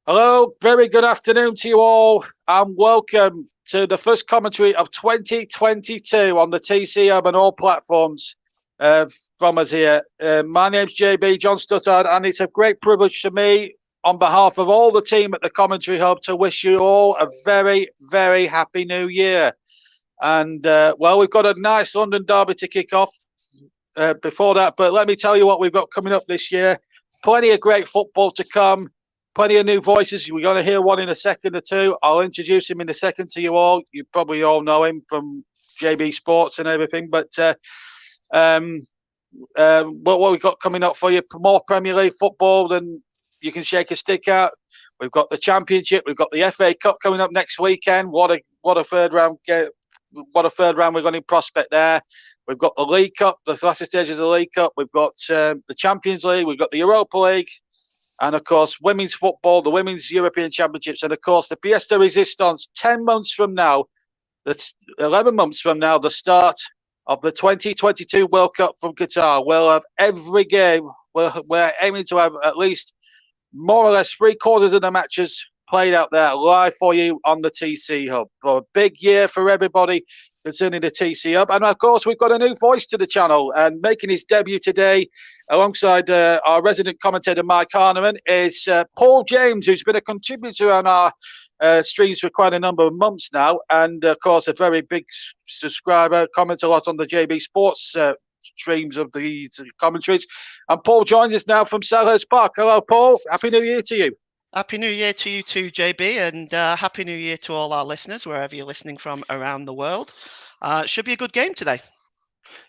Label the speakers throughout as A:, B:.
A: Hello, very good afternoon to you all, and welcome to the first commentary of 2022 on the TC Hub and all platforms uh, from us here. My name's JB John Stuttard, and it's a great privilege to me, on behalf of all the team at the Commentary Hub, to wish you all a very, very happy new year. And well, we've got a nice London derby to kick off before that, but let me tell you what we've got coming up this year. Plenty of great football to come. Plenty of new voices. We're going to hear one in a second or two. I'll introduce him in a second to you all. You probably all know him from JB Sports and everything. But um, what we've got coming up for you, more Premier League football than you can shake a stick at. We've got the Championship. We've got the FA Cup coming up next weekend. What a third round we're going to prospect there. We've got the League Cup, the latter stages of the League Cup. We've got the Champions League. We've got the Europa League. And, of course, women's football, the Women's European Championships, and, of course, the Pièce de Résistance. 10 months from now, that's 11 months from now, the start of the 2022 World Cup from Qatar. We'll have every game. We're aiming to have at least more or less three-quarters of the matches played out there live for you on the TC Hub. For a big year for everybody concerning the TC Hub. And, of course, we've got a new voice to the channel, and making his debut today alongside our resident commentator, Mike Harneman, is Paul James, who's been a contributor on our streams for quite a number of months now, and, of course, a very big subscriber, comments a lot on the JB Sports streams of these commentaries. And Paul joins us now from Selhurst Park. Hello, Paul. Happy New Year to you.
B: Happy New Year to you too, JB, and Happy New Year to all our listeners, wherever you're listening from around the world. Should be a good game today.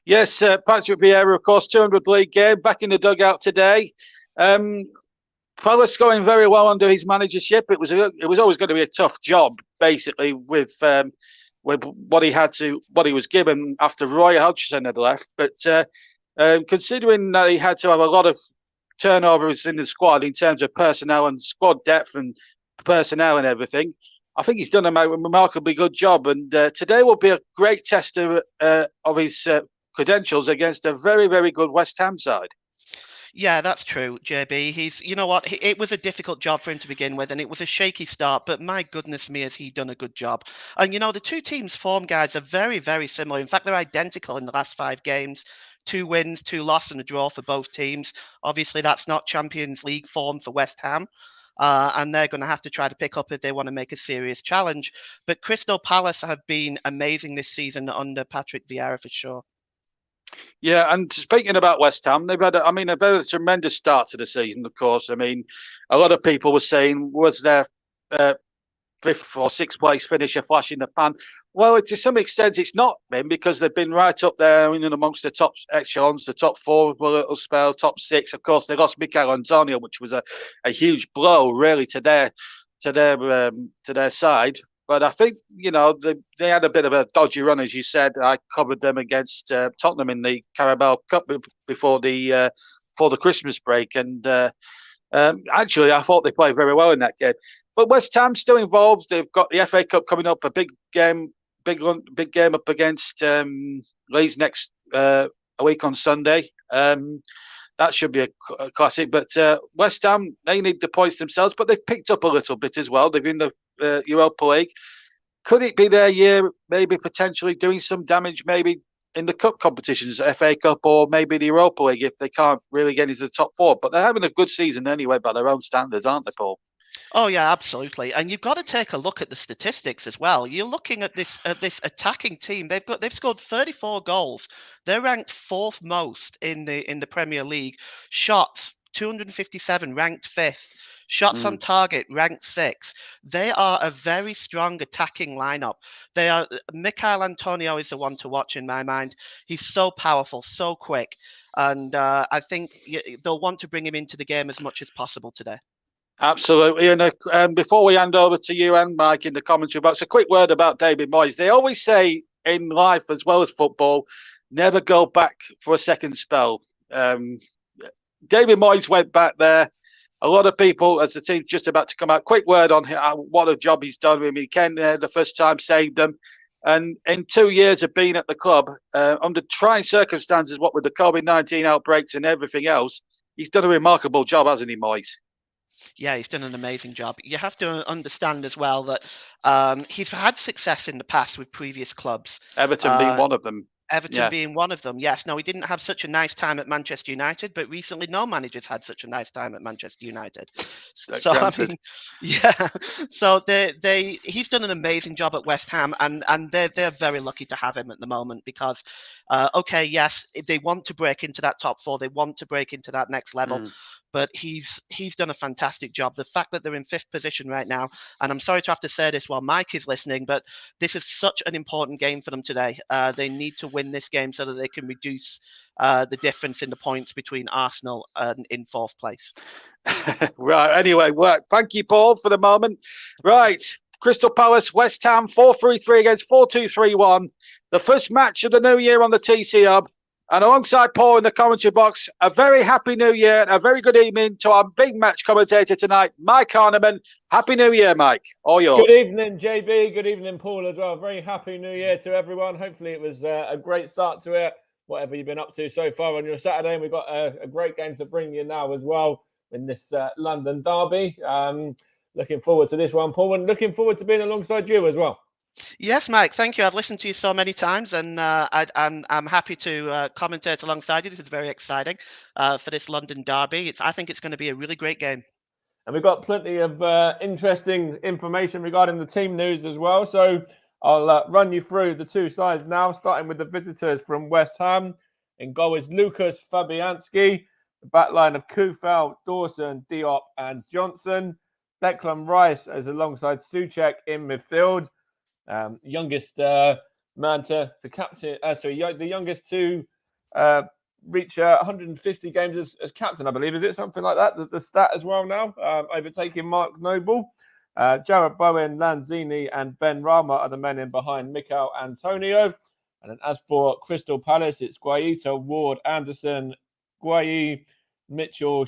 A: Yes, Patrick Vieira, of course, 200 league game, back in the dugout today. Palace going very well under his managership. It was always going to be a tough job, basically, with what he was given after Roy Hodgson had left. But considering that he had to have a lot of turnovers in the squad in terms of personnel and squad depth and personnel and everything, I think he's done a remarkably good job. And today will be a great test of his credentials against a very, very good West Ham side.
B: Yeah, that's true, JB. You know what? It was a difficult job for him to begin with, and it was a shaky start, but my goodness me, has he done a good job. And, the two teams' form, guys, are very, very similar. In fact, they're identical in the last 5 games. 2 wins, 2 losses, and a draw for both teams. Obviously, that's not Champions League form for West Ham. And they're going to have to try to pick up if they want to make a serious challenge. But Crystal Palace have been amazing this season under Patrick Vieira for sure.
A: Yeah, and speaking about West Ham, they've had a tremendous start to the season, of course. I mean, a lot of people were saying, was their 5th or 6th place finish a flash in the pan? Well, to some extent, it's not been, because they've been right up there in amongst the top echelons, the top 4 for a little spell, top 6. Of course, they lost Mikel Antonio, which was a huge blow, really, to their side. But I think, they had a bit of a dodgy run, as you said. I covered them against Tottenham in the Carabao Cup before the Christmas break. And actually, I thought they played very well in that game. But West Ham still involved. They've got the FA Cup coming up, a big game up against Leeds next a week on Sunday. That should be a classic. But West Ham, they need the points themselves, but they've picked up a little bit as well. They've been the Europa League. Could it be their year, maybe potentially doing some damage, maybe in the cup competitions, FA Cup or maybe the Europa League, if they can't really get into the top 4? But they're having a good season anyway by their own standards, aren't they, Paul?
B: Oh yeah, absolutely. And you've got to take a look at the statistics as well. You're looking at this attacking team. They've scored 34 goals. They're ranked 4th most in the Premier League. Shots 257, ranked 5th. Shots on target, ranked 6th. They are a very strong attacking lineup. Mikel Antonio is the one to watch in my mind. He's so powerful, so quick, and I think they'll want to bring him into the game as much as possible today.
A: Absolutely. And before we hand over to you and Mike in the commentary box, a quick word about David Moyes. They always say in life as well as football, never go back for a second spell. David Moyes went back there. A lot of people, as the team's just about to come out, quick word on what a job he's done with him. He came there the first time, saved them. And in 2 years of being at the club, under trying circumstances, what with the COVID-19 outbreaks and everything else, he's done a remarkable job, hasn't he, Moyes?
B: Yeah, he's done an amazing job. You have to understand as well that he's had success in the past with previous clubs.
A: Everton being one of them.
B: Everton
A: Yeah.
B: being one of them, yes. Now, he didn't have such a nice time at Manchester United, but recently no manager's had such a nice time at Manchester United. So, I
A: Granted.
B: mean, yeah. So he's done an amazing job at West Ham, and they're very lucky to have him at the moment because, okay, yes, they want to break into that top four, they want to break into that next level, but he's done a fantastic job. The fact that they're in fifth position right now, and I'm sorry to have to say this while Mike is listening, but this is such an important game for them today. They need to win this game so that they can reduce the difference in the points between Arsenal and in fourth place.
A: Right. Anyway, thank you, Paul, for the moment. Right. Crystal Palace, West Ham, 4-3-3 against 4-2-3-1. The first match of the new year on the TC Hub. And alongside Paul in the commentary box, a very happy new year and a very good evening to our big match commentator tonight, Mike Arneman. Happy New Year, Mike. All yours.
C: Good evening, JB. Good evening, Paul, as well. Very happy New Year to everyone. Hopefully it was a great start to it, whatever you've been up to so far on your Saturday. And we've got a great game to bring you now as well in this London derby. Looking forward to this one, Paul, and looking forward to being alongside you as well.
B: Yes, Mike, thank you. I've listened to you so many times, and I'm happy to commentate alongside you. This is very exciting for this London derby. I think it's going to be a really great game.
C: And we've got plenty of interesting information regarding the team news as well. So I'll run you through the two sides now, starting with the visitors from West Ham. In goal is Lucas Fabianski. The back line of Kufel, Dawson, Diop, and Johnson. Declan Rice as alongside Souček in midfield. Youngest man to captain, the youngest to reach 150 games as captain, I believe. Is it something like that? The stat as well now, overtaking Mark Noble. Jarrett Bowen, Lanzini, and Ben Rama are the men in behind Mikel Antonio. And then as for Crystal Palace, it's Guaita, Ward, Anderson, Guayi, Mitchell,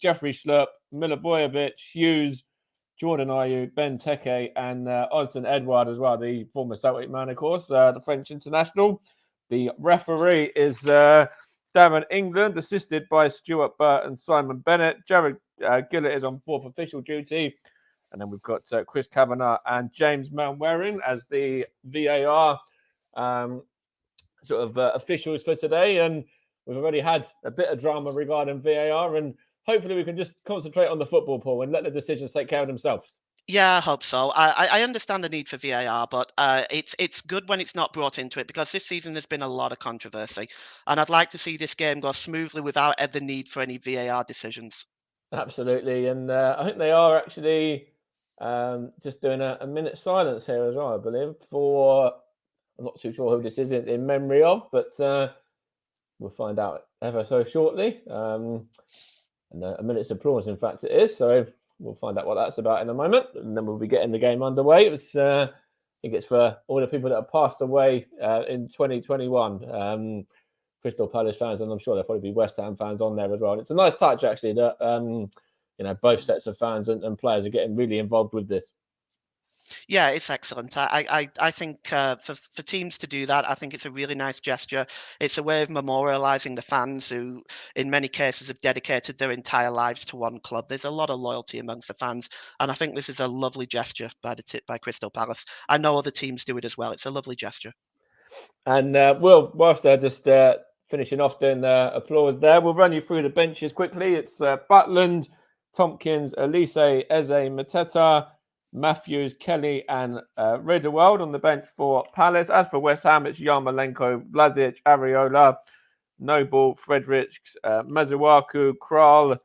C: Jeffrey Schlupp, Milivojevic, Hughes, Jordan Ayew, Ben Teke, and Odsonne Edouard as well, the former Celtic man, of course, the French international. The referee is Darren England, assisted by Stuart Burt and Simon Bennett. Jared Gillett is on fourth official duty. And then we've got Chris Kavanagh and James Manwaring as the VAR officials for today. And we've already had a bit of drama regarding VAR, and hopefully we can just concentrate on the football, Paul, and let the decisions take care of themselves.
B: Yeah, I hope so. I understand the need for VAR, but it's good when it's not brought into it, because this season there's been a lot of controversy, and I'd like to see this game go smoothly without the need for any VAR decisions.
C: Absolutely, and I think they are actually just doing a minute's silence here as well, I believe, for, I'm not too sure who this is in memory of, but we'll find out ever so shortly. And a minute's applause, in fact, it is. So we'll find out what that's about in a moment, and then we'll be getting the game underway. It was, I think it's for all the people that have passed away in 2021. Crystal Palace fans, and I'm sure there'll probably be West Ham fans on there as well. And it's a nice touch, actually, that both sets of fans and players are getting really involved with this.
B: Yeah, it's excellent. I think for teams to do that, I think it's a really nice gesture. It's a way of memorializing the fans who, in many cases, have dedicated their entire lives to one club. There's a lot of loyalty amongst the fans, and I think this is a lovely gesture by Crystal Palace. I know other teams do it as well. It's a lovely gesture.
C: And whilst they're just finishing off doing the applause there, we'll run you through the benches quickly. It's Butland, Tompkins, Elise, Eze, Mateta, Matthews, Kelly, and Riederwald on the bench for Palace. As for West Ham, it's Yarmolenko, Vlasic, Areola, Noble, Fredericks, Masuaku, Kral,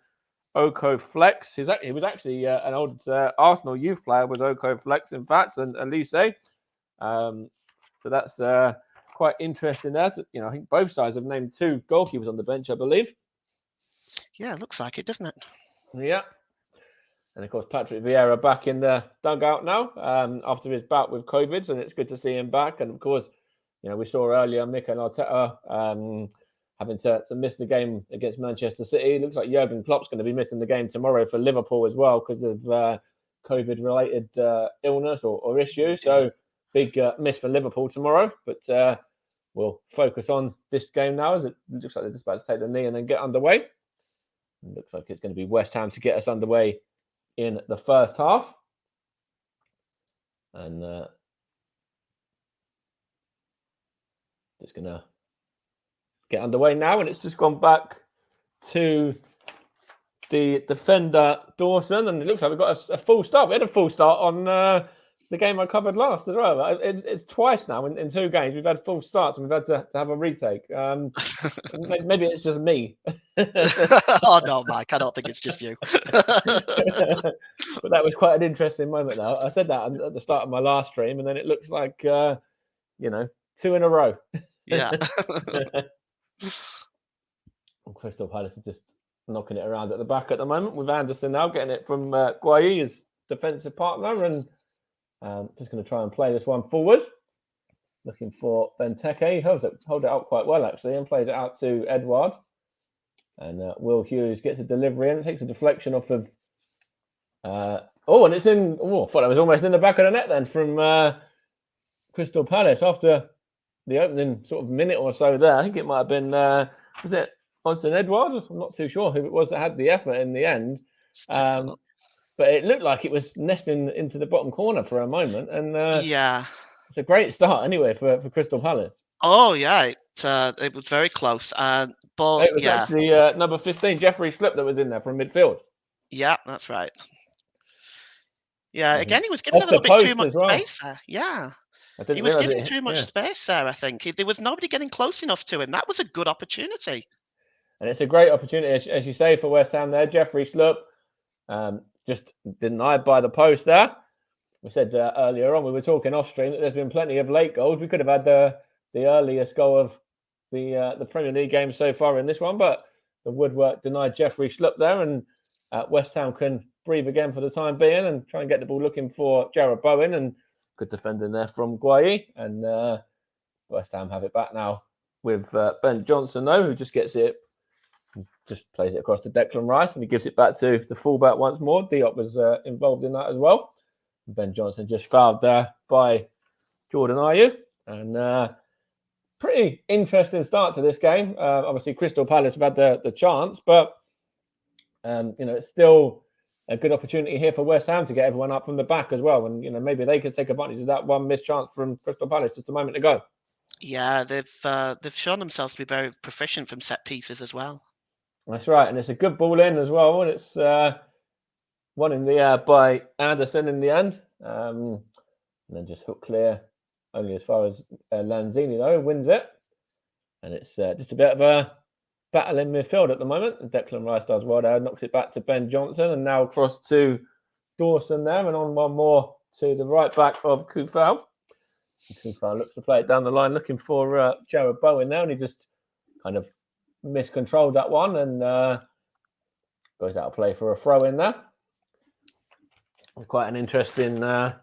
C: Oko Flex. He was actually an old Arsenal youth player, was Oko Flex, in fact, and Elise. So that's quite interesting there. I think both sides have named two goalkeepers on the bench, I believe.
B: Yeah, it looks like it, doesn't it?
C: Yeah. And of course, Patrick Vieira back in the dugout now after his bout with COVID, and it's good to see him back. And of course, we saw earlier Mikel Arteta having to miss the game against Manchester City. It looks like Jurgen Klopp's going to be missing the game tomorrow for Liverpool as well because of COVID-related illness or issue. So big miss for Liverpool tomorrow. But we'll focus on this game now, as it looks like they're just about to take the knee and then get underway. It looks like it's going to be West Ham to get us underway in the first half. And just going to get underway now. And it's just gone back to the defender Dawson. And it looks like we've got a full start. We had a full start on the game I covered last as well. It's twice now in 2 games. We've had full starts and we've had to have a retake. Maybe it's just me.
B: Oh, no, Mike. I don't think it's just you.
C: But that was quite an interesting moment now. I said that at the start of my last stream, and then it looks like, 2 in a row.
B: Yeah.
C: Crystal Palace are just knocking it around at the back at the moment with Anderson now getting it from Guayi, his defensive partner, and just going to try and play this one forward. Looking for Benteke. He held it out quite well, actually, and played it out to Edouard. And Will Hughes gets a delivery in. It takes a deflection off of... and it's in... I thought it was almost in the back of the net then from Crystal Palace after the opening sort of minute or so there. I think it might have been... was it Odsonne Edouard? I'm not too sure who it was that had the effort in the end. But it looked like it was nesting into the bottom corner for a moment. And
B: yeah,
C: it's a great start anyway for Crystal Palace.
B: Oh, yeah, it was very close. But
C: it was actually number 15, Jeffrey Schlupp, that was in there from midfield.
B: Yeah, that's right. Yeah, again, he was given a little bit too much space there. Yeah. He was given too much space there, I think. There was nobody getting close enough to him. That was a good opportunity.
C: And it's a great opportunity, as you say, for West Ham there. Jeffrey Schlupp just denied by the post there. We said earlier on, we were talking off stream, that there's been plenty of late goals. We could have had the earliest goal of the Premier League game so far in this one, but the woodwork denied Jeffrey Schlupp there, and West Ham can breathe again for the time being and try and get the ball looking for Jarrod Bowen, and good defending there from Guayi, and West Ham have it back now with Ben Johnson though, who just gets it, just plays it across to Declan Rice, and he gives it back to the fullback once more. Diop was involved in that as well. Ben Johnson just fouled there by Jordan Ayew, and pretty interesting start to this game. Obviously, Crystal Palace have had the chance, but it's still a good opportunity here for West Ham to get everyone up from the back as well, and maybe they could take advantage of that one missed chance from Crystal Palace just a moment ago.
B: Yeah, they've shown themselves to be very proficient from set pieces as well.
C: That's right, and it's a good ball in as well, and it's one in the air by Anderson in the end, and then just hook clear only as far as Lanzini though wins it, and it's just a bit of a battle in midfield at the moment. And Declan Rice does well there, knocks it back to Ben Johnson, and now across to Dawson there, and on one more to the right back of Kufal. Kufal looks to play it down the line, looking for Jarrod Bowen now, and he just kind of miscontrolled that one and goes out of play for a throw in there. Quite an interesting sort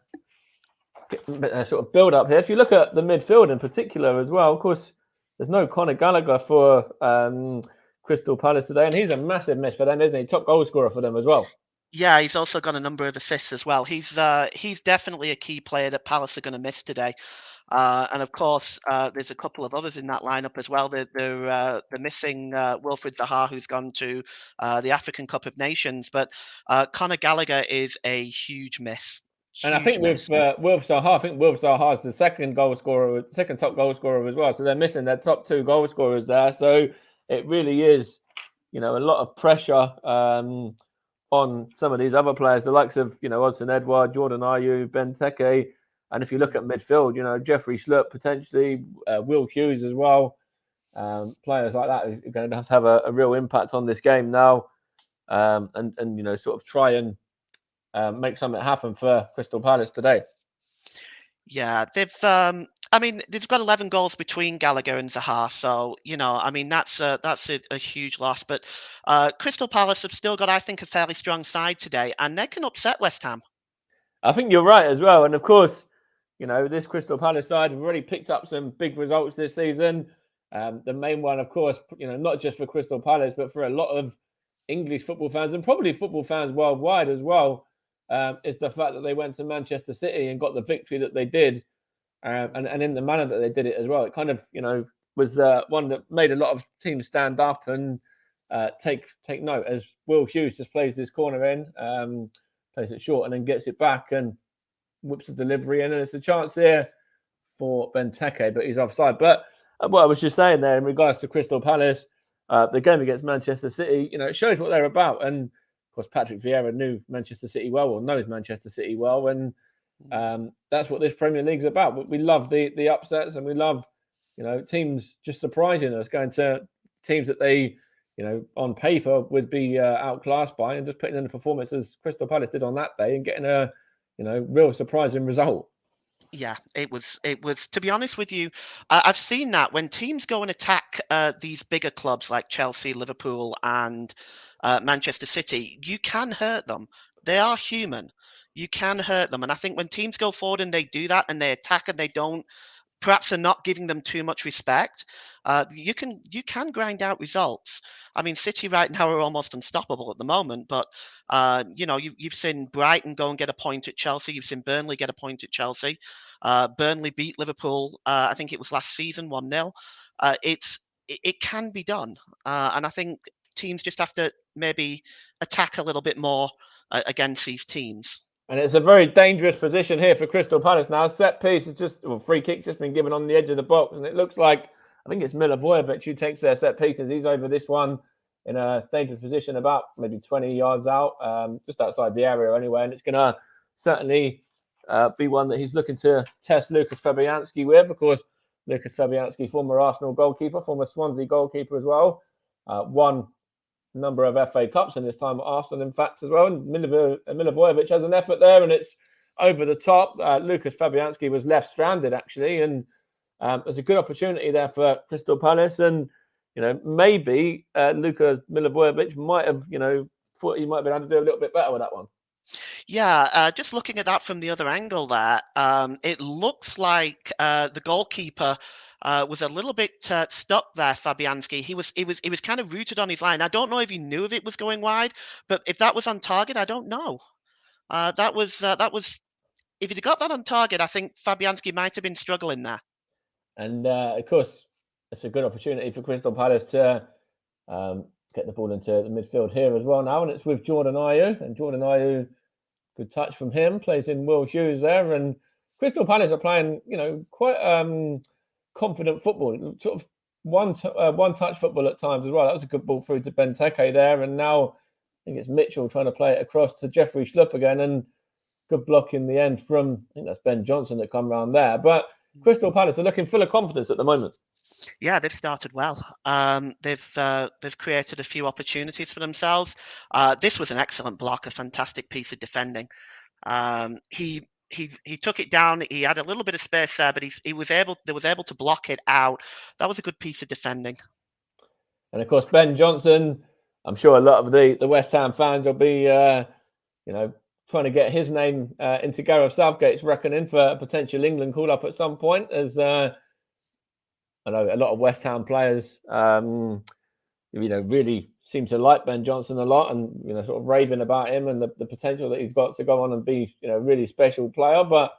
C: of build up here. If you look at the midfield in particular as well, of course, there's no Conor Gallagher for Crystal Palace today, and he's a massive miss for them, isn't he? Top goal scorer for them as well.
B: Yeah, he's also got a number of assists as well. He's definitely a key player that Palace are going to miss today. And of course, there's a couple of others in that lineup as well. They're missing Wilfried Zaha, who's gone to the African Cup of Nations. But Conor Gallagher is a huge miss.
C: And I think with Wilf Zaha is the second top goal scorer as well. So they're missing their top 2 goal scorers there. So it really is, a lot of pressure on some of these other players, the likes of, Odsonne Edouard, Jordan Ayew, Benteke. And if you look at midfield, Jeffrey Schlupp potentially, Will Hughes as well. Players like that are going to have a real impact on this game now, and sort of try and make something happen for Crystal Palace today.
B: Yeah, they've got 11 goals between Gallagher and Zaha, so that's a huge loss. But Crystal Palace have still got, I think, a fairly strong side today, and they can upset West Ham.
C: I think you're right as well, and of course, this Crystal Palace side have already picked up some big results this season. The main one, of course, not just for Crystal Palace, but for a lot of English football fans and probably football fans worldwide as well, is the fact that they went to Manchester City and got the victory that they did, and in the manner that they did it as well. It kind of, was one that made a lot of teams stand up and take note, as Will Hughes just plays this corner in. plays it short and then gets it back and whips the delivery in, and it's a chance here for Benteke, but he's offside. But what I was just saying there in regards to Crystal Palace, the game against Manchester City, it shows what they're about. And of course, Patrick Vieira knew Manchester City well, or knows Manchester City well, and that's what this Premier League's about. We love the upsets, and we love teams just surprising us, going to teams that they on paper would be outclassed by, and just putting in a performance as Crystal Palace did on that day and getting a real surprising result.
B: Yeah, it was. To be honest with you, I've seen that when teams go and attack these bigger clubs like Chelsea, Liverpool, and Manchester City, you can hurt them. They are human. You can hurt them, and I think when teams go forward and they do that and they attack and they don't, perhaps are not giving them too much respect, you can grind out results. I mean, City right now are almost unstoppable at the moment, but you've seen Brighton go and get a point at Chelsea. You've seen Burnley get a point at Chelsea. Burnley beat Liverpool, I think it was last season, 1-0. It can be done, and I think teams just have to maybe attack a little bit more against these teams.
C: And it's a very dangerous position here for Crystal Palace now. Set piece is free kick just been given on the edge of the box, and it looks like, I think it's Milivojevic who takes their set pieces. He's over this one in a dangerous position, about maybe 20 yards out, just outside the area anyway. And it's going to certainly be one that he's looking to test Lucas Fabianski with. Of course, Lucas Fabianski, former Arsenal goalkeeper, former Swansea goalkeeper as well. Won number of FA Cups in his time at Arsenal, in fact, as well. And Milivojevic has an effort there, and it's over the top. Lucas Fabianski was left stranded, actually, and there's a good opportunity there for Crystal Palace. And, maybe Luka Milivojevic might have, thought he might have been able to do a little bit better with that one.
B: Yeah, just looking at that from the other angle there, it looks like the goalkeeper was a little bit stuck there, Fabianski. He was kind of rooted on his line. I don't know if he knew if it was going wide, but if that was on target, I don't know. That was if he'd got that on target, I think Fabianski might have been struggling there.
C: And of course, it's a good opportunity for Crystal Palace to get the ball into the midfield here as well now, and it's with Jordan Ayew. And Jordan Ayew, good touch from him, plays in Will Hughes there, and Crystal Palace are playing, quite confident football, sort of one-touch football at times as well. That was a good ball through to Benteke there, and now I think it's Mitchell trying to play it across to Jeffrey Schlupp again, and good block in the end from, I think that's Ben Johnson that come around there. But Crystal Palace are looking full of confidence at the moment.
B: Yeah, they've started well. They've created a few opportunities for themselves. This was an excellent block, a fantastic piece of defending. He took it down. He had a little bit of space there, but he was able to block it out. That was a good piece of defending.
C: And of course, Ben Johnson, I'm sure a lot of the West Ham fans will be, trying to get his name into Gareth Southgate's reckoning for a potential England call up at some point. As I know a lot of West Ham players, really seem to like Ben Johnson a lot, and sort of raving about him and the potential that he's got to go on and be a really special player. But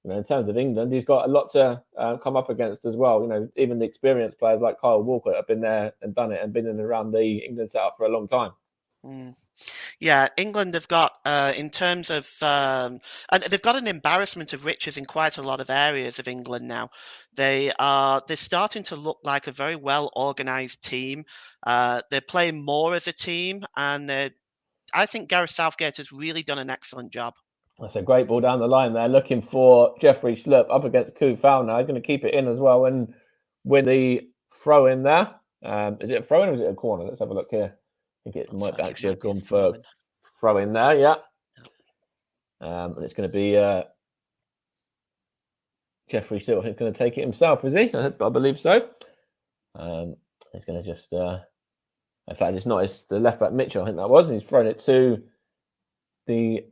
C: in terms of England, he's got a lot to come up against as well. Even the experienced players like Kyle Walker have been there and done it and been in and around the England setup for a long time.
B: Yeah, England have got in terms of and they've got an embarrassment of riches in quite a lot of areas of England now. They're starting to look like a very well organized team. They're playing more as a team, and I think Gareth Southgate has really done an excellent job.
C: That's a great ball down the line there, looking for Jeffrey Schlupp up against Kufal now. He's going to keep it in as well and win the throw in there. Is it a throw in or is it a corner? Let's have a look here. I think it might actually have gone for throw in there, yeah. And it's going to be Jeffrey Schlupp. He's going to take it himself, is he? I believe so. He's going to just, in fact, it's not. It's the left back Mitchell, I think that was, and he's thrown it to the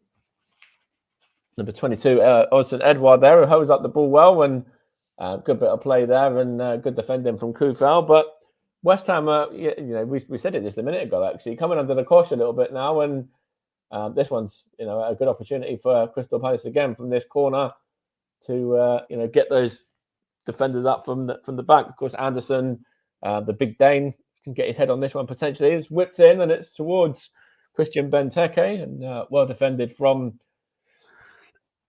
C: number 22, Odsonne Edouard there, who holds up the ball well, and good bit of play there, and good defending from Kufal. But West Ham, we said it just a minute ago, actually, coming under the cosh a little bit now, and this one's, a good opportunity for Crystal Palace again from this corner to, get those defenders up from the back. Of course, Anderson, the big Dane, can get his head on this one potentially. It's whipped in, and it's towards Christian Benteke, and well defended from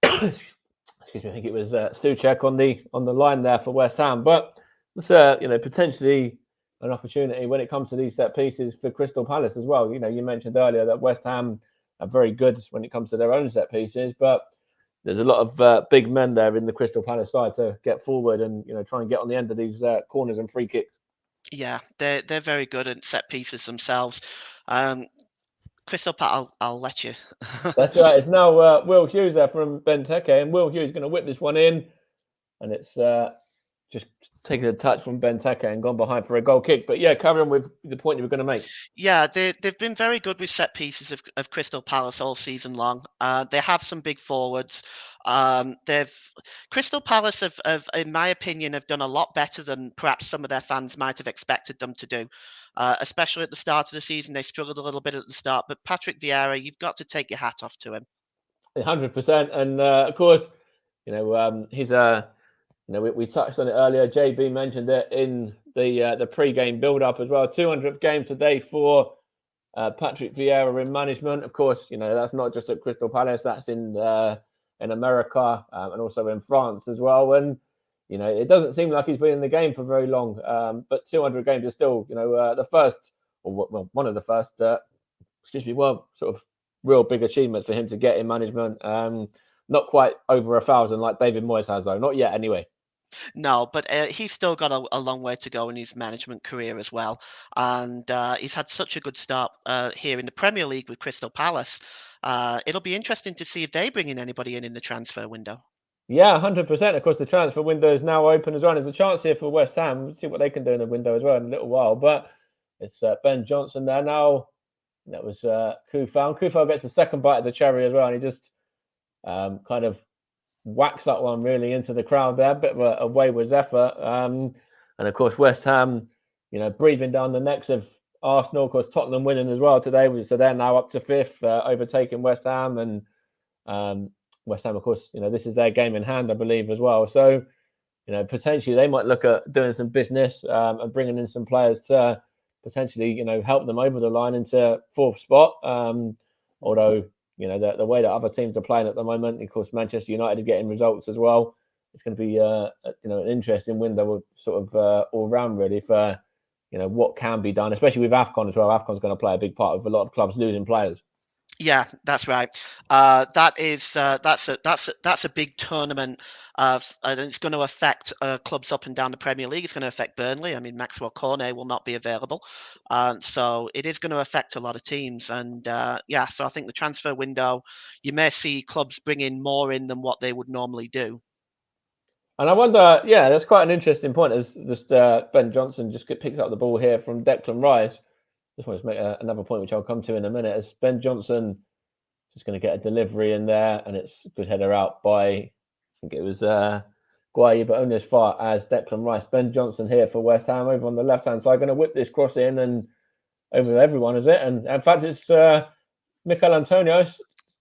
C: excuse me, I think it was Souček on the line there for West Ham. But it's potentially an opportunity when it comes to these set pieces for Crystal Palace as well. You mentioned earlier that West Ham are very good when it comes to their own set pieces, but there's a lot of big men there in the Crystal Palace side to get forward and try and get on the end of these corners and free kicks.
B: Yeah, they're very good at set pieces themselves. Crystal Palace, I'll let you.
C: That's right. It's now Will Hughes there from Benteke, and Will Hughes is going to whip this one in, and it's just taken a touch from Benteke and gone behind for a goal kick. But yeah, carry on with the point you were going to make.
B: Yeah, they've been very good with set pieces of Crystal Palace all season long. They have some big forwards. Crystal Palace have, in my opinion, have done a lot better than perhaps some of their fans might have expected them to do. Especially at the start of the season, they struggled a little bit at the start. But Patrick Vieira, you've got to take your hat off to him.
C: 100%, and of course, he's we touched on it earlier. JB mentioned it in the pre-game build-up as well. 200th game today for Patrick Vieira in management. Of course, that's not just at Crystal Palace. That's in America and also in France as well. And it doesn't seem like he's been in the game for very long. But 200 games is still, the first, or one of the first, sort of real big achievements for him to get in management. Not quite over 1,000 like David Moyes has, though. Not yet, anyway.
B: No, but he's still got a long way to go in his management career as well. And he's had such a good start here in the Premier League with Crystal Palace. It'll be interesting to see if they bring in anybody in the transfer window.
C: Yeah, 100%. Of course, the transfer window is now open as well. There's a chance here for West Ham. We'll see what they can do in the window as well in a little while. But it's Ben Johnson there now. That was Kufal. Kufal gets a second bite of the cherry as well. And he just kind of whacks that one really into the crowd there. A bit of a wayward effort. And of course, West Ham, breathing down the necks of Arsenal. Of course, Tottenham winning as well today. So they're now up to 5th, overtaking West Ham. And West Ham, of course, this is their game in hand, I believe, as well. So, potentially they might look at doing some business and bringing in some players to potentially, help them over the line into 4th spot. Although, the way that other teams are playing at the moment, of course, Manchester United are getting results as well. It's going to be, an interesting window of sort of all round really for, what can be done, especially with AFCON as well. AFCON's going to play a big part of a lot of clubs losing players.
B: Yeah, that's right. That's a big tournament, and it's going to affect clubs up and down the Premier League. It's going to affect Burnley. I mean, Maxwell Cornet will not be available, so it is going to affect a lot of teams. And so I think the transfer window, you may see clubs bring in more in than what they would normally do.
C: And I wonder, that's quite an interesting point. As just Ben Johnson just picks up the ball here from Declan Rice. Just want to make another point, which I'll come to in a minute. As Ben Johnson just going to get a delivery in there, and it's a good header out by, I think it was Guayi, but only as far as Declan Rice. Ben Johnson here for West Ham over on the left-hand side, going to whip this cross in and over everyone, is it? And in fact, it's Mikel Antonio,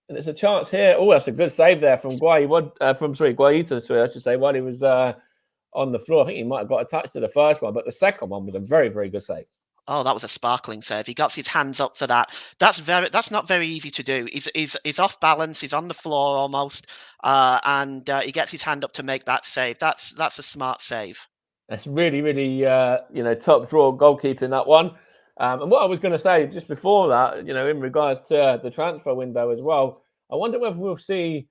C: and it's a chance here. Oh, that's a good save there from Guaita, I should say, while he was on the floor. I think he might have got attached to the first one, but the second one was a very, very good save.
B: Oh, that was a sparkling save. He got his hands up for that. That's not very easy to do. He's off balance. He's on the floor almost, and he gets his hand up to make that save. That's a smart save.
C: That's really, really top draw goalkeeping, that one. And what I was going to say just before that, in regards to the transfer window as well, I wonder whether we'll see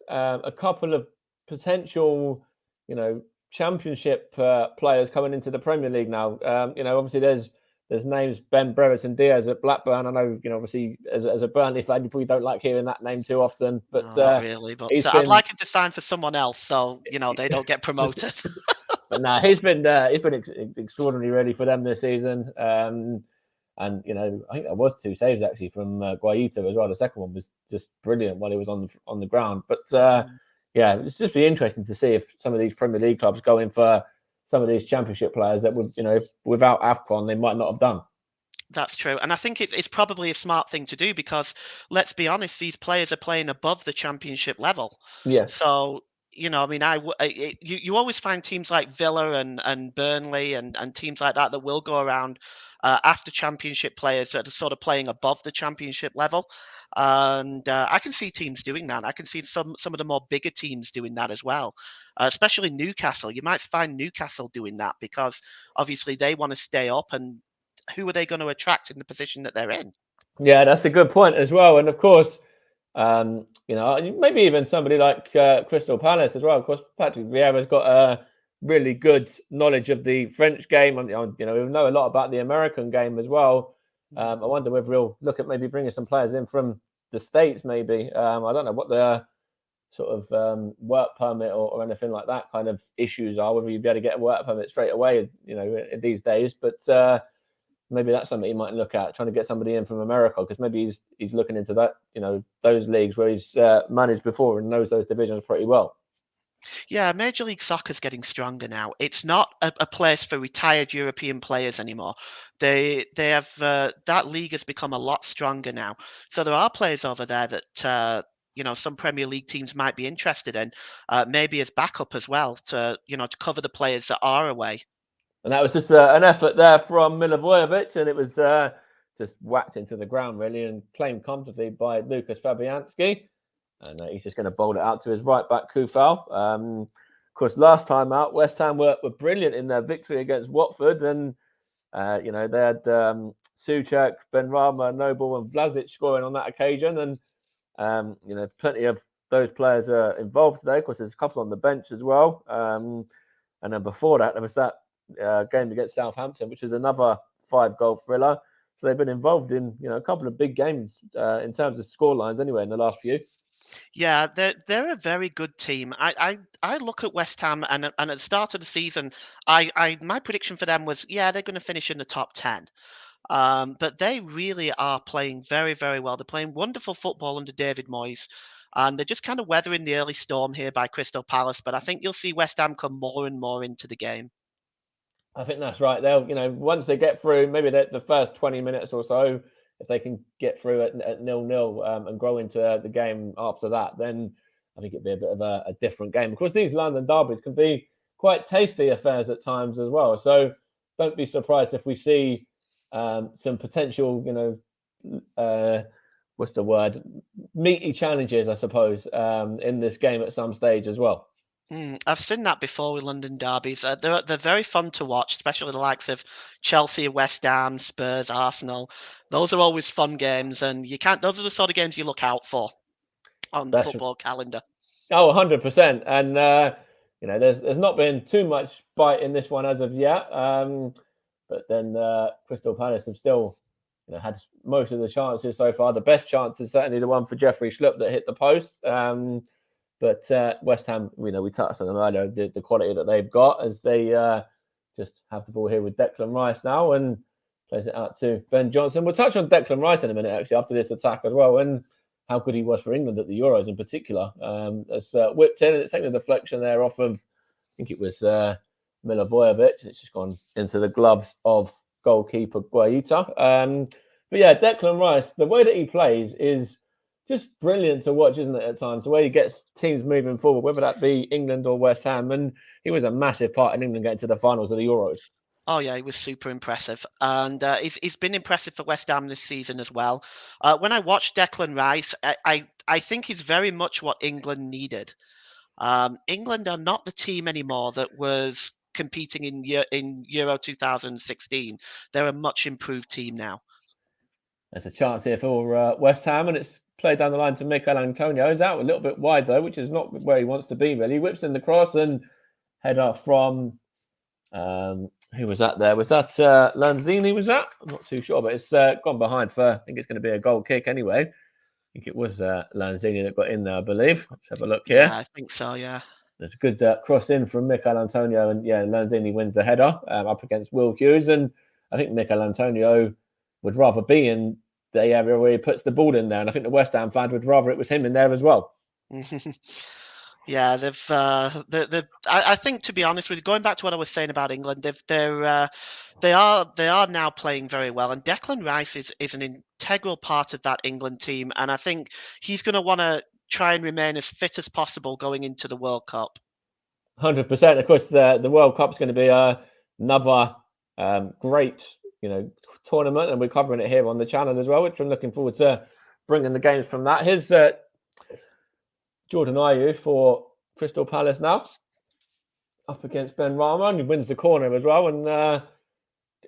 C: a couple of potential, championship players coming into the Premier League now. Obviously there's names Ben Brereton Diaz at Blackburn. I know, obviously as a Burnley fan, you probably don't like hearing that name too often. But
B: no, not really. But I'd like him to sign for someone else, so they don't get promoted.
C: But no, he's been extraordinary really for them this season. And I think there was 2 saves actually from Guaita as well. The second one was just brilliant while he was on the ground. But it's just be interesting to see if some of these Premier League clubs go in for some of these championship players that would, without AFCON, they might not have done.
B: That's true. And I think it's probably a smart thing to do because, let's be honest, these players are playing above the championship level.
C: Yeah.
B: So, you always find teams like Villa and Burnley and teams like that will go around after championship players that are sort of playing above the championship level. And I can see teams doing that. I can see some of the more bigger teams doing that as well, especially Newcastle. You might find Newcastle doing that because obviously they want to stay up, and who are they going to attract in the position that they're in?
C: Yeah, that's a good point as well. And of course, maybe even somebody like Crystal Palace as well. Of course, Patrick Vieira's got a really good knowledge of the French game. And, we know a lot about the American game as well. I wonder whether we'll look at maybe bringing some players in from the States, maybe. I don't know what the sort of work permit or anything like that kind of issues are, whether you'd be able to get a work permit straight away, these days. But maybe that's something he might look at, trying to get somebody in from America, because maybe he's looking into that, those leagues where he's managed before and knows those divisions pretty well.
B: Yeah, Major League Soccer's getting stronger now. It's not a place for retired European players anymore. They have that league has become a lot stronger now. So there are players over there that some Premier League teams might be interested in, maybe as backup as well to cover the players that are away.
C: And that was just an effort there from Milivojevic, and it was just whacked into the ground, really, and claimed comfortably by Lucas Fabianski. And he's just going to bowl it out to his right back, Kufal. Of course, last time out, West Ham were brilliant in their victory against Watford. And, they had Souček, Benrahma, Noble, and Vlasic scoring on that occasion. And, plenty of those players are involved today. Of course, there's a couple on the bench as well. And then before that, there was that game against Southampton, which is another 5-goal thriller. So they've been involved in a couple of big games in terms of scorelines anyway in the last few.
B: Yeah, they're a very good team. I look at West Ham, and at the start of the season, my prediction for them was, they're going to finish in the top 10. But they really are playing very, very well. They're playing wonderful football under David Moyes. And they're just kind of weathering the early storm here by Crystal Palace. But I think you'll see West Ham come more and more into the game.
C: I think that's right. They'll, once they get through, maybe the first 20 minutes or so, if they can get through at 0-0 and grow into the game after that, then I think it'd be a bit of a different game. Of course, these London derbies can be quite tasty affairs at times as well. So don't be surprised if we see some potential, what's the word? Meaty challenges, I suppose, in this game at some stage as well.
B: I've seen that before with London derbies. They're very fun to watch, especially the likes of Chelsea, West Ham, Spurs, Arsenal. Those are always fun games, and those are the sort of games you look out for on the football calendar.
C: Oh, 100%. And there's not been too much bite in this one as of yet. But then Crystal Palace have still had most of the chances so far. The best chance is certainly the one for Jeffrey Schlupp that hit the post. But West Ham, we touched on them earlier, the quality that they've got as they just have the ball here with Declan Rice now and plays it out to Ben Johnson. We'll touch on Declan Rice in a minute, actually, after this attack as well, and how good he was for England at the Euros in particular. It's whipped in, and it's taken a deflection there off of, I think it was Milivojevic, and it's just gone into the gloves of goalkeeper Guaita. But yeah, Declan Rice, the way that he plays is just brilliant to watch, isn't it, at times? The way he gets teams moving forward, whether that be England or West Ham. And he was a massive part in England getting to the finals of the Euros.
B: Oh, yeah, he was super impressive. And he's been impressive for West Ham this season as well. When I watched Declan Rice, I think he's very much what England needed. England are not the team anymore that was competing in Euro 2016. They're a much improved team now.
C: There's a chance here for West Ham, and it's played down the line to Mikel Antonio. He's out a little bit wide, though, which is not where he wants to be, really. He whips in the cross and header from... who was that there? Was that Lanzini, was that? I'm not too sure, but it's gone behind for... I think it's going to be a goal kick anyway. I think it was Lanzini that got in there, I believe. Let's have a look here.
B: Yeah, I think so, yeah.
C: There's a good cross in from Mikel Antonio, and Lanzini wins the header up against Will Hughes. And I think Mikel Antonio would rather be in the area where he puts the ball in there, and I think the West Ham fans would rather it was him in there as well.
B: Yeah, I think, to be honest with you, going back to what I was saying about England, they are now playing very well, and Declan Rice is an integral part of that England team, and I think he's going to want to try and remain as fit as possible going into the World Cup.
C: 100%. Of course, the World Cup is going to be another great, tournament, and we're covering it here on the channel as well, which I'm looking forward to bringing the games from that. Here's Jordan Ayew for Crystal Palace now, up against Ben Rama, and he wins the corner as well. And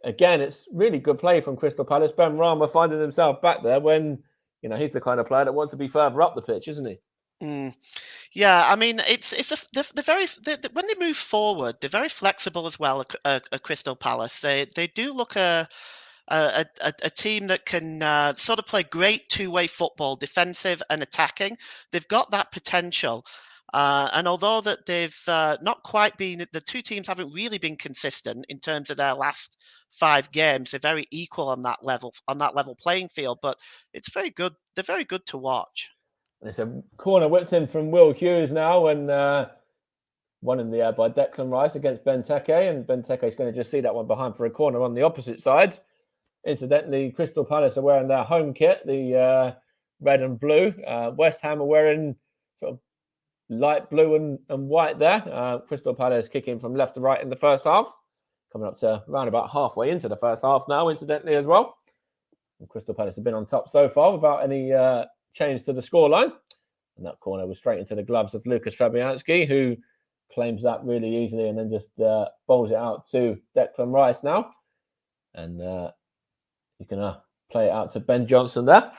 C: again, it's really good play from Crystal Palace. Ben Rama finding himself back there when, he's the kind of player that wants to be further up the pitch, isn't he?
B: Yeah, I mean, when they move forward, they're very flexible as well. At Crystal Palace, they do look a team that can sort of play great two-way football, defensive and attacking. They've got that potential. And although that they've not quite been, the two teams haven't really been consistent in terms of their last 5 games. They're very equal on that level playing field, but it's very good. They're very good to watch.
C: And it's a corner whipped in from Will Hughes now, and won in the air by Declan Rice against Benteke, and Benteke is going to just see that one behind for a corner on the opposite side. Incidentally, Crystal Palace are wearing their home kit, the red and blue. West Ham are wearing sort of light blue and white there. Crystal Palace kicking from left to right in the first half, coming up to around about halfway into the first half now, incidentally, as well. And Crystal Palace have been on top so far without any change to the scoreline. And that corner was straight into the gloves of Lucas Fabianski, who claims that really easily and then just bowls it out to Declan Rice now. And he's going to play it out to Ben Johnson there.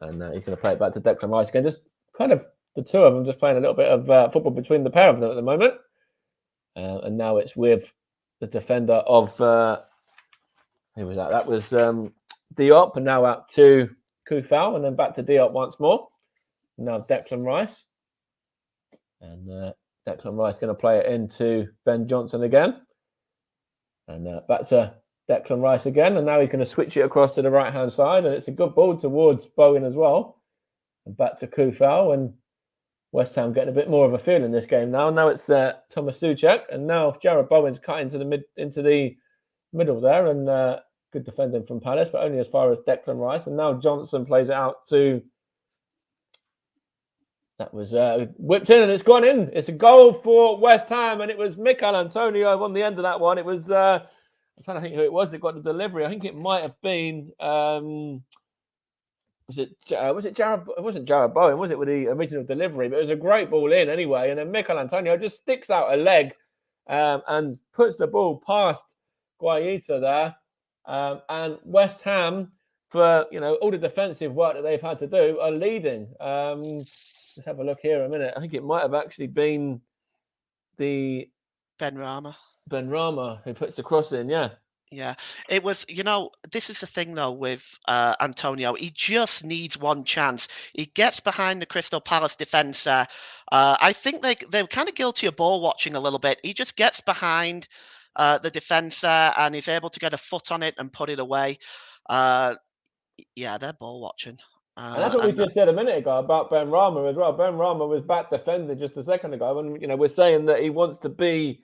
C: And he's going to play it back to Declan Rice again. Just kind of the two of them just playing a little bit of football between the pair of them at the moment. And now it's with the defender of... who was that? That was Diop, and now out to Kufal, and then back to Diop once more. Now Declan Rice. And Declan Rice going to play it into Ben Johnson again. And back to Declan Rice again. And now he's going to switch it across to the right-hand side. And it's a good ball towards Bowen as well. And back to Kufal. And West Ham getting a bit more of a feel in this game now. Now it's Thomas Souček. And now Jarrod Bowen's cut into the middle there. And good defending from Palace, but only as far as Declan Rice. And now Johnson plays it out to... That was whipped in and it's gone in. It's a goal for West Ham, and it was Mikel Antonio on the end of that one. It was, I'm trying to think who it was that got the delivery. I think it might have been, was it Jarrod? It wasn't Jarrod Bowen, was it, with the original delivery? But it was a great ball in anyway. And then Mikel Antonio just sticks out a leg and puts the ball past Guaita there. And West Ham, for all the defensive work that they've had to do, are leading. Let's have a look here a minute. I think it might have actually been the
B: Ben Rama
C: who puts the cross in. Yeah,
B: it was. This is the thing though with Antonio. He just needs one chance. He gets behind the Crystal Palace defence. I think they're kind of guilty of ball watching a little bit. He just gets behind the defence there and is able to get a foot on it and put it away. They're ball watching.
C: And that's what we just said a minute ago about Ben Rama as well. Ben Rama was back defending just a second ago, and we're saying that he wants to be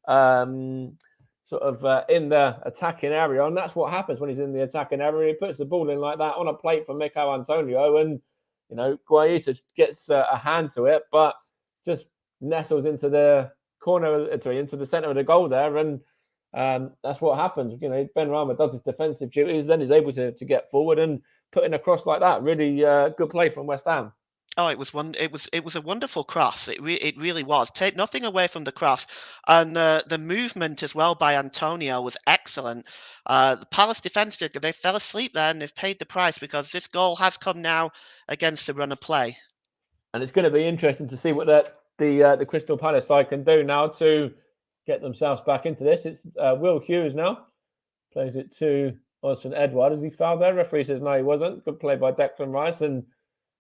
C: in the attacking area, and that's what happens when he's in the attacking area. He puts the ball in like that on a plate for Mikel Antonio, and Guaita gets a hand to it, but just nestles into the corner, into the centre of the goal there, and that's what happens. Ben Rama does his defensive duties, then he's able to get forward and put in a cross like that. Really good play from West Ham.
B: Oh, it was a wonderful cross. It really was. Take nothing away from the cross, and the movement as well by Antonio was excellent. The Palace defence, they fell asleep there, and they've paid the price because this goal has come now against the run of play.
C: And it's going to be interesting to see what the Crystal Palace side can do now to get themselves back into this. It's Will Hughes now plays it to Odsonne Edouard. Is he fouled there? Referee says no, he wasn't. Good play by Declan Rice, and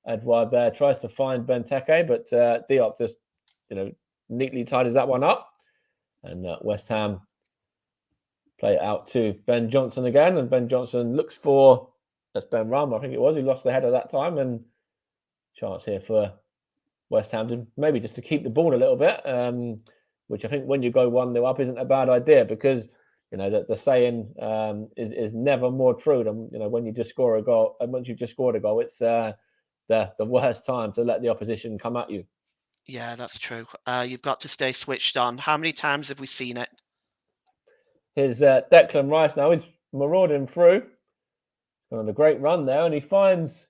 C: Edouard there tries to find Benteke, but Diop just neatly tidies that one up. And West Ham play it out to Ben Johnson again, and Ben Johnson looks for, that's Ben Rama, I think it was, who lost the header that time, and chance here for West Ham to maybe just to keep the ball a little bit, which I think when you go 1-0 up isn't a bad idea, because that the saying is never more true than when you just score a goal, and once you've just scored a goal, it's the worst time to let the opposition come at you.
B: Yeah, that's true. You've got to stay switched on. How many times have we seen it?
C: Here's Declan Rice now. He's marauding through on a great run there, and he finds.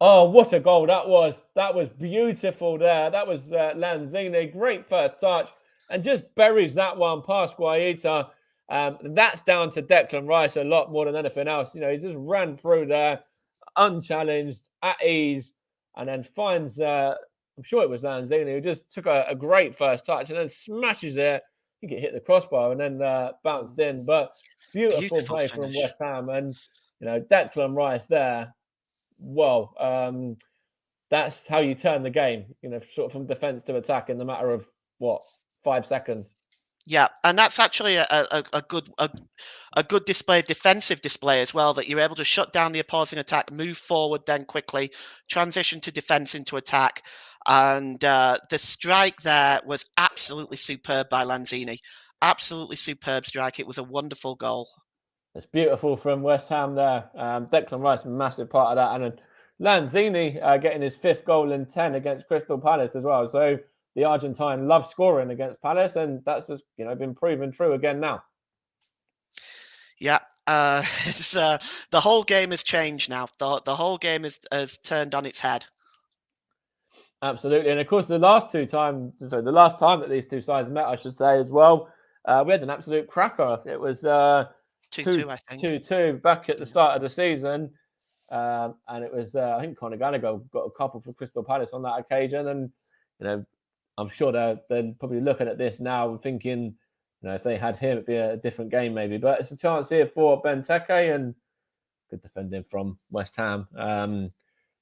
C: Oh, what a goal that was! That was beautiful there. That was Lanzini. Great first touch, and just buries that one past Guaita. That's down to Declan Rice a lot more than anything else. You know, he just ran through there, unchallenged, at ease, and then finds. I'm sure it was Lanzini who just took a great first touch and then smashes it. I think it hit the crossbar and then bounced in. But beautiful play from
B: finish.
C: West Ham, and you know Declan Rice there. Well, that's how you turn the game, you know, sort of from defense to attack in the matter of what, 5 seconds.
B: Yeah, and that's actually a good display, defensive display as well, that you're able to shut down the opposing attack, move forward, then quickly transition to defense into attack. And the strike there was absolutely superb by Lanzini. Absolutely superb strike. It was a wonderful goal.
C: It's beautiful from West Ham there. Declan Rice, massive part of that, and Lanzini getting his 5th goal in 10 against Crystal Palace as well. So the Argentine loves scoring against Palace, and that's just been proven true again now.
B: Yeah, the whole game has changed now. The whole game has turned on its head.
C: Absolutely, and of course the last time that these two sides met, I should say as well, we had an absolute cracker. It was
B: 2-2, I think.
C: 2-2 back at the start of the season. And it was, I think Conor Gallagher got a couple for Crystal Palace on that occasion. And, I'm sure they're probably looking at this now and thinking, if they had him, it'd be a different game maybe. But it's a chance here for Benteke, and good defending from West Ham.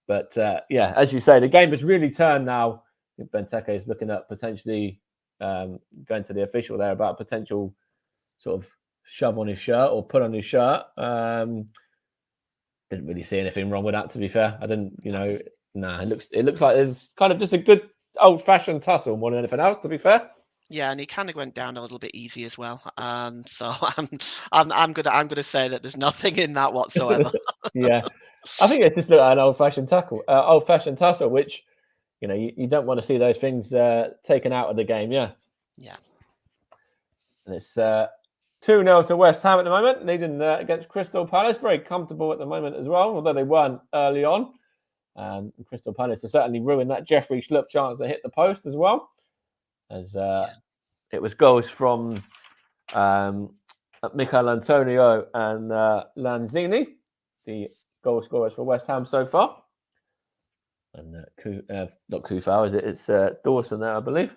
C: But as you say, the game has really turned now. I think Benteke is looking at potentially going to the official there about a potential sort of shove on his shirt or put on his shirt. Didn't really see anything wrong with that, to be fair. I didn't, it looks like there's kind of just a good old-fashioned tussle more than anything else, to be fair.
B: Yeah, and he kind of went down a little bit easy as well. So I'm gonna say that there's nothing in that whatsoever.
C: Yeah, I think it's just an old-fashioned tussle, which you don't want to see those things taken out of the game. Yeah.
B: Yeah.
C: And it's 2-0 to West Ham at the moment, leading against Crystal Palace. Very comfortable at the moment as well, although they weren't early on. Crystal Palace has certainly ruined that Jeffrey Schlupp chance to hit the post as well. As it was goals from Michail Antonio and Lanzini, the goal scorers for West Ham so far. And not Kufau, is it? It's Dawson there, I believe.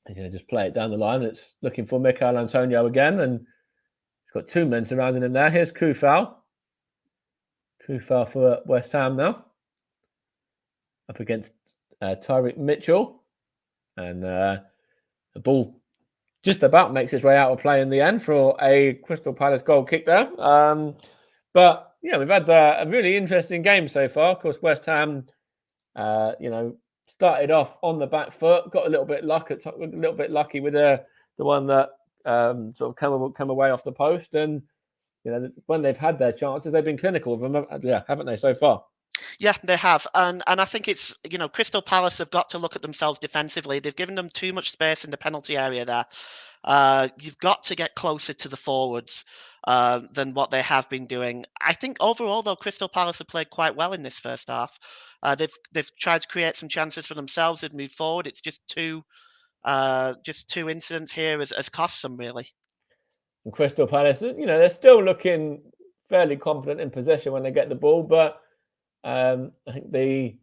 C: He's going to just play it down the line. It's looking for Michail Antonio again, and he's got 2 men surrounding him there. Here's Kufau. Kufau for West Ham now. Up against Tyreek Mitchell. And the ball just about makes its way out of play in the end for a Crystal Palace goal kick there. But, we've had a really interesting game so far. Of course, West Ham, started off on the back foot, got a little bit lucky with the one that sort of come away off the post, and when they've had their chances, they've been clinical with them, haven't they so far?
B: Yeah, they have, and I think it's Crystal Palace have got to look at themselves defensively. They've given them too much space in the penalty area there. You've got to get closer to the forwards than what they have been doing. I think overall, though, Crystal Palace have played quite well in this first half. They've tried to create some chances for themselves. They've moved forward. It's just two incidents here has cost them, really.
C: And Crystal Palace, they're still looking fairly confident in possession when they get the ball, but I think the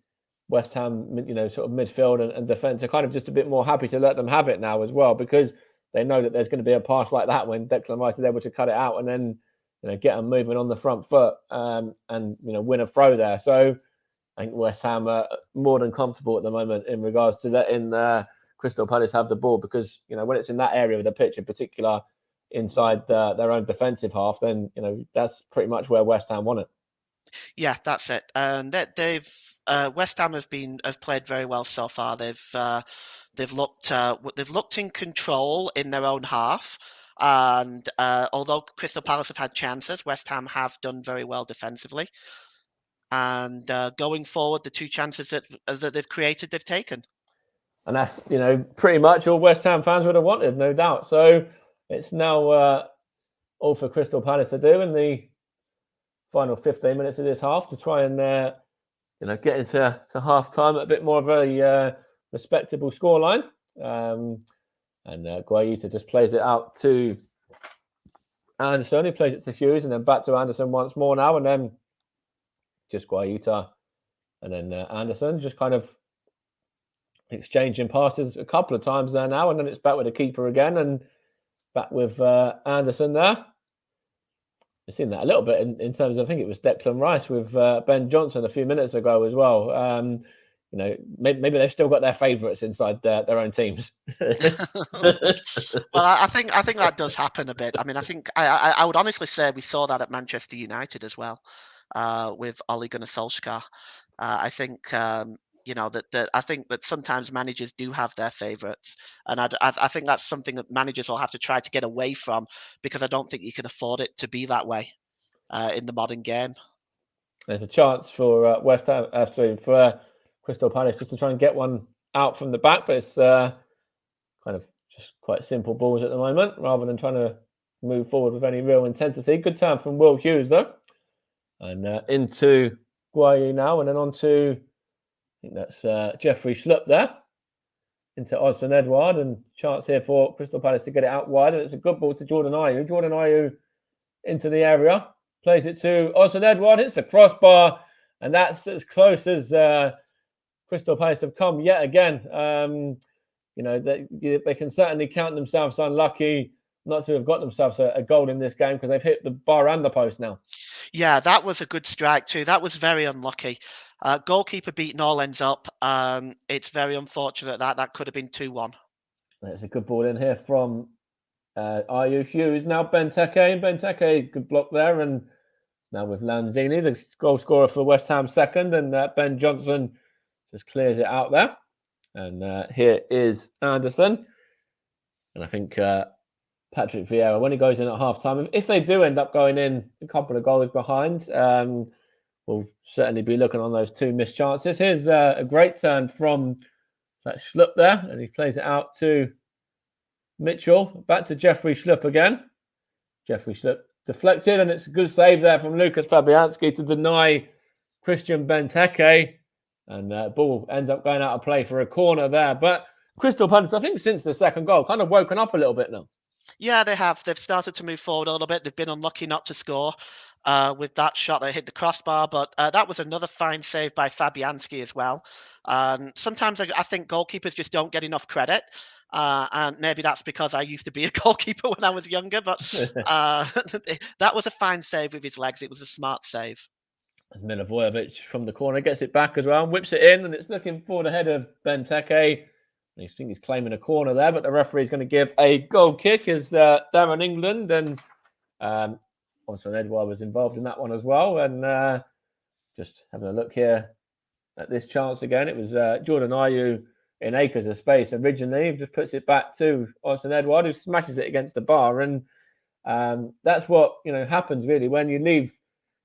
C: West Ham, sort of midfield and defence are kind of just a bit more happy to let them have it now as well, because they know that there's going to be a pass like that when Declan Rice is able to cut it out and then get them moving on the front foot and win a throw there. So I think West Ham are more than comfortable at the moment in regards to letting Crystal Palace have the ball, because when it's in that area of the pitch in particular, inside their own defensive half, then that's pretty much where West Ham want it.
B: Yeah, that's it. And West Ham have played very well so far. They've looked in control in their own half, and although Crystal Palace have had chances, West Ham have done very well defensively. And going forward, the 2 chances that they've created, they've taken.
C: And that's pretty much all West Ham fans would have wanted, no doubt. So it's now all for Crystal Palace to do in the final 15 minutes of this half to try and get into half time at a bit more of a respectable scoreline. And Guaita just plays it out to Anderson. He plays it to Hughes and then back to Anderson once more now, and then just Guaita and then Anderson just kind of exchanging passes a couple of times there now, and then it's back with the keeper again and back with Anderson there. I've seen that a little bit in terms of, I think it was Declan Rice with Ben Johnson a few minutes ago as well. Maybe they've still got their favourites inside their own teams.
B: Well, I think that does happen a bit. I mean, I think I would honestly say we saw that at Manchester United as well, with Ole Gunnar Solskjaer. I think that I think that sometimes managers do have their favourites, and I think that's something that managers will have to try to get away from, because I don't think you can afford it to be that way in the modern game.
C: There's a chance for West Ham, for Crystal Palace just to try and get one out from the back, but it's kind of just quite simple balls at the moment rather than trying to move forward with any real intensity. Good turn from Will Hughes though, and into Guayu now, and then on to, I think that's Jeffrey Schlupp there, into Odsonne Edouard, and chance here for Crystal Palace to get it out wide, and it's a good ball to Jordan Ayew. Jordan Ayew into the area, plays it to Odsonne Edouard, hits the crossbar, and that's as close as Crystal Palace have come yet again. They can certainly count themselves unlucky not to have got themselves a goal in this game, because they've hit the bar and the post now.
B: Yeah, that was a good strike too. That was very unlucky. Goalkeeper beaten all ends up. It's very unfortunate that could have been 2-1.
C: There's a good ball in here from Ayew. Hughes now Benteke, good block there, and now with Lanzini, the goal scorer for West Ham second, and Ben Johnson just clears it out there. And here is Anderson. And I think Patrick Vieira, when he goes in at half-time, if they do end up going in a couple of goals behind, we'll certainly be looking on those two missed chances. Here's a great turn from Schlupp there, and he plays it out to Mitchell. Back to Jeffrey Schlupp again. Jeffrey Schlupp deflected, and it's a good save there from Lucas Fabianski to deny Christian Benteke. And ball ends up going out of play for a corner there. But Crystal Palace, I think since the second goal, kind of woken up a little bit now.
B: Yeah, they have. They've started to move forward a little bit. They've been unlucky not to score with that shot that hit the crossbar. But that was another fine save by Fabianski as well. Sometimes I think goalkeepers just don't get enough credit. And maybe that's because I used to be a goalkeeper when I was younger. But that was a fine save with his legs. It was a smart save.
C: Milivojevic from the corner gets it back as well and whips it in, and it's looking for the head of Benteke. I think he's claiming a corner there, but the referee is going to give a goal kick as Darren England, and also Edouard was involved in that one as well. And just having a look here at this chance again, it was Jordan Ayew in acres of space originally. He just puts it back to Odsonne Edouard, who smashes it against the bar, and that's what happens really when you leave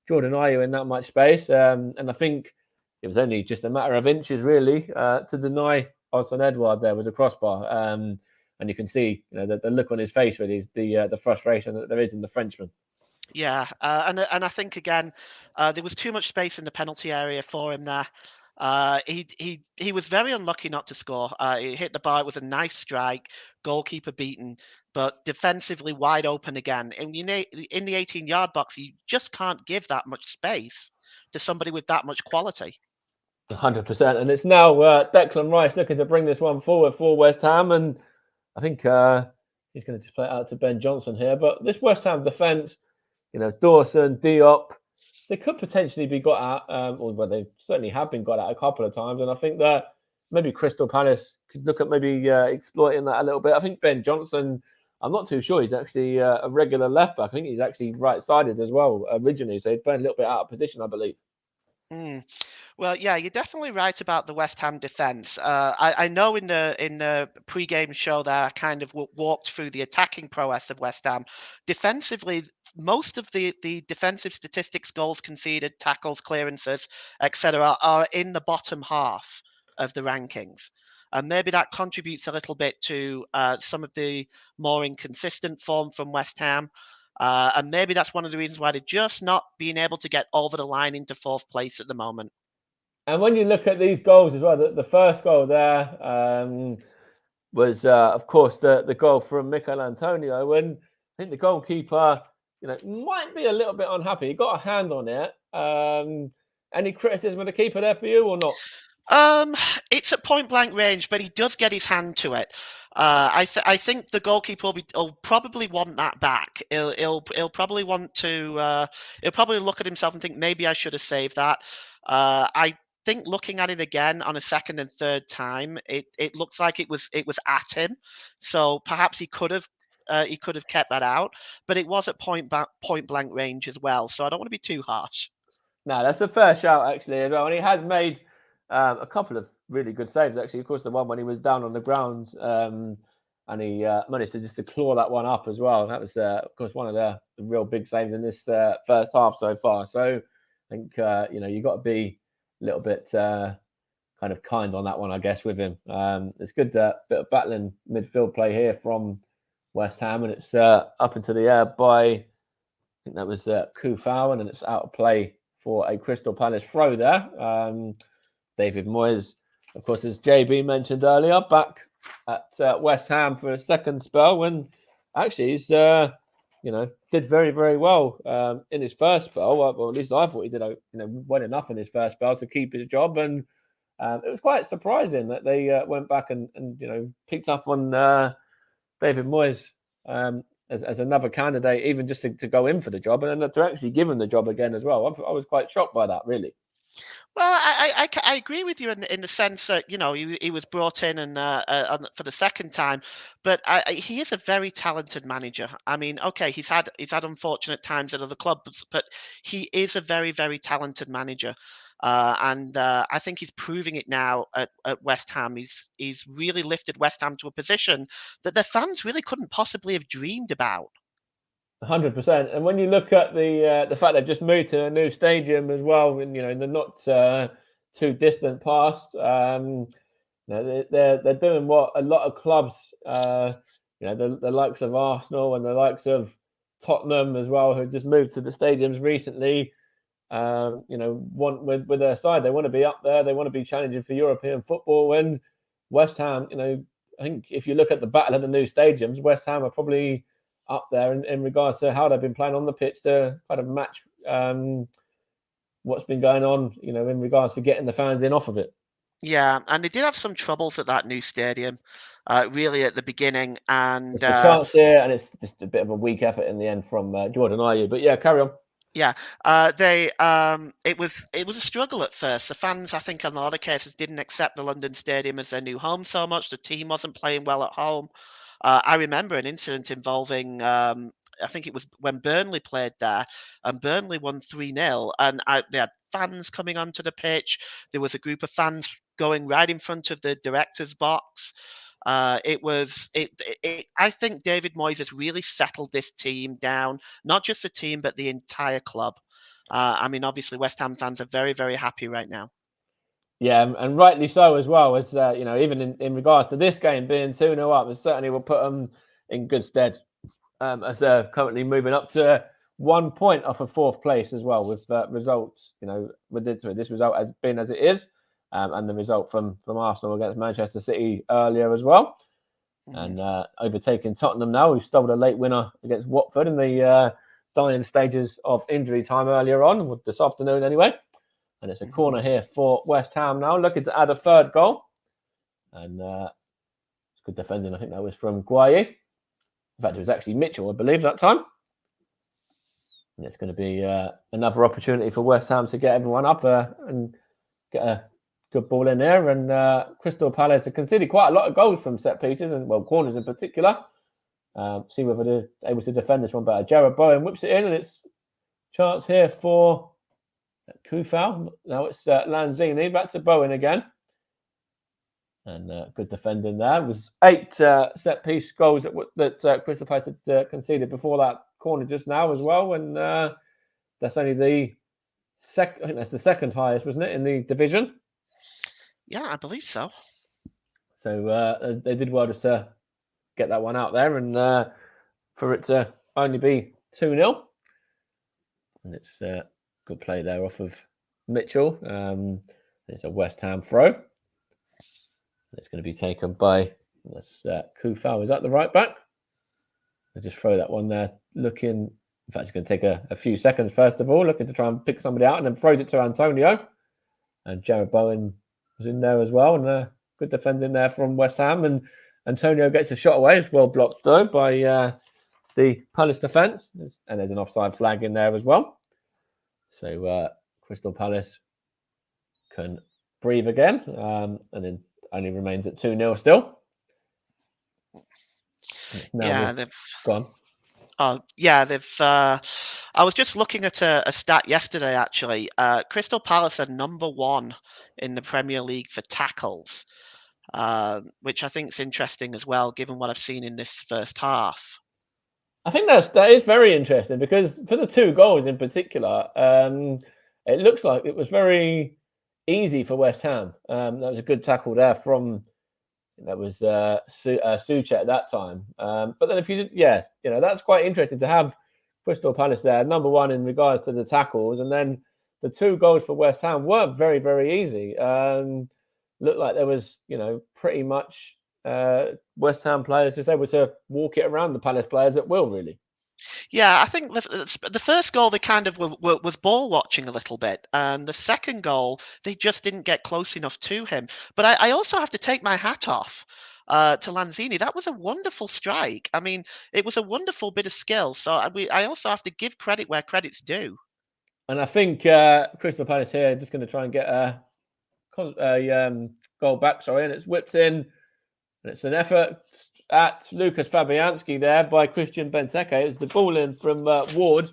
C: Jordan Ayew in that much space, and I think it was only just a matter of inches really to deny Odsonne Edouard there with a crossbar, and you can see the look on his face really, the frustration that there is in the Frenchman.
B: Yeah, and I think again there was too much space in the penalty area for him there. He was very unlucky not to score. He hit the bar. It was a nice strike, goalkeeper beaten, but defensively wide open again. And in the 18-yard box, you just can't give that much space to somebody with that much quality.
C: 100%. And it's now Declan Rice looking to bring this one forward for West Ham, and I think he's going to just play it out to Ben Johnson here. But this West Ham defence, Dawson, Diop, they could potentially be got at, or they certainly have been got at a couple of times. And I think that maybe Crystal Palace could look at maybe exploiting that a little bit. I think Ben Johnson, I'm not too sure. He's actually a regular left back. I think he's actually right-sided as well originally. So he's playing a little bit out of position, I believe.
B: Well, yeah, you're definitely right about the West Ham defence. I know in the pre-game show there, I kind of walked through the attacking prowess of West Ham. Defensively, most of the defensive statistics, goals conceded, tackles, clearances, etc., are in the bottom half of the rankings. And maybe that contributes a little bit to some of the more inconsistent form from West Ham. And maybe that's one of the reasons why they're just not being able to get over the line into 4th place at the moment.
C: And when you look at these goals as well, the first goal there was, of course, the goal from Michail Antonio. And I think the goalkeeper, might be a little bit unhappy. He got a hand on it. Any criticism of the keeper there for you or not?
B: It's at point blank range, but he does get his hand to it. I think the goalkeeper will probably want that back. He'll probably want to. He'll probably look at himself and think maybe I should have saved that. I think looking at it again on a second and third time, it looks like it was at him. So perhaps he could have kept that out, but it was at point blank range as well. So I don't want to be too harsh.
C: No, that's a fair shout actually as well, and he has made a couple of really good saves actually. Of course, the one when he was down on the ground and he managed to claw that one up as well. That was, of course, one of the real big saves in this first half so far. So I think you got to be a little bit kind of kind on that one, I guess, with him. It's good bit of battling midfield play here from West Ham, and it's up into the air by, I think that was Coufal, and then it's out of play for a Crystal Palace throw there. David Moyes, of course, as JB mentioned earlier, back at West Ham for a second spell, when actually he's did very, very well in his first spell. Well, at least I thought he did well enough in his first spell to keep his job, and it was quite surprising that they went back and picked up on David Moyes as another candidate, even just to go in for the job, and then to actually give him the job again as well. I was quite shocked by that, really.
B: Well, I agree with you in the sense that he was brought in and for the second time, but he is a very talented manager. I mean, okay, he's had unfortunate times at other clubs, but he is a very, very talented manager, and I think he's proving it now at West Ham. He's really lifted West Ham to a position that their fans really couldn't possibly have dreamed about.
C: 100%. And when you look at the fact they've just moved to a new stadium as well, and in the not too distant past, they're doing what a lot of clubs, the likes of Arsenal and the likes of Tottenham as well, who just moved to the stadiums recently. Want with their side, they want to be up there. They want to be challenging for European football. And West Ham, I think if you look at the battle of the new stadiums, West Ham are probably up there in regards to how they've been playing on the pitch to kind of match what's been going on, in regards to getting the fans in off of it.
B: Yeah, and they did have some troubles at that new stadium, really at the beginning, and
C: a chance here, and it's just a bit of a weak effort in the end from Jordan Ayew. But yeah, carry on.
B: Yeah, it was a struggle at first. The fans, I think, in a lot of cases, didn't accept the London Stadium as their new home so much. The team wasn't playing well at home. I remember an incident involving, I think it was when Burnley played there, and Burnley won 3-0, and they had fans coming onto the pitch. There was a group of fans going right in front of the director's box. I think David Moyes has really settled this team down, not just the team, but the entire club. I mean, obviously, West Ham fans are very, very happy right now.
C: Yeah, and rightly so as well. As even in regards to this game being 2-0 up, it certainly will put them in good stead as they're currently moving up to 1 point off of 4th place as well, with results, with this result as being as it is, and the result from Arsenal against Manchester City earlier as well, and overtaking Tottenham now, who stole a late winner against Watford in the dying stages of injury time earlier on, this afternoon anyway. And it's a corner here for West Ham now, looking to add a third goal. And it's good defending. I think that was from Guaye. In fact, it was actually Mitchell, I believe, that time. And it's going to be another opportunity for West Ham to get everyone up and get a good ball in there. And Crystal Palace have conceded quite a lot of goals from set pieces, and corners in particular. See whether they're able to defend this one better. Jarrod Bowen whips it in, and it's a chance here for Coufal. Now it's Lanzini, back to Bowen again. And good defending there. It was 8 set-piece goals that Crystal Palace had conceded before that corner just now as well. And that's only the second. I think that's the second highest, wasn't it, in the division?
B: Yeah, I believe so.
C: So they did well just to get that one out there, and for it to only be 2-0. And it's good play there off of Mitchell. It's a West Ham throw. It's going to be taken by Kufau. Is that the right back? I'll just throw that one there. In fact, it's going to take a few seconds first of all, looking to try and pick somebody out, and then throws it to Antonio. And Jared Bowen was in there as well, and good defending there from West Ham. And Antonio gets a shot away. It's well blocked though by the Palace defence, and there's an offside flag in there as well. So Crystal Palace can breathe again, and then only remains at 2-0 still.
B: They've
C: gone.
B: Oh, yeah, they've. I was just looking at a stat yesterday, actually. Crystal Palace are number 1 in the Premier League for tackles, which I think is interesting as well, given what I've seen in this first half.
C: I think that is very interesting, because for the 2 goals in particular, it looks like it was very easy for West Ham. That was a good tackle there from. That was Suchet at that time. But then that's quite interesting to have Crystal Palace there, number 1 in regards to the tackles. And then the 2 goals for West Ham were very, very easy. Looked like there was, pretty much West Ham players just able to walk it around the Palace players at will, really.
B: Yeah, I think the first goal, they kind of was ball watching a little bit. And the second goal, they just didn't get close enough to him. But I also have to take my hat off to Lanzini. That was a wonderful strike. I mean, it was a wonderful bit of skill. So I also have to give credit where credit's due.
C: And I think Crystal Palace here just going to try and get a goal back, and it's whipped in. And it's an effort at Lucas Fabianski there by Christian Benteke. It's the ball in from Ward.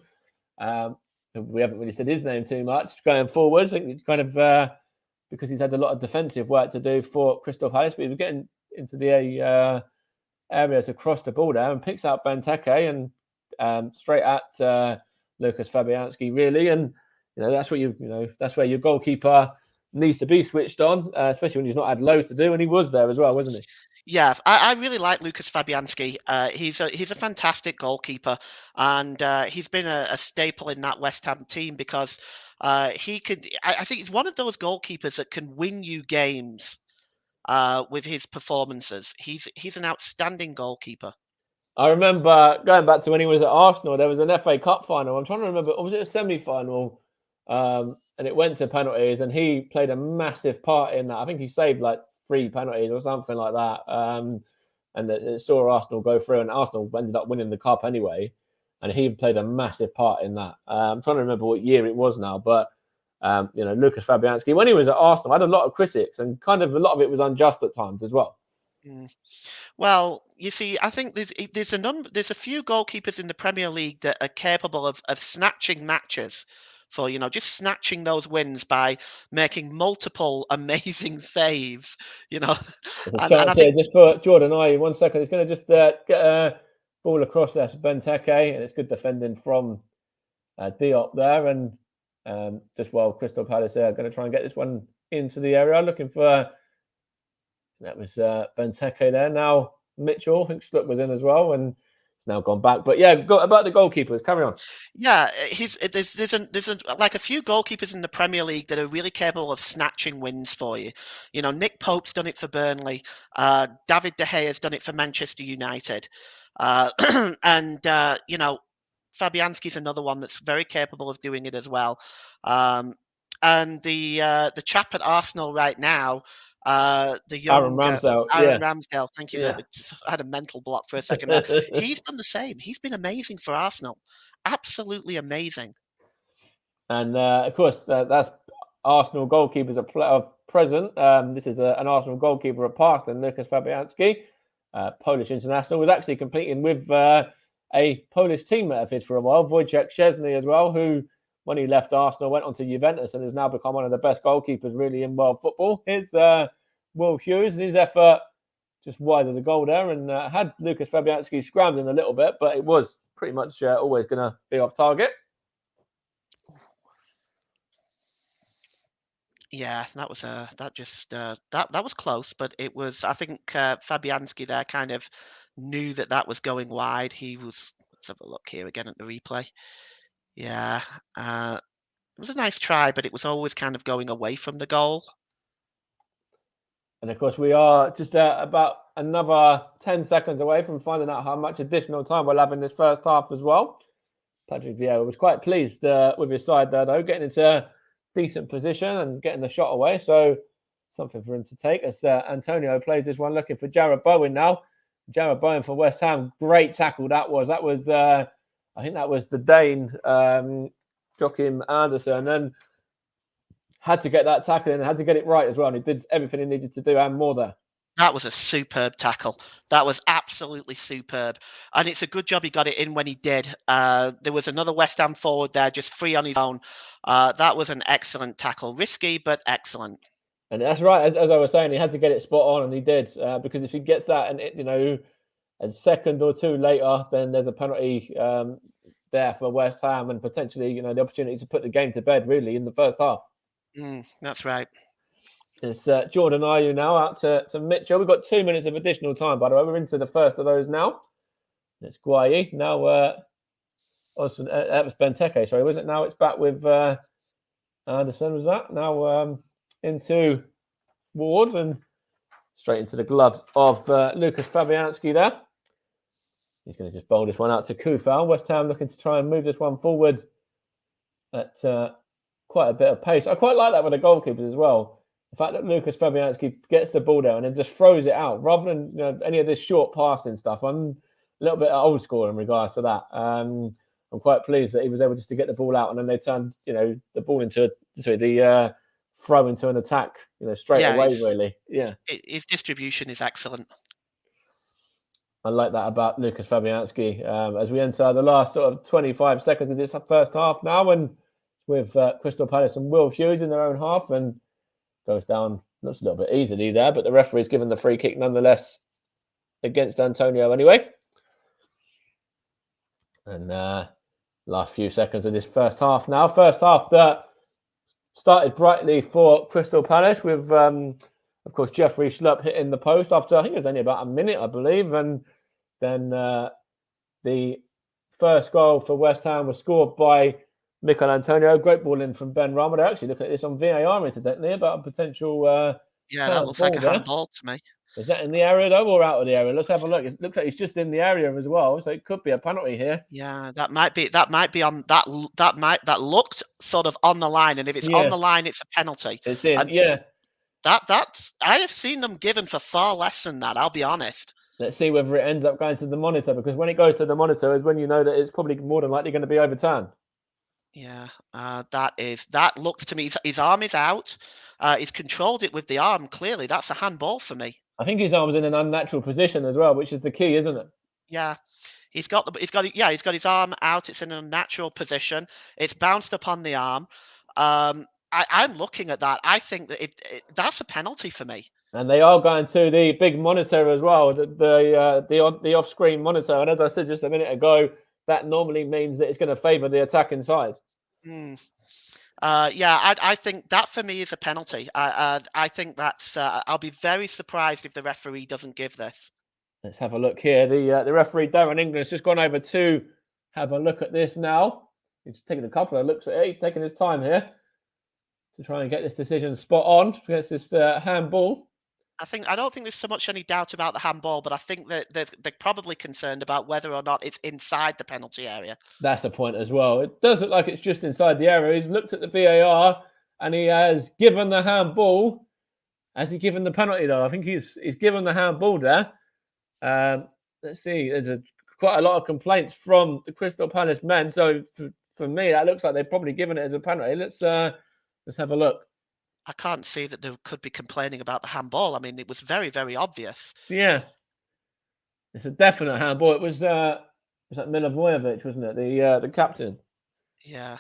C: We haven't really said his name too much going forward. I think it's kind of because he's had a lot of defensive work to do for Crystal Palace, but he was getting into the areas across the ball there and picks out Benteke and straight at Lucas Fabianski, really. And that's what that's where your goalkeeper needs to be switched on, especially when he's not had loads to do, and he was there as well, wasn't he?
B: Yeah, I really like Lucas Fabianski. He's a fantastic goalkeeper, and he's been a staple in that West Ham team, because he could. I think he's one of those goalkeepers that can win you games with his performances. He's an outstanding goalkeeper.
C: I remember going back to when he was at Arsenal. There was an FA Cup final. I'm trying to remember. Or was it a semi-final? And it went to penalties, and he played a massive part in that. I think he saved like 3 penalties or something like that. And it saw Arsenal go through, and Arsenal ended up winning the cup anyway. And he played a massive part in that. I'm trying to remember what year it was now, but Lucas Fabianski, when he was at Arsenal, had a lot of critics, and kind of a lot of it was unjust at times as well.
B: Well, you see, I think there's a few goalkeepers in the Premier League that are capable of snatching matches. For just snatching those wins by making multiple amazing saves,
C: And I think just for Jordan Ayew, 1 second, it's going to just get a ball across there to Benteke, and it's good defending from Diop there, and just while Crystal Palace are going to try and get this one into the area, looking for that was Benteke there. Now Mitchell, I think Schlupp was in as well, and now gone back. But yeah, about the goalkeepers, carry on.
B: Yeah, there's like a few goalkeepers in the Premier League that are really capable of snatching wins for you. Nick Pope's done it for Burnley. David De Gea's done it for Manchester United. And Fabianski's another one that's very capable of doing it as well. And the chap at Arsenal right now, the young
C: Aaron Ramsdale.
B: Ramsdale. Thank you. Yeah. I had a mental block for a second there. He's done the same. He's been amazing for Arsenal. Absolutely amazing.
C: And of course, that's Arsenal goalkeepers are present. This is an Arsenal goalkeeper at Parkton, Lucas Fabianski, Polish international, was actually competing with a Polish teammate of his for a while, Wojciech Szczesny as well, who, when he left Arsenal, went on to Juventus and has now become one of the best goalkeepers really in world football. Here's Will Hughes, and his effort just wide of the goal there, and had Lucas Fabianski scrambling a little bit, but it was pretty much always going to be off target.
B: Yeah, that was that was close, but it was. I think Fabianski there kind of knew that was going wide. He was Let's have a look here again at the replay. Yeah, it was a nice try, but it was always kind of going away from the goal.
C: And of course, we are just about another 10 seconds away from finding out how much additional time we'll have in this first half as well. Patrick Vieira was quite pleased with his side there, though, getting into a decent position and getting the shot away. So something for him to take as Antonio plays this one, looking for Jared Bowen now. Jared Bowen for West Ham. Great tackle that was. That was, I think that was the Dane, Joachim Andersen. And had to get that tackle in and had to get it right as well. And he did everything he needed to do and more there.
B: That was a superb tackle. That was absolutely superb. And it's a good job he got it in when he did. There was another West Ham forward there, just free on his own. That was an excellent tackle. Risky, but excellent.
C: And that's right. As I was saying, he had to get it spot on, and he did. Because if he gets that and, a second or two later, then there's a penalty there for West Ham and potentially, the opportunity to put the game to bed, really, in the first half.
B: That's right.
C: It's Jordan Ayew now out to Mitchell. We've got 2 minutes of additional time, by the way. We're into the first of those now. It's Guayi. Now, that was Benteke, sorry, was it? Now it's back with Anderson, was that? Now into Ward and straight into the gloves of Lucas Fabianski there. He's going to just bowl this one out to Kufal. West Ham looking to try and move this one forward at quite a bit of pace. I quite like that with the goalkeepers as well. The fact that Lucas Fabianski gets the ball down and then just throws it out rather than any of this short passing stuff. I'm a little bit old school in regards to that. I'm quite pleased that he was able just to get the ball out and then they turned, the ball into the throw into an attack, straight away. Really, yeah.
B: His distribution is excellent.
C: I like that about Lucas Fabianski. As we enter the last sort of 25 seconds of this first half now, and with Crystal Palace and Will Hughes in their own half, and goes down, looks a little bit easily there, but the referee's given the free kick nonetheless against Antonio anyway. And last few seconds of this first half now. First half that started brightly for Crystal Palace with, of course, Jeffrey Schlupp hitting the post after, I think it was only about a minute, I believe. And then the first goal for West Ham was scored by Mikel Antonio. Great ball in from Ben Rama. They're actually looking at this on VAR, incidentally, about a potential
B: that looks like a handball to me.
C: Is that in the area, though, or out of the area? Let's have a look. It looks like he's just in the area as well, so it could be a penalty here.
B: Yeah, that might be on that looked sort of on the line, and if it's on the line, it's a penalty.
C: It's in,
B: and that's I have seen them given for far less than that. I'll be honest.
C: Let's see whether it ends up going to the monitor, because when it goes to the monitor is when you know that it's probably more than likely going to be overturned.
B: Yeah, that looks to me. His arm is out. He's controlled it with the arm. Clearly, that's a handball for me.
C: I think his arm's in an unnatural position as well, which is the key, isn't it?
B: Yeah, he's got his arm out. It's in an unnatural position. It's bounced upon the arm. I'm looking at that. I think that that's a penalty for me.
C: And they are going to the big monitor as well, the off-screen monitor. And as I said just a minute ago, that normally means that it's going to favour the attacking side.
B: I think that for me is a penalty. I think that's. I'll be very surprised if the referee doesn't give this.
C: Let's have a look here. The referee Darren England's just gone over to have a look at this now. He's taking a couple of looks at it. He's taking his time here to try and get this decision spot on against this handball.
B: I don't think there's so much any doubt about the handball, but I think that they're probably concerned about whether or not it's inside the penalty area.
C: That's the point as well. It does look like it's just inside the area. He's looked at the VAR and he has given the handball. Has he given the penalty though? I think he's given the handball there. Let's see. There's quite a lot of complaints from the Crystal Palace men. So for me, that looks like they've probably given it as a penalty. Let's have a look.
B: I can't see that they could be complaining about the handball. I mean, it was very, very obvious.
C: Yeah, it's a definite handball. It was that Milivojevic, wasn't it? The captain.
B: Yeah.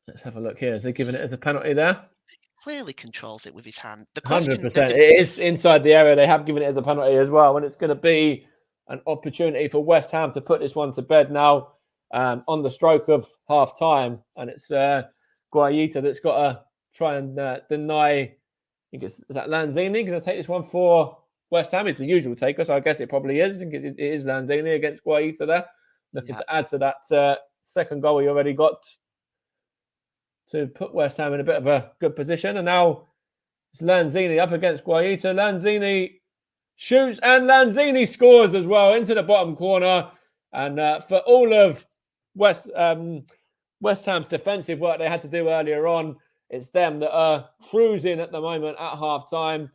C: Let's have a look here. Is they giving it as a penalty there?
B: He clearly controls it with his hand.
C: 100%. It is inside the area. They have given it as a penalty as well, and it's going to be an opportunity for West Ham to put this one to bed now on the stroke of half time, and it's Guaita that's got to try and deny. I think is that Lanzini going to take this one for West Ham? It's the usual taker, so I guess it probably is. I think it is Lanzini against Guaita there. looking to add to that second goal he already got to put West Ham in a bit of a good position. And now it's Lanzini up against Guaita. Lanzini shoots and Lanzini scores as well into the bottom corner. And for all of West Ham's defensive work they had to do earlier on, it's them that are cruising at the moment at half-time.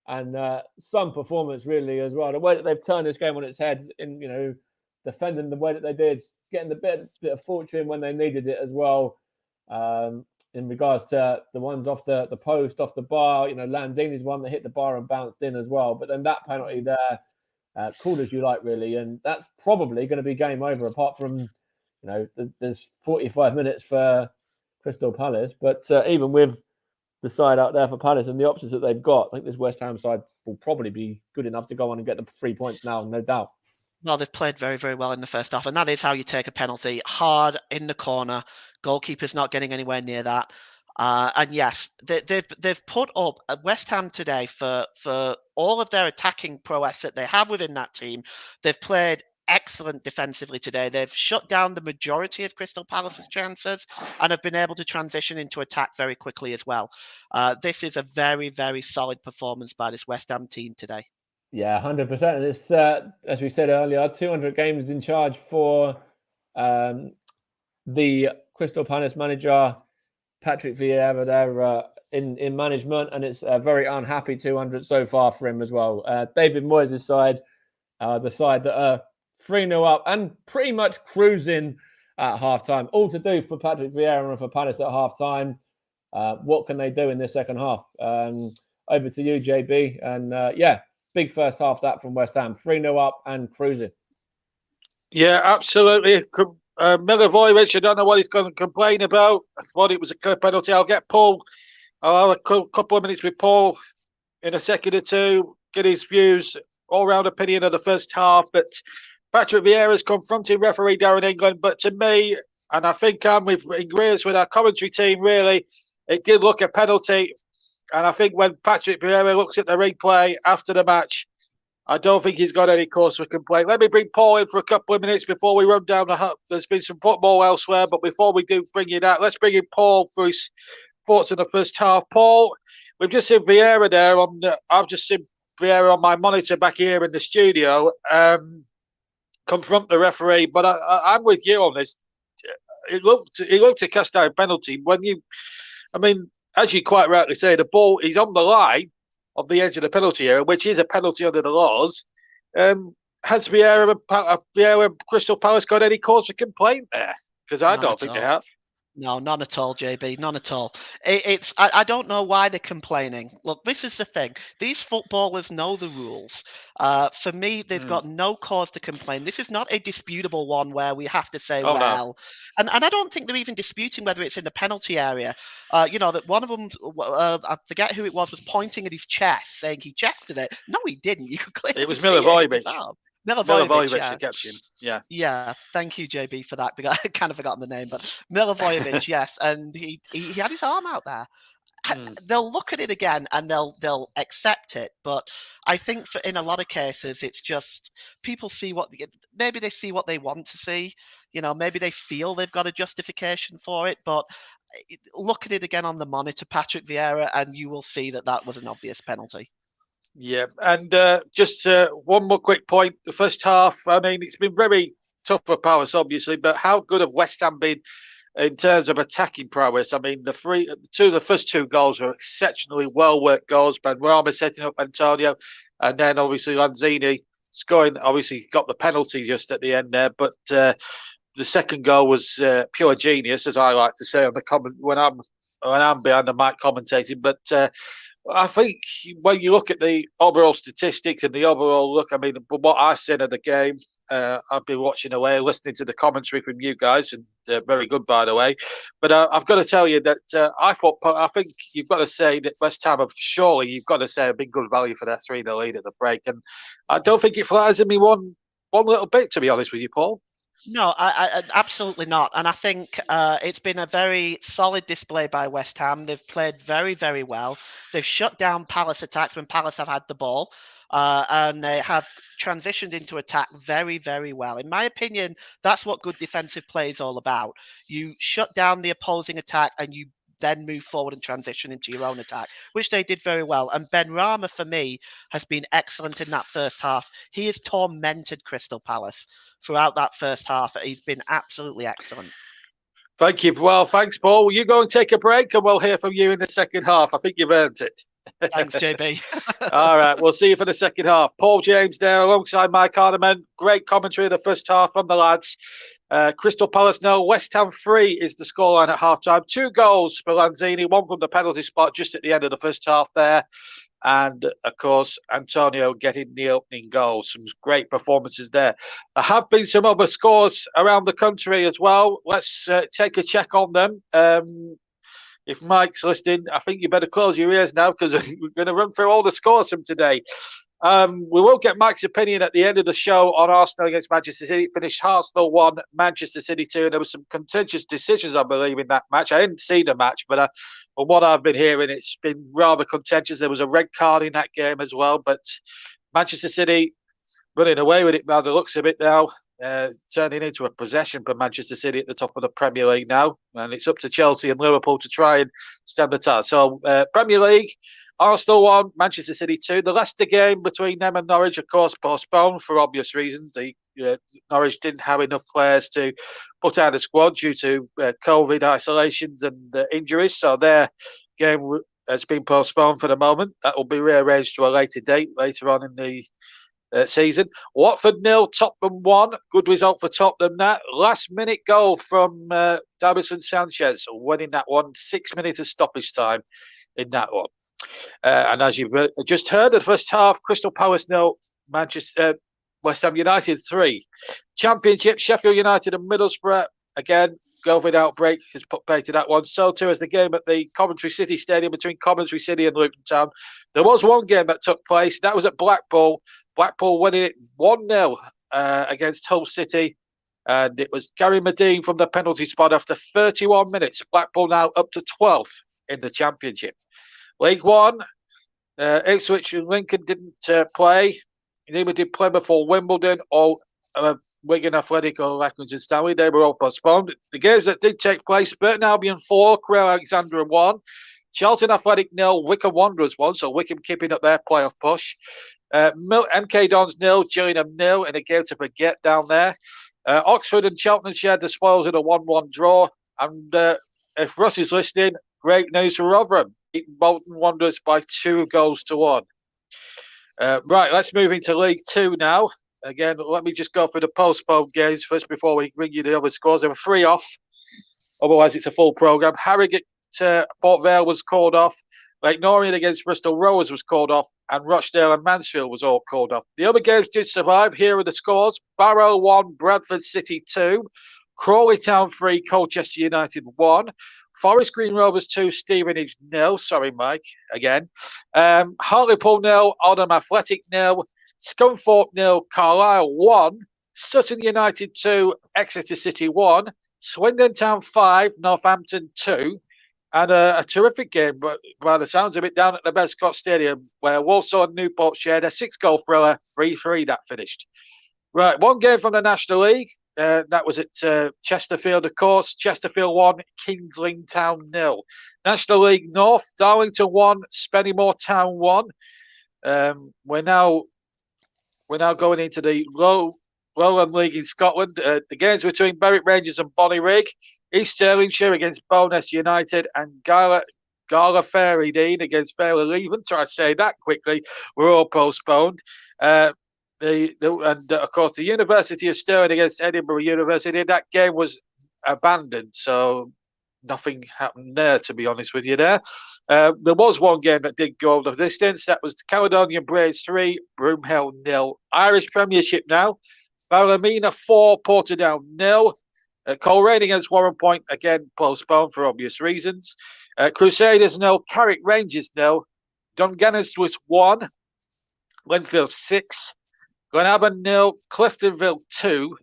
C: And some performance really as well. The way that they've turned this game on its head in, defending the way that they did, getting the bit of fortune when they needed it as well. In regards to the ones off the post, off the bar, Lanzini's one that hit the bar and bounced in as well. But then that penalty there, called as you like, really. And that's probably going to be game over, apart from, there's 45 minutes for Crystal Palace. But even with the side out there for Palace and the options that they've got, I think this West Ham side will probably be good enough to go on and get the 3 points now, no doubt.
B: Well, they've played very, very well in the first half, and that is how you take a penalty. Hard in the corner, goalkeeper's not getting anywhere near that. And yes, they've put up West Ham today for all of their attacking prowess that they have within that team. They've played excellent defensively today. They've shut down the majority of Crystal Palace's chances and have been able to transition into attack very quickly as well. This is a very, very solid performance by this West Ham team today.
C: Yeah, 100%. And it's, as we said earlier, 200 games in charge for the Crystal Palace manager, Patrick Vieira, there in management, and it's a very unhappy 200 so far for him as well. David Moyes' side, the side that are 3-0 up and pretty much cruising at halftime. All to do for Patrick Vieira and for Palace at halftime. What can they do in this second half? Over to you, JB. And big first half that from West Ham. 3-0 up and cruising.
A: Yeah, absolutely. Milivojevic, I don't know what he's going to complain about. I thought it was a clear penalty. I'll have a couple of minutes with Paul in a second or two, get his views, all-round opinion of the first half. But Patrick Vieira's confronting referee Darren England. But to me, and I think I'm in agreement with our commentary team, really, it did look a penalty. And I think when Patrick Vieira looks at the replay after the match, I don't think he's got any cause for complaint. Let me bring Paul in for a couple of minutes before we run down the hub. There's been some football elsewhere, but before we do bring you that, let's bring in Paul for his thoughts in the first half. Paul, we've just seen Vieira there. I've just seen Vieira on my monitor back here in the studio confront the referee, but I'm with you on this. It looked a cast iron penalty. As you quite rightly say, the ball is on the line of the edge of the penalty area, which is a penalty under the laws. Has Vieira and Crystal Palace got any cause for complaint there? Because I don't think they have.
B: No, none at all, JB. None at all. I don't know why they're complaining. Look, this is the thing. These footballers know the rules. For me, they've got no cause to complain. This is not a disputable one where we have to say, no. And I don't think they're even disputing whether it's in the penalty area. That one of them, I forget who it was pointing at his chest, saying he chested it. No, he didn't. You could clearly
A: it was
B: see
A: Milivojevic.
B: Milivojevic,
A: the captain.
B: Yeah. Thank you, JB, for that, because I kind of forgotten the name, but Milivojevic, yes, and he had his arm out there. They'll look at it again and they'll accept it, but I think in a lot of cases it's just people see maybe they see what they want to see. Maybe they feel they've got a justification for it, but look at it again on the monitor, Patrick Vieira, and you will see that was an obvious penalty.
A: Yeah, and just one more quick point. The first half, it's been very tough for Palace, obviously, but how good have West Ham been in terms of attacking prowess? The first two goals were exceptionally well-worked goals. Benrahma setting up Antonio, and then obviously Lanzini scoring. Obviously, got the penalty just at the end there, but the second goal was pure genius, as I like to say on the comment when I'm behind the mic commentating. But I think when you look at the overall statistics and the overall look, what I've seen of the game, I've been watching away, listening to the commentary from you guys, and very good, by the way. But I've got to tell you that I think you've got to say that West Ham have you've got to say, have been good value for that 3-0 lead at the break. And I don't think it flatters me one little bit, to be honest with you, Paul.
B: No, I absolutely not. And I think it's been a very solid display by West Ham. They've played very, very well. They've shut down Palace attacks when Palace have had the ball. and they have transitioned into attack very, very well. In my opinion, that's what good defensive play is all about. You shut down the opposing attack and you then move forward and transition into your own attack, which they did very well. And Benrahma, for me, has been excellent in that first half. He has tormented Crystal Palace throughout that first half. He's been absolutely excellent.
A: Thank you. Well, thanks, Paul. Will you go and take a break, and we'll hear from you in the second half? I think you've earned it.
B: Thanks, JB.
A: All right, we'll see you for the second half. Paul James there alongside Mike Hardiman. Great commentary of the first half from the lads. Crystal Palace 0, West Ham 3 is the scoreline at half-time. 2 goals for Lanzini, one from the penalty spot just at the end of the first half there. And, of course, Antonio getting the opening goal. Some great performances there. There have been some other scores around the country as well. Let's take a check on them. If Mike's listening, I think you better close your ears now because we're going to run through all the scores from today. We will get Mike's opinion at the end of the show on Arsenal against Manchester City. It finished Arsenal 1, Manchester City 2, and there were some contentious decisions, I believe, in that match. I didn't see the match, but from what I've been hearing, it's been rather contentious. There was a red card in that game as well, but Manchester City running away with it by the looks of it now, turning into a possession for Manchester City at the top of the Premier League now, and it's up to Chelsea and Liverpool to try and stem the tide. So, Premier League, Arsenal 1, Manchester City 2. The Leicester game between them and Norwich, of course, postponed for obvious reasons. Norwich didn't have enough players to put out a squad due to COVID isolations and injuries. So their game has been postponed for the moment. That will be rearranged to a later date later on in the season. Watford 0, Tottenham 1. Good result for Tottenham. That last minute goal from Davinson Sanchez, winning that one. 6 minutes of stoppage time in that one. And as you've just heard, the first half, Crystal Palace 0, West Ham United 3. Championship, Sheffield United and Middlesbrough, again, COVID outbreak has put pay to that one. So too as the game at the Coventry City Stadium between Coventry City and Luton Town. There was one game that took place. That was at Blackpool. Blackpool winning it 1-0 against Hull City. And it was Gary Medine from the penalty spot after 31 minutes. Blackpool now up to 12th in the Championship. League One, Ipswich and Lincoln didn't play. Neither did Plymouth or Wimbledon or Wigan Athletic or Accrington Stanley. They were all postponed. The games that did take place, Burton Albion 4, Crewe Alexandra 1, Charlton Athletic 0, Wycombe Wanderers 1, so Wycombe keeping up their playoff push. MK Dons 0, Gillingham 0 in a game to forget down there. Oxford and Cheltenham shared the spoils in a 1-1 draw. And if Russ is listening, great news for Rotherham. Beaten Bolton Wanderers by 2-1. Right, let's move into League Two now. Again, let me just go through the postponed games first before we bring you the other scores. There were 3 off. Otherwise, it's a full programme. Harrogate Port Vale was called off. Lake Norrian against Bristol Rovers was called off. And Rochdale and Mansfield was all called off. The other games did survive. Here are the scores. Barrow 1, Bradford City 2. Crawley Town 3, Colchester United 1. Forest Green Rovers 2, Stevenage 0. Sorry, Mike, again. Hartlepool 0, Oldham Athletic 0. Scunthorpe 0, Carlisle 1. Sutton United 2, Exeter City 1. Swindon Town 5, Northampton 2. And a terrific game, but by the sounds of it, down at the Bescott Stadium, where Walsall and Newport shared a 6-goal thriller, 3-3 that finished. Right, one game from the National League. That was at Chesterfield, of course. Chesterfield 1, Kingsling Town 0. National League North, Darlington 1, Spennymoor Town 1. We're now going into the Lowland League in Scotland. The games between Berwick Rangers and Bonnyrigg. East Stirlingshire against Bowness United and Gala Fairydean against Fairleigh Leven. Try to say that quickly. We're all postponed. And of course, the University of Stirling against Edinburgh University, that game was abandoned, so nothing happened there, to be honest with you there. There was one game that did go the distance. That was Caledonian Braves 3, Broomhill 0. Irish Premiership now. Ballymena 4, Portadown 0. Coleraine against Warren Point, again, postponed for obvious reasons. Crusaders 0, Carrick Rangers 0. Dungannon was 1. Linfield 6. Glenavon 0, Cliftonville 2.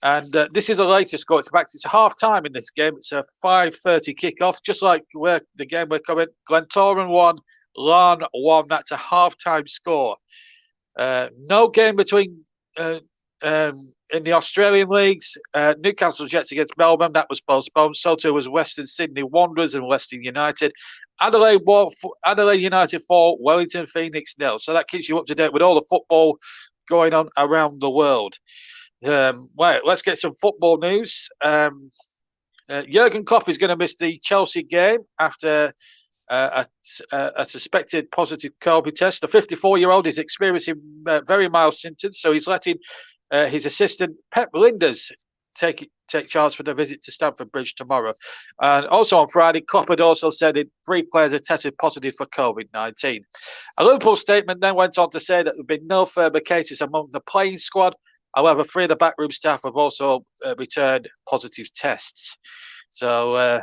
A: And this is the latest score. It's half time in this game. It's a 5:30 kickoff, just like the game we're coming. Glentoran 1, Larne 1. That's a half time score. No game between in the Australian leagues. Newcastle's yet against Melbourne. That was postponed. So too was Western Sydney Wanderers and Western United. Adelaide United 4, Wellington Phoenix 0. So that keeps you up to date with all the football going on around the world. Right, let's get some football news. Jurgen Klopp is going to miss the Chelsea game after a suspected positive COVID test. The 54-year-old is experiencing very mild symptoms, so he's letting his assistant Pep Lijnders take charge for the visit to Stamford Bridge tomorrow. And also on Friday, Klopp had also said that 3 players had tested positive for COVID-19. A Liverpool statement then went on to say that there have been no further cases among the playing squad. However, 3 of the backroom staff have also returned positive tests. So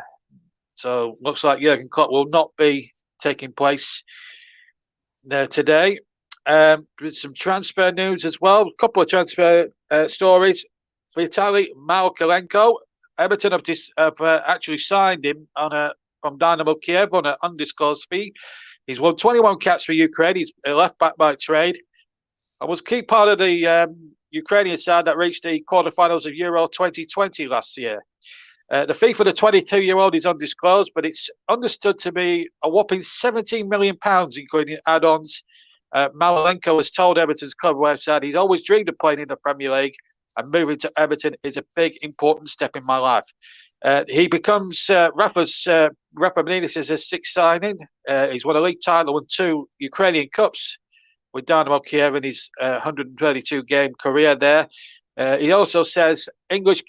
A: looks like Jurgen Klopp will not be taking place today. With some transfer news as well. A couple of transfer stories. Vitaly Malkolenko. Everton have actually signed him from Dynamo Kiev on an undisclosed fee. He's won 21 caps for Ukraine. He's a left back by trade. I was key part of the Ukrainian side that reached the quarterfinals of Euro 2020 last year. The fee for the 22-year-old is undisclosed, but it's understood to be a whopping £17 million, including add-ons. Malkolenko has told Everton's club website he's always dreamed of playing in the Premier League, and moving to Everton is a big, important step in my life. He becomes Rafa's Rapamidis' 6th signing. He's won a league title and 2 Ukrainian Cups with Dynamo Kiev in his 132-game career there. He also says English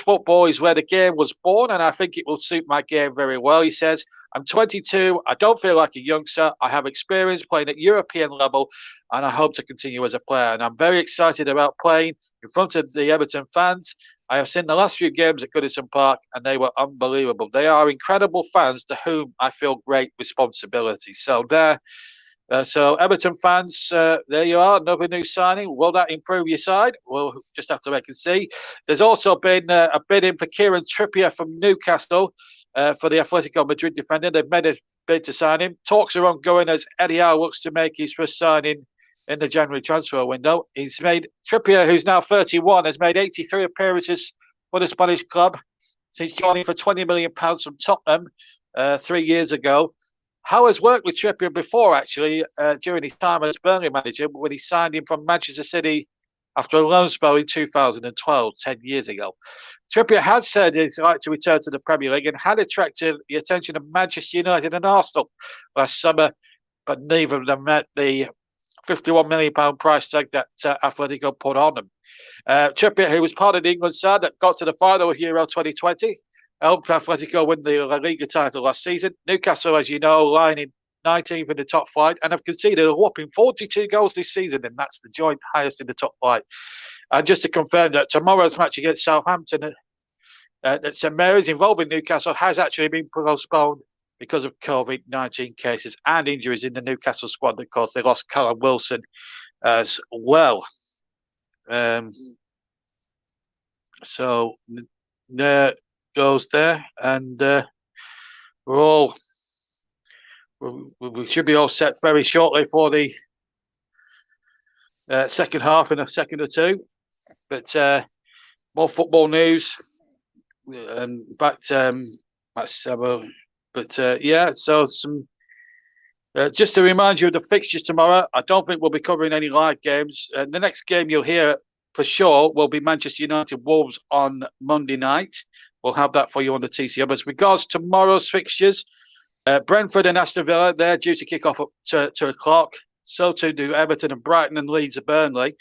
A: football is where the game was born, and I think it will suit my game very well. He says, I'm 22. I don't feel like a youngster. I have experience playing at European level, and I hope to continue as a player. And I'm very excited about playing in front of the Everton fans. I have seen the last few games at Goodison Park, and they were unbelievable. They are incredible fans to whom I feel great responsibility. So there. So Everton fans, there you are, another new signing. Will that improve your side? We'll just have to wait and see. There's also been a bid in for Kieran Trippier from Newcastle for the Atletico Madrid defender. They've made a bid to sign him. Talks are ongoing as Eddie Howe looks to make his first signing in the January transfer window. Trippier, who's now 31, has made 83 appearances for the Spanish club since joining for £20 million from Tottenham 3 years ago. Howe has worked with Trippier before, actually, during his time as Burnley manager, when he signed him from Manchester City after a loan spell in 2012, 10 years ago. Trippier had said he'd like to return to the Premier League and had attracted the attention of Manchester United and Arsenal last summer, but neither of them met the £51 million price tag that Atletico put on them. Trippier, who was part of the England side that got to the final of Euro 2020, helped Atletico win the La Liga title last season. Newcastle, as you know, lying in 19th in the top flight and have conceded a whopping 42 goals this season, and that's the joint highest in the top flight. And just to confirm that tomorrow's match against Southampton at St Mary's involving Newcastle has actually been postponed because of COVID-19 cases and injuries in the Newcastle squad. Of course, they lost Callum Wilson as well. So there goes there, and we should be all set very shortly for the second half in a second or two. But more football news and back to yeah. So some just to remind you of the fixtures tomorrow. I don't think we'll be covering any live games. The next game you'll hear for sure will be Manchester United Wolves on Monday night. We'll have that for you on the TC Hub. As regards tomorrow's fixtures, Brentford and Aston Villa, they're due to kick off at 2 o'clock. So too do Everton and Brighton and Leeds and Burnley.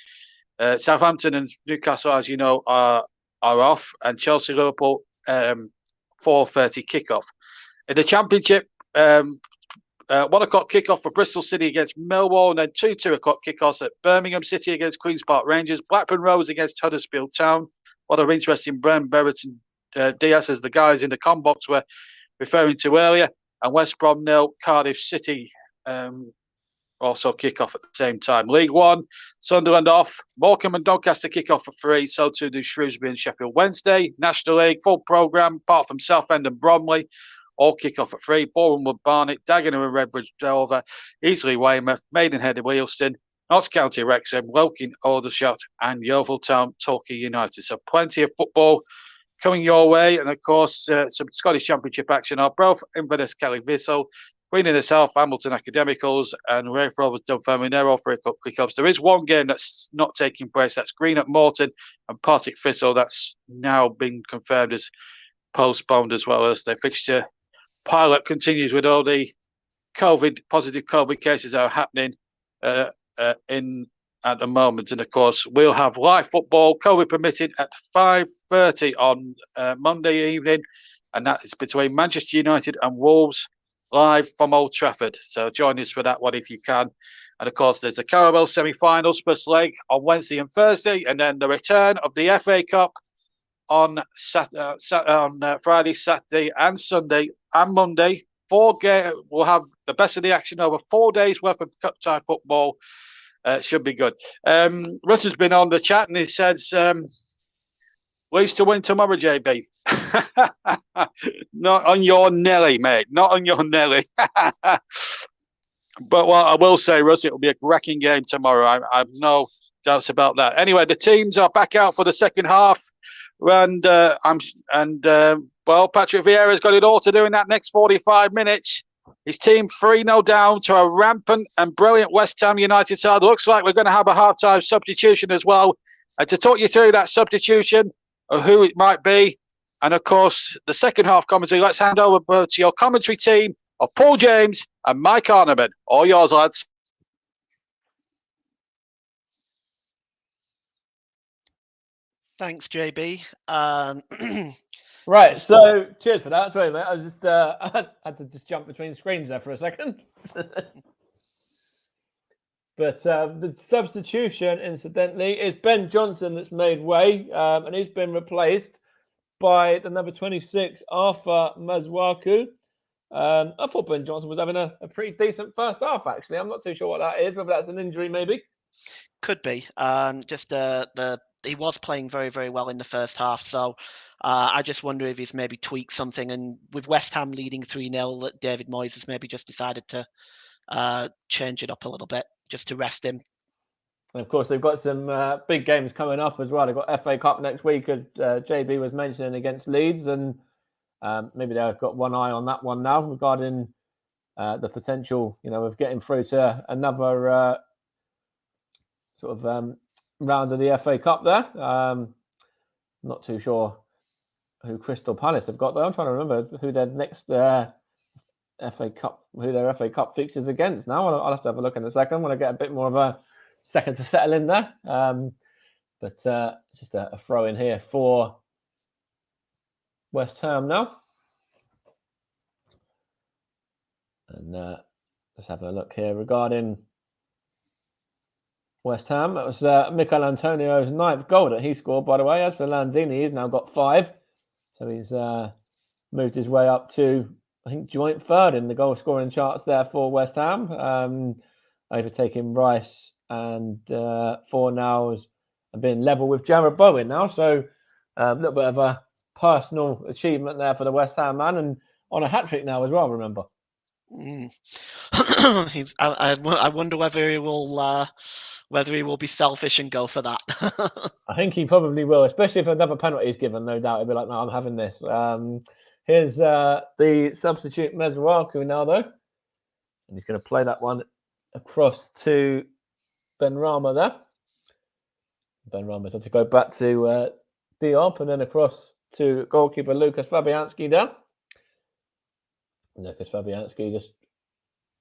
A: Southampton and Newcastle, as you know, are off. And Chelsea Liverpool, 4:30 kickoff. In the Championship, 1 o'clock kickoff for Bristol City against Millwall, and then 2 o'clock kickoffs at Birmingham City against Queen's Park Rangers, Blackburn Rovers against Huddersfield Town. What an interesting Bren Berrett and Diaz, as the guys in the com box were referring to earlier, and West Brom 0, Cardiff City also kick off at the same time. League One, Sunderland off, Morecambe and Doncaster kick off at 3, so too do Shrewsbury and Sheffield Wednesday. National League, full programme, apart from Southend and Bromley, all kick off at 3. Bournemouth, Barnet, Dagenham and Redbridge Dover, Eastleigh, Weymouth, Maidenhead and Wealdstone, Notts County, Wrexham, Woking, Aldershot, and Yeovil Town, Torquay United. So plenty of football coming your way, and of course some Scottish Championship action. Arbroath, Inverness, Kelly Vissel, Queen in the South, Hamilton Academicals, and Rafe Rovers, Dunfermline. They're all 3 cups. There is one game that's not taking place. That's Green at Morton and Partick Thistle. That's now been confirmed as postponed, as well as their fixture pilot continues with all the positive COVID cases that are happening in at the moment. And of course, we'll have live football, COVID permitted, at 5:30 on Monday evening, and that is between Manchester United and Wolves, live from Old Trafford. So join us for that one if you can. And of course, there's the Carabao semi-finals first leg on Wednesday and Thursday, and then the return of the FA Cup on Friday, Saturday, and Sunday and Monday. 4 games. We'll have the best of the action over 4 days worth of cup tie football. Should be good. Russell's been on the chat and he says, Leeds to win tomorrow, JB. Not on your Nelly, mate. Not on your Nelly. But what I will say, Russ, it will be a cracking game tomorrow. I have no doubts about that. Anyway, the teams are back out for the second half. And Patrick Vieira's got it all to do in that next 45 minutes. His team 3-0 down to a rampant and brilliant West Ham United side. Looks like we're going to have a half-time substitution as well. And to talk you through that substitution, or who it might be, and of course, the second half commentary, let's hand over to your commentary team of Paul James and Mike Arneman. All yours, lads.
B: Thanks, JB.
C: Right, so cheers for that. Sorry, mate. I was just I had to just jump between screens there for a second. But the substitution, incidentally, is Ben Johnson that's made way, and he's been replaced by the number 26, Arthur Masuaku. I thought Ben Johnson was having a pretty decent first half, actually. I'm not too sure what that is, whether that's an injury, maybe.
B: Could be. He was playing very, very well in the first half, so I just wonder if he's maybe tweaked something. And with West Ham leading 3-0, that David Moyes has maybe just decided to change it up a little bit, just to rest him.
C: And of course, they've got some big games coming up as well. They've got FA Cup next week, as JB was mentioning, against Leeds, and maybe they've got one eye on that one now regarding the potential, of getting through to another round of the FA Cup there. Not too sure who Crystal Palace have got, though. I'm trying to remember who their next FA Cup fixtures against now. I'll have to have a look in a second when I get a bit more of a second to settle in there. But just a throw in here for West Ham now. And let's have a look here regarding West Ham. That was Mikel Antonio's 9th goal that he scored, by the way. As for Lanzini, he's now got 5. So he's moved his way up to, I think, joint 3rd in the goal scoring charts there for West Ham, overtaking Rice and Fornals and being level with Jarrod Bowen now. So a little bit of a personal achievement there for the West Ham man, and on a hat-trick now as well, remember.
B: I wonder whether he will be selfish and go for that.
C: I think he probably will, especially if another penalty is given. No doubt he'll be like, "No, I'm having this." Here's the substitute Masuaku now, though, and he's going to play that one across to Benrahma there. Benrahma's had to go back to Diop and then across to goalkeeper Lucas Fabianski there. Lucas Fabianski just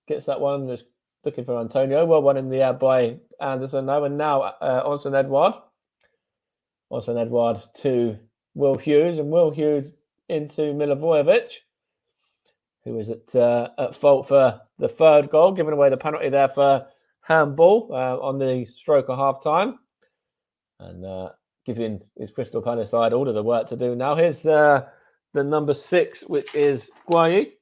C: gets that one, just looking for Antonio. Well, one in the air by Anderson now, and now Odsonne Edouard. Odsonne Edouard to Will Hughes, and Will Hughes into Milivojevic, who was at fault for the 3rd goal, giving away the penalty there for handball on the stroke of half time, and giving his Crystal Palace side all of the work to do now. Here's the number 6, which is Guayi,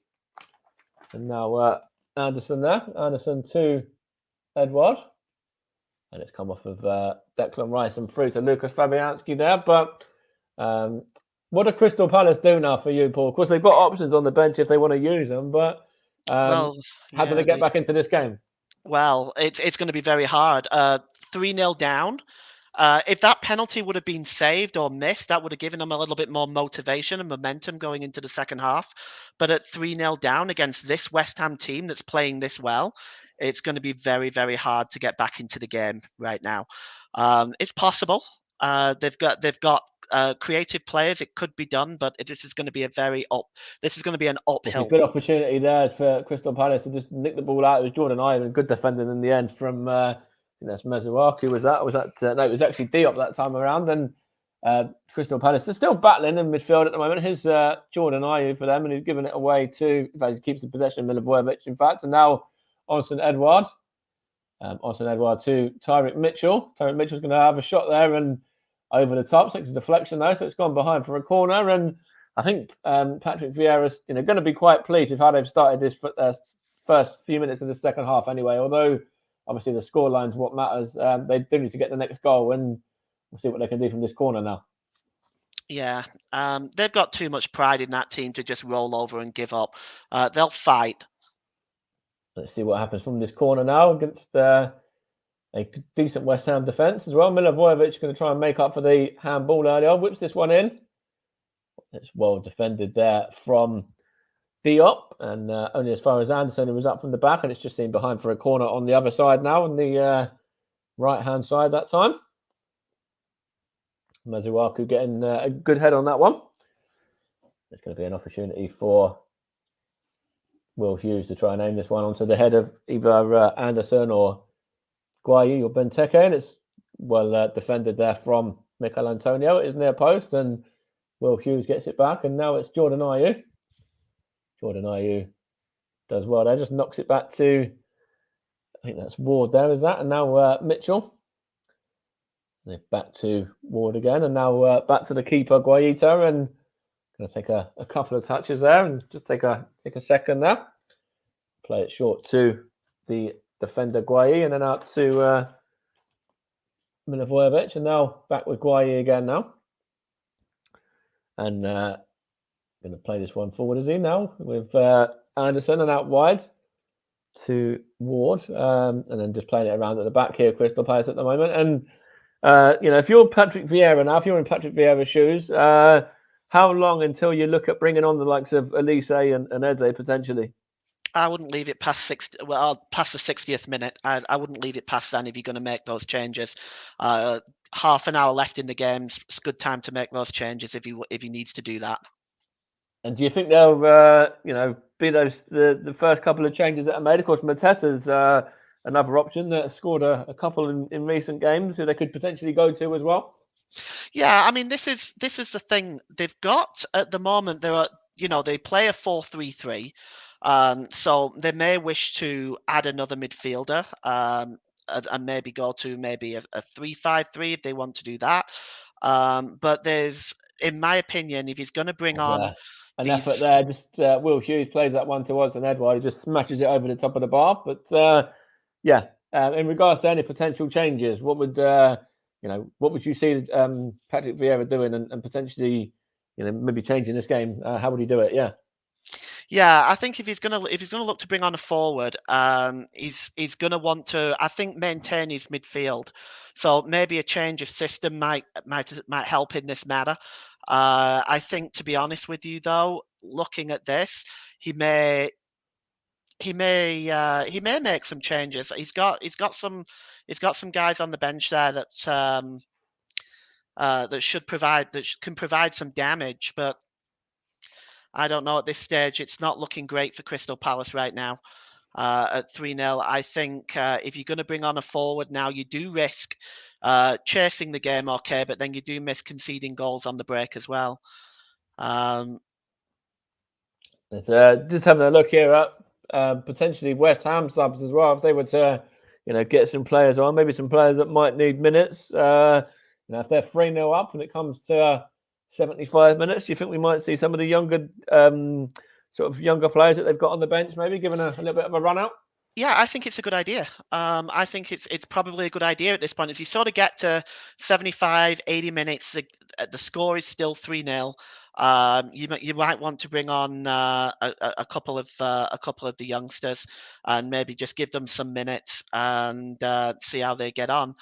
C: and now Anderson there. Anderson to Edouard, and it's come off of Declan Rice and through to Lucas Fabianski there. But what do Crystal Palace do now for you, Paul? Of course, they've got options on the bench if they want to use them, but how do they get back into this game?
B: Well, it's going to be very hard. 3-0 down. If that penalty would have been saved or missed, that would have given them a little bit more motivation and momentum going into the second half. But at 3-0 down against this West Ham team that's playing this well, it's going to be very, very hard to get back into the game right now. It's possible. They've got creative players. It could be done, but this is going to be an
C: It's a
B: uphill.
C: good opportunity there for Crystal Palace to just nick the ball out. It was Jordan Ivan, good defending in the end from I think that's Mezuaki. Was that? No, it was actually Diop that time around. And Crystal Palace, they're still battling in midfield at the moment. Here's Jordan Ayew for them, and he's given it away to. In fact, he keeps the possession of Milivojevic. In fact, and now Austin Edouard. Austin Edouard to Tyrick Mitchell. Tyrick Mitchell's going to have a shot there and over the top. So it's a deflection though, so it's gone behind for a corner. And I think Patrick Vieira's going to be quite pleased with how they've started this first few minutes of the second half anyway. Although obviously the scoreline's what matters. They do need to get the next goal, and we'll see what they can do from this corner now.
B: Yeah, they've got too much pride in that team to just roll over and give up. They'll fight.
C: Let's see what happens from this corner now against a decent West Ham defence as well. Milivojevic going to try and make up for the handball earlier. Whips this one in. It's well defended there from Diop, and only as far as Anderson, who was up from the back, and it's just seen behind for a corner on the other side now, on the right-hand side that time. Mezuaki getting a good head on that one. There's going to be an opportunity for Will Hughes to try and aim this one onto the head of either Anderson or Guayi or Benteke, and it's well defended there from Michail Antonio. It is near post, and Will Hughes gets it back, and now it's Jordan Ayew. Jordan Ayew does well there, just knocks it back to, I think that's Ward there, is that? And now Mitchell. And back to Ward again, and now back to the keeper, Guaita, and going to take a couple of touches there, and just take a second there. Play it short to the defender, Guayi, and then out to Milivojevic, and now back with Guayi again now. And going to play this one forward, is he now, with Anderson, and out wide to Ward, and then just playing it around at the back here, Crystal Palace at the moment. And if you're Patrick Vieira now, if you're in Patrick Vieira's shoes, how long until you look at bringing on the likes of Elise and Eze potentially?
B: I wouldn't leave it past past the 60th minute. I wouldn't leave it past then if you're going to make those changes. Half an hour left in the game. It's a good time to make those changes if he needs to do that.
C: And do you think they'll, be the first couple of changes that are made? Of course, Mateta's another option that scored a couple in recent games who they could potentially go to as well.
B: Yeah, I mean, this is the thing they've got at the moment. They play a 4-3-3. So they may wish to add another midfielder and maybe go to maybe a 3-5-3 if they want to do that. But in my opinion, if he's going to bring on
C: an effort there, just Will Hughes plays that one to us, and Edouard just smashes it over the top of the bar. But in regards to any potential changes, what would you see Patrick Vieira doing and potentially maybe changing this game? How would he do it?
B: Yeah, I think if he's gonna look to bring on a forward, he's gonna want to, I think, maintain his midfield. So maybe a change of system might help in this matter. I think, to be honest with you, though, looking at this, he may make some changes. He's got some guys on the bench there that can provide some damage, but I don't know at this stage. It's not looking great for Crystal Palace right now at 3-0. I think if you're going to bring on a forward now, you do risk chasing the game, okay, but then you do miss conceding goals on the break as well.
C: Just having a look here at potentially West Ham subs as well. If they were to, get some players on, maybe some players that might need minutes. If they're 3-0 up and it comes to 75 minutes, do you think we might see some of the younger players that they've got on the bench maybe given a little bit of a run out?
B: Yeah, I think it's a good idea. I think it's probably a good idea at this point. As you sort of get to 75, 80 minutes, the score is still 3-0. You might want to bring on a couple of the youngsters and maybe just give them some minutes and see how they get on.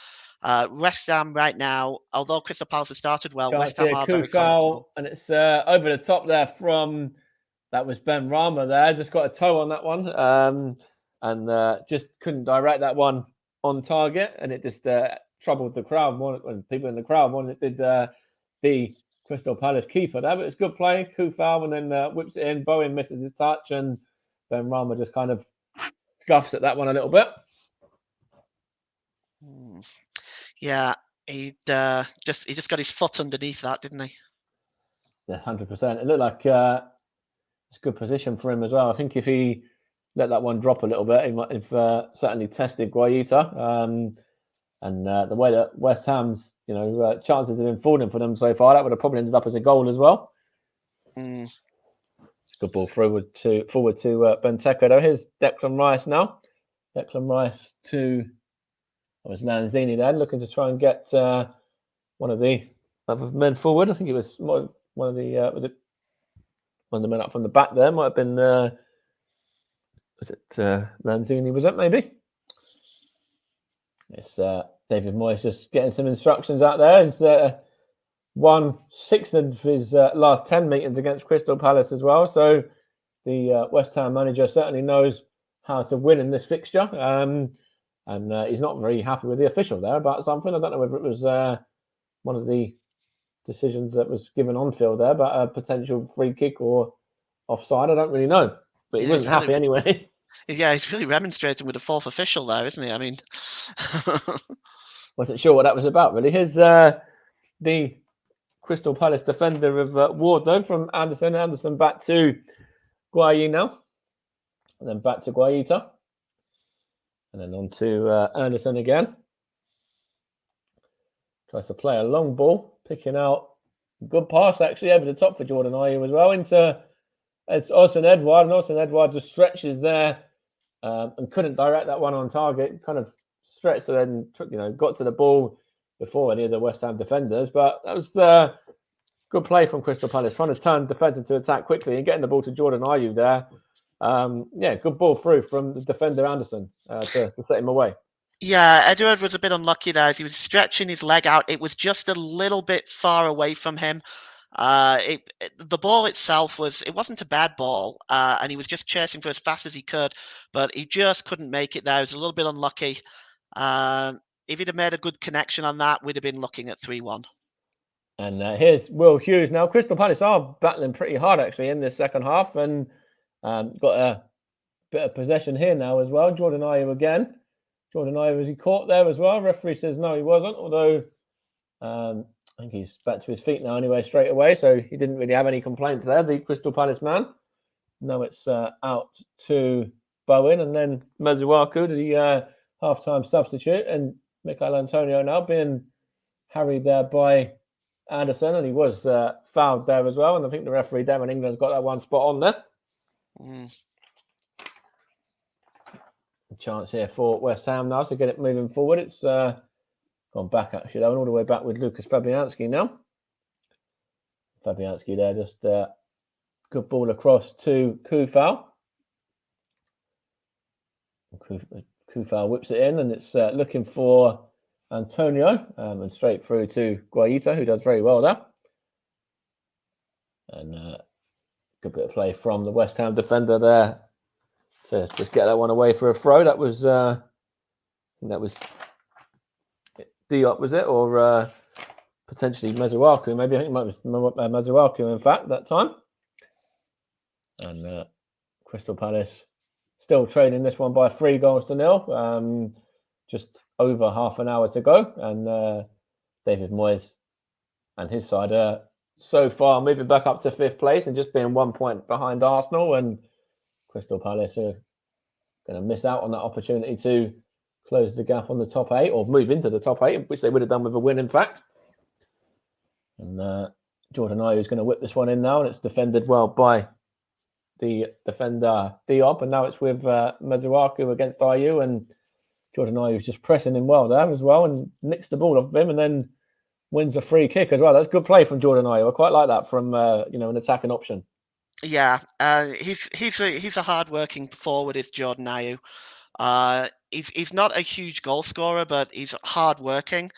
B: West Ham right now, although Crystal Palace have started well, West Ham are very comfortable.
C: And it's over the top there from, that was Ben Rama there, just got a toe on that one, and just couldn't direct that one on target, and it just troubled the crowd more than people in the crowd more than it did the Crystal Palace keeper there. But it's good play, Kufal, and then whips it in. Bowen misses his touch, and Ben Rama just kind of scuffs at that one a little bit.
B: Yeah, he just got his foot underneath that, didn't he?
C: Yeah, 100%. It looked like it's a good position for him as well. I think if he let that one drop a little bit, he might have certainly tested Guaita. And the way that West Ham's chances have been falling for them so far, that would have probably ended up as a goal as well. Good ball forward to Benteke though. Here's Declan Rice now. Declan Rice to Lanzini there, looking to try and get one of the other men forward. I think it was one of the men up from the back there. Might have been Lanzini? Was it maybe? It's David Moyes just getting some instructions out there. He's won 6 of his last 10 meetings against Crystal Palace as well. So the West Ham manager certainly knows how to win in this fixture. And he's not very happy with the official there about something. I don't know whether it was one of the decisions that was given on field there, but a potential free kick or offside. I don't really know. But he wasn't happy anyway.
B: Yeah, he's really remonstrating with the fourth official there, isn't he? I mean,
C: wasn't sure what that was about, really. Here's the Crystal Palace defender of Ward, though, from Anderson. Anderson back to Guayi now. And then back to Guaita. And then on to Anderson again. Tries to play a long ball, picking out a good pass, actually, over the top for Jordan Ayew as well, into it's Odsonne Edouard, and Odsonne Edouard just stretches there and couldn't direct that one on target. Kind of stretched and then got to the ball before any of the West Ham defenders. But that was good play from Crystal Palace, trying to turn defence into attack quickly and getting the ball to Jordan Ayew there. Good ball through from the defender Anderson to set him away.
B: Yeah, Edouard was a bit unlucky there as he was stretching his leg out. It was just a little bit far away from him. The ball itself wasn't a bad ball, and he was just chasing for as fast as he could, but he just couldn't make it there. He was a little bit unlucky. If he'd have made a good connection on that, we'd have been looking at 3-1.
C: And here's Will Hughes now. Crystal Palace are battling pretty hard actually in this second half, and got a bit of possession here now as well. Jordan Ayew again. Jordan Ayew, was he caught there as well? Referee says no, he wasn't, although I think he's back to his feet now anyway, straight away, so he didn't really have any complaints there, the Crystal Palace man. Now it's out to Bowen, and then Masuaku, the half-time substitute, and Michail Antonio now being harried there by Anderson, and he was fouled there as well, and I think the referee down in England's got that one spot on there. A chance here for West Ham now to get it moving forward. It's gone back actually, though, and all the way back with Lucas Fabianski now. Fabianski there, just good ball across to Kufal. Kufal whips it in, and it's looking for Antonio, and straight through to Guaita, who does very well there. And good bit of play from the West Ham defender there to just get that one away for a throw. That was Diop, was it? Or potentially Masuaku, maybe. I think it might be Masuaku, in fact, that time. And Crystal Palace still trailing this one by 3-0. Just over half an hour to go. And David Moyes and his side are so far moving back up to 5th place and just being 1 point behind Arsenal. And Crystal Palace are going to miss out on that opportunity to close the gap on the top 8 or move into the top 8, which they would have done with a win, in fact. And Jordan Ayew is going to whip this one in now, and it's defended well by the defender Diop, and now it's with Masuaku against Ayew, and Jordan Ayew is just pressing him well there as well, and nicks the ball off of him, and then wins a free kick as well. That's good play from Jordan Ayew. I quite like that from an attacking option.
B: Yeah, he's a hard-working forward, is Jordan Ayew. He's not a huge goal scorer, but he's hard-working,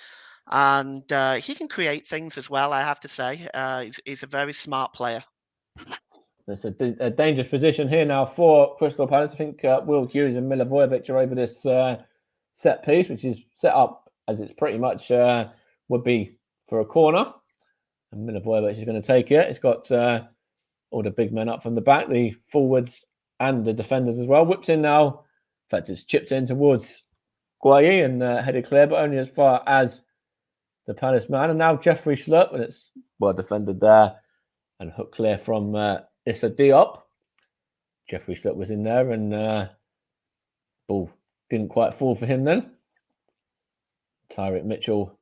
B: and he can create things as well, I have to say. He's a very smart player.
C: It's a dangerous position here now for Crystal Palace. I think Will Hughes and Milivojevic are over this set piece, which is set up as it's pretty much would be for a corner. And Milivojevic is going to take it. It's got all the big men up from the back, the forwards and the defenders as well. Whips in now. In fact, it's chipped in towards Guayi and headed clear, but only as far as the Palace man. And now Jeffrey Schlupp, and it's well defended there and hooked clear from Issa Diop. Jeffrey Schlupp was in there and ball didn't quite fall for him then. Tyrick Mitchell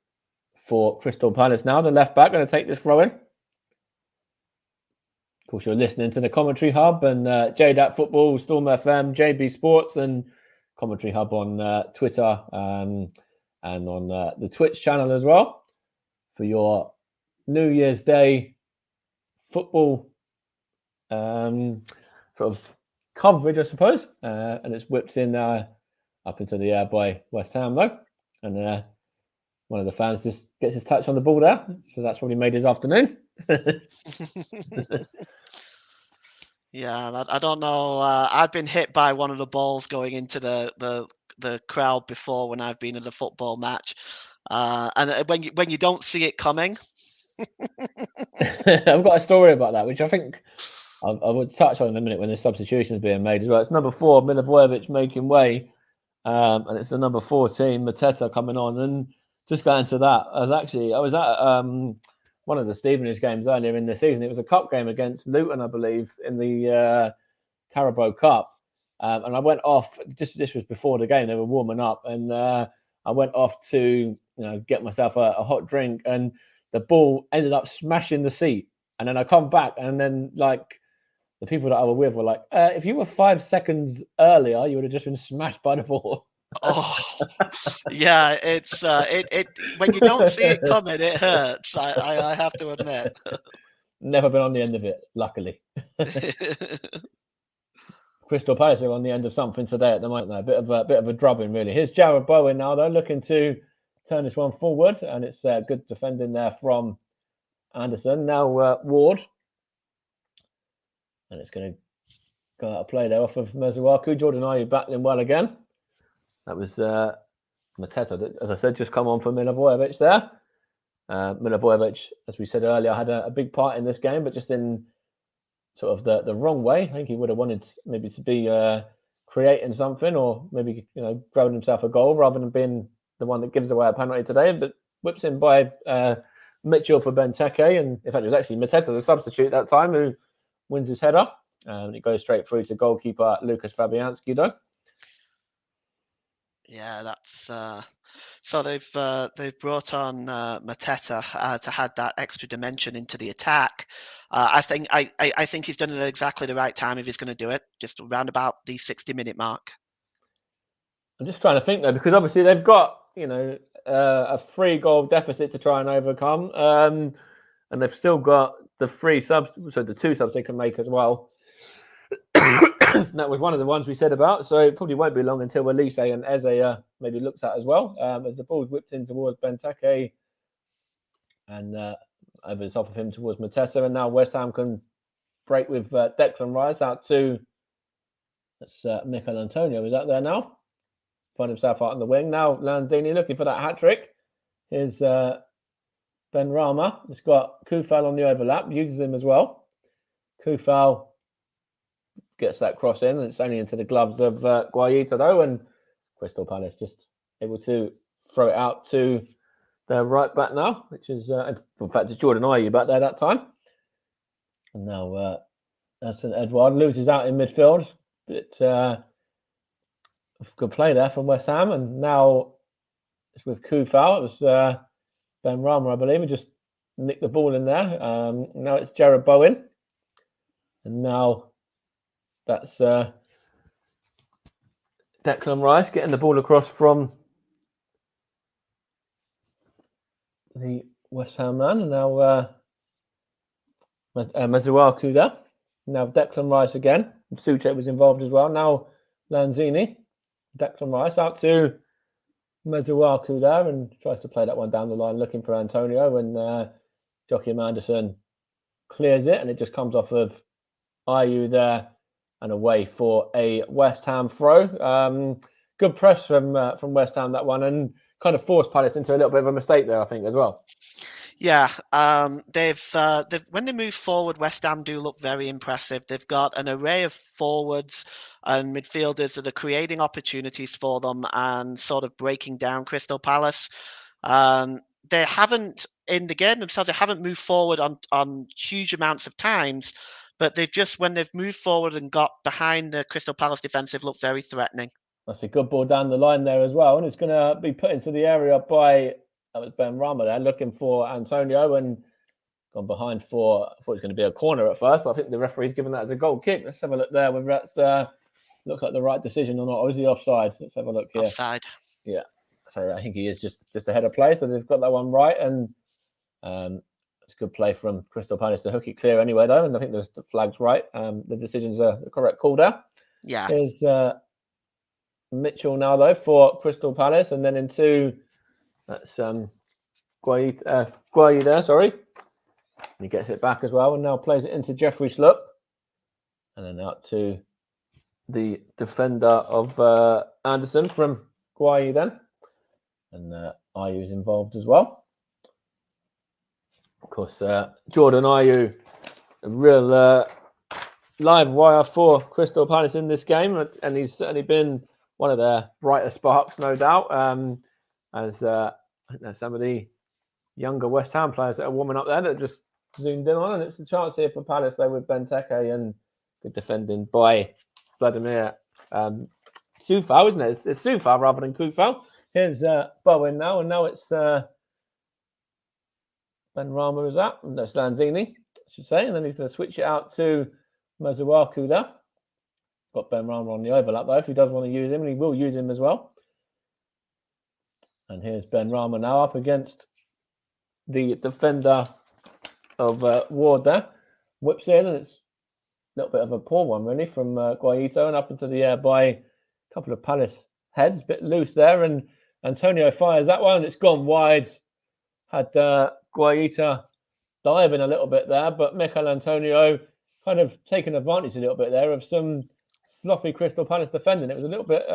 C: for Crystal Palace now. The left back going to take this throw in. Of course, you're listening to the Commentary Hub and JDAT Football, Storm FM, JB Sports, and Commentary Hub on Twitter and on the Twitch channel as well for your New Year's Day football sort of coverage, I suppose. And it's whipped in up into the air by West Ham, though. And one of the fans just gets his touch on the ball there. So that's probably made his afternoon.
B: Yeah, I don't know. I've been hit by one of the balls going into the crowd before when I've been at a football match, and when you don't see it coming.
C: I've got a story about that, which I think I would touch on in a minute when the substitution is being made as well. It's number 4, Milivojevic making way, and it's the number 14, Mateta coming on. And just going to that, I was at one of the Stevenage games earlier in the season. It was a cup game against Luton, I believe, in the Carabao Cup. And I went off, this was before the game, they were warming up, and I went off to get myself a hot drink, and the ball ended up smashing the seat. And then I come back, and then like the people that I were with were like, if you were 5 seconds earlier, you would have just been smashed by the ball.
B: Oh, yeah, it's it when you don't see it coming, it hurts. I have to admit.
C: Never been on the end of it, luckily. Crystal Palace are on the end of something today at the moment. A bit of a drubbing, really. Here's Jared Bowen now, though, looking to turn this one forward, and it's good defending there from Anderson. Now Ward, and it's going to go out of play there off of Masuaku. Jordan Ayew battling well again. That was Mateta, as I said, just come on for Milivojevic there. Milivojevic, as we said earlier, had a big part in this game, but just in sort of the wrong way. I think he would have wanted maybe to be creating something, or maybe growing himself a goal rather than being the one that gives away a penalty today. But whips in by Mitchell for Benteke, and in fact it was actually Mateta, the substitute that time, who wins his header, and it goes straight through to goalkeeper Lucas Fabianski, though.
B: Yeah, that's so they've brought on Mateta to add that extra dimension into the attack. I think he's done it at exactly the right time if he's going to do it, just around about the 60-minute mark.
C: I'm just trying to think though, because obviously they've got a 3-goal deficit to try and overcome, and they've still got the 3 subs, so the 2 subs they can make as well. That was one of the ones we said about, so it probably won't be long until Elise and Eze maybe looks at as well, as the ball's whipped in towards Benteke and over the top of him towards Mateta, and now West Ham can break with Declan Rice out to, that's Mikel Antonio is out there now, find himself out on the wing. Now Lanzini looking for that hat-trick. Here's Benrahma, it's got Kufal on the overlap, uses him as well. Kufal gets that cross in, and it's only into the gloves of Guaita, though, and Crystal Palace just able to throw it out to their right back now, which is, in fact, it's Jordan Ayew back there that time. And now St. Edward loses out in midfield. But good play there from West Ham, and now it's with Kufal. It was Benrahma, I believe, who just nicked the ball in there. Now it's Jared Bowen, and now that's Declan Rice getting the ball across from the West Ham man, and now Masuaku there. Now Declan Rice again. Suchet was involved as well. Now Lanzini. Declan Rice out to Masuaku there and tries to play that one down the line, looking for Antonio, and Joachim Andersen clears it, and it just comes off of Ayew there and away for a West Ham throw. Good press from West Ham, that one, and kind of forced Palace into a little bit of a mistake there, I think, as well.
B: Yeah, they've when they move forward, West Ham do look very impressive. They've got an array of forwards and midfielders that are creating opportunities for them and sort of breaking down Crystal Palace. They haven't, in the game themselves, they haven't moved forward on huge amounts of times, but they've just, when they've moved forward and got behind the Crystal Palace defence, they've looked very threatening.
C: That's a good ball down the line there as well, and it's going to be put into the area by, that was Benrahma there, looking for Antonio, and gone behind for, I thought it was going to be a corner at first, but I think the referee's given that as a goal kick. Let's have a look there, whether that's looks like the right decision or not, or is he offside? Let's have a look here.
B: Offside.
C: Yeah, so I think he is just ahead of play, so they've got that one right, and it's a good play from Crystal Palace to hook it clear anyway, though, and I think the flag's right. The decision's the correct call there.
B: Yeah.
C: Here's Mitchell now, though, for Crystal Palace, and then into, that's Guayi there, sorry. And he gets it back as well, and now plays it into Jeffrey Sloop, and then out to the defender of Anderson from Guayi then, and Ayew is involved as well. Of course, Jordan Ayew, a real live wire for Crystal Palace in this game, and he's certainly been one of their brighter sparks, no doubt, as I think there's some of the younger West Ham players that are warming up there that just zoomed in on, and it's a chance here for Palace there with Benteke, and good defending by Vladimir Coufal, isn't it? It's Coufal rather than Coufal. Here's Bowen now, and now it's Benrahma is that, and that's Lanzini, I should say, and then he's going to switch it out to Masuaku there. Got Benrahma on the overlap though, if he does want to use him, and he will use him as well. And here's Benrahma now up against the defender of Ward there. Whips in, and it's a little bit of a poor one really from Guaito, and up into the air by a couple of Palace heads, a bit loose there, and Antonio fires that one, and it's gone wide. Had Guaita diving a little bit there, but Mikel Antonio kind of taken advantage a little bit there of some sloppy Crystal Palace defending. It was a little bit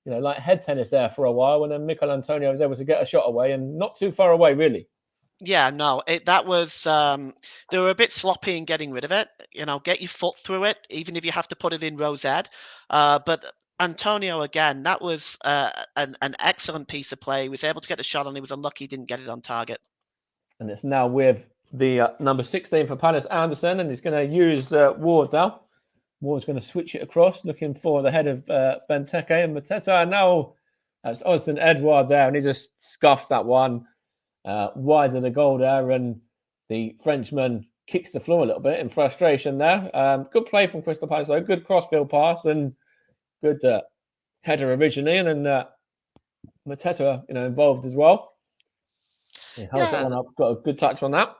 C: like head tennis there for a while, and then Mikel Antonio was able to get a shot away, and not too far away really.
B: Yeah, no, that was, they were a bit sloppy in getting rid of it. Get your foot through it, even if you have to put it in row Z. But Antonio, again, that was an excellent piece of play. He was able to get the shot, and he was unlucky he didn't get it on target. And
C: it's now with the number 16 for Palace, Anderson, and he's going to use Ward now. Ward's going to switch it across, looking for the head of Benteke and Mateta. And now that's Odsonne Edouard there, and he just scuffs that one wide of the goal there, and the Frenchman kicks the floor a little bit in frustration there. Good play from Crystal Palace, though. Good crossfield pass and good header originally, and then Mateta, involved as well. He holds that one up, got a good touch on that.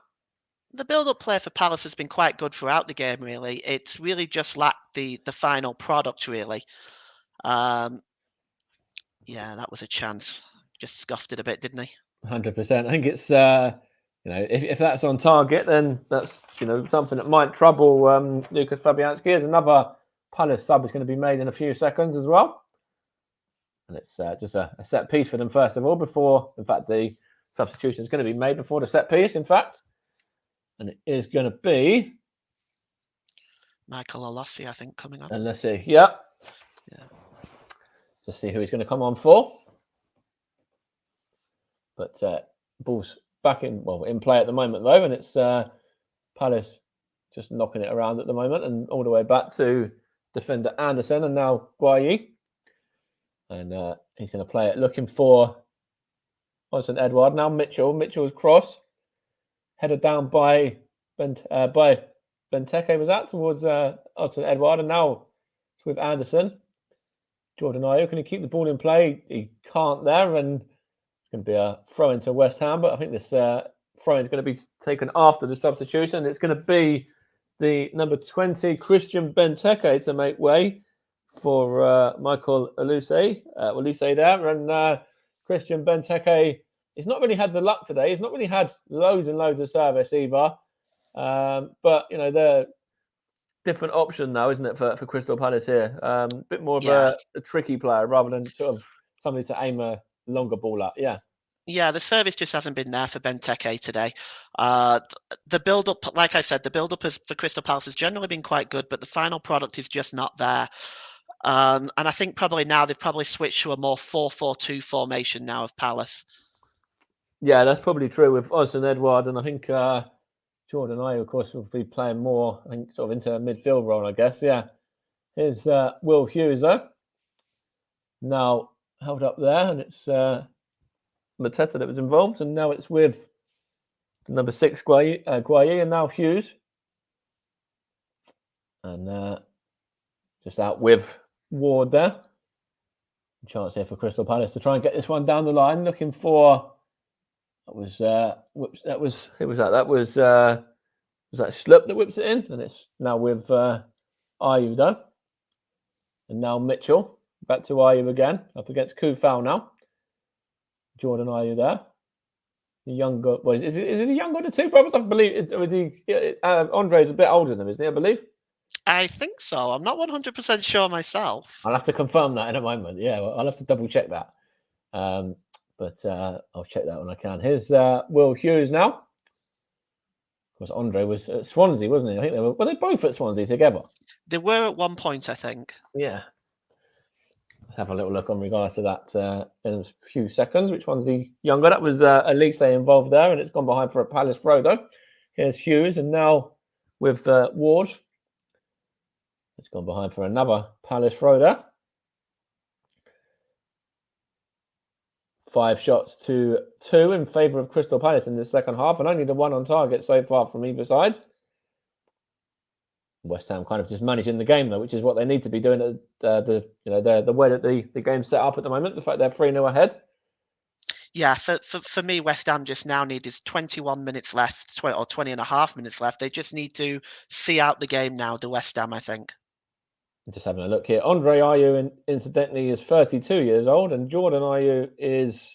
B: The build-up play for Palace has been quite good throughout the game, really. It's really just lacked the final product, really. Yeah, that was a chance. Just scuffed it a bit, didn't he?
C: 100%. I think it's, if that's on target, then that's, something that might trouble Lucas Fabianski. There's another Palace sub is going to be made in a few seconds as well. And it's just a set piece for them, first of all, before, in fact, the substitution is going to be made before the set piece, in fact. And it is going to be
B: Michael Olossi, I think, coming on.
C: And let's see. Yeah. To see who he's going to come on for. But ball's back in play at the moment, though. And it's Palace just knocking it around at the moment, and all the way back to defender Anderson, and now Guayi. And he's going to play it, looking for Odsonne Edouard. Now Mitchell's cross. Headed down by Benteke, was that, towards Odsonne Edouard, and now it's with Anderson. Jordan Ayew, can he keep the ball in play? He can't there, and it's going to be a throw into West Ham, but I think this throw is going to be taken after the substitution. It's going to be the number 20, Christian Benteke, to make way for Michael Olise there. And Christian Benteke, he's not really had the luck today. He's not really had loads and loads of service either. But, you know, they're different option now, isn't it, for Crystal Palace here? A bit more of a tricky player rather than sort of somebody to aim a longer ball at. Yeah.
B: Yeah, the service just hasn't been there for Benteke today. The build-up, like I said, the build-up for Crystal Palace has generally been quite good, but the final product is just not there. And I think probably now they've probably switched to a more 4-4-2 formation now of Palace.
C: Yeah, that's probably true with Odsonne Edouard, and I think Jordan Ayew, of course, will be playing more, I think, sort of into a midfield role, I guess. Yeah. Here's Will Hughes, though. Now held up there, and it's Mateta that was involved, and now it's with number 6, Guayi, and now Hughes. And just out with Ward there. Chance here for Crystal Palace to try and get this one down the line, looking for... Was that Schlupp that whips it in, and it's now with Ayew though, and now Mitchell back to Ayew again, up against Kufal now. Jordan Ayew there, the younger. Well, is it the younger of the two brothers? I believe. Andre's a bit older than him, isn't he? I believe.
B: I think so. I'm not 100% sure myself.
C: I'll have to confirm that in a moment. Yeah, well, I'll have to double check that. But I'll check that when I can. Here's Will Hughes now. Of course, Andre was at Swansea, wasn't he? I think were they both at Swansea together? They
B: were at one point, I think.
C: Yeah. Let's have a little look on regards to that in a few seconds. Which one's the younger? That was Olise involved there, and it's gone behind for a Palace throw, though. Here's Hughes, and now with Ward. It's gone behind for another Palace throw there. 5 shots to 2 in favour of Crystal Palace in the second half, and only the one on target so far from either side. West Ham kind of just managing the game though, which is what they need to be doing. The way that the game's set up at the moment, the fact they're 3-0 ahead.
B: Yeah, for me, West Ham just now need is 21 minutes left, 20 and a half minutes left. They just need to see out the game now. The West Ham, I think.
C: Just having a look here. Andre Ayew, incidentally, is 32 years old, and Jordan Ayew is...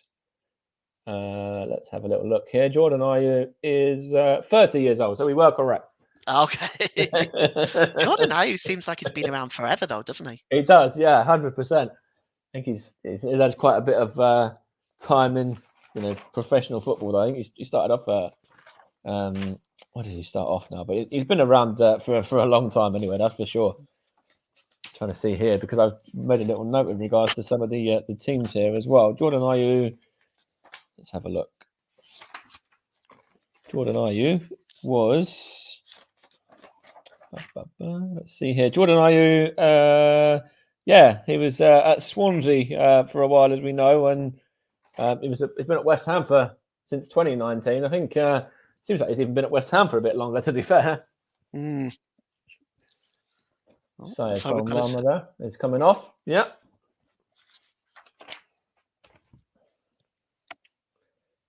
C: let's have a little look here. Jordan Ayew is 30 years old, so we were correct.
B: Okay. Jordan Ayew seems like he's been around forever, though, doesn't he?
C: He does, yeah, 100%. I think he's had quite a bit of time in professional football, though. I think he started off what did he start off now? But he's been around for a long time anyway, that's for sure. Trying to see here because I've made a little note with regards to some of the teams here as well. Jordan Ayew, let's have a look. Jordan Ayew was, let's see here. Jordan Ayew, he was at Swansea for a while, as we know, and he's been at West Ham since 2019. I think seems like he's even been at West Ham for a bit longer, to be fair.
B: Mm.
C: So there. It's coming off. Yeah.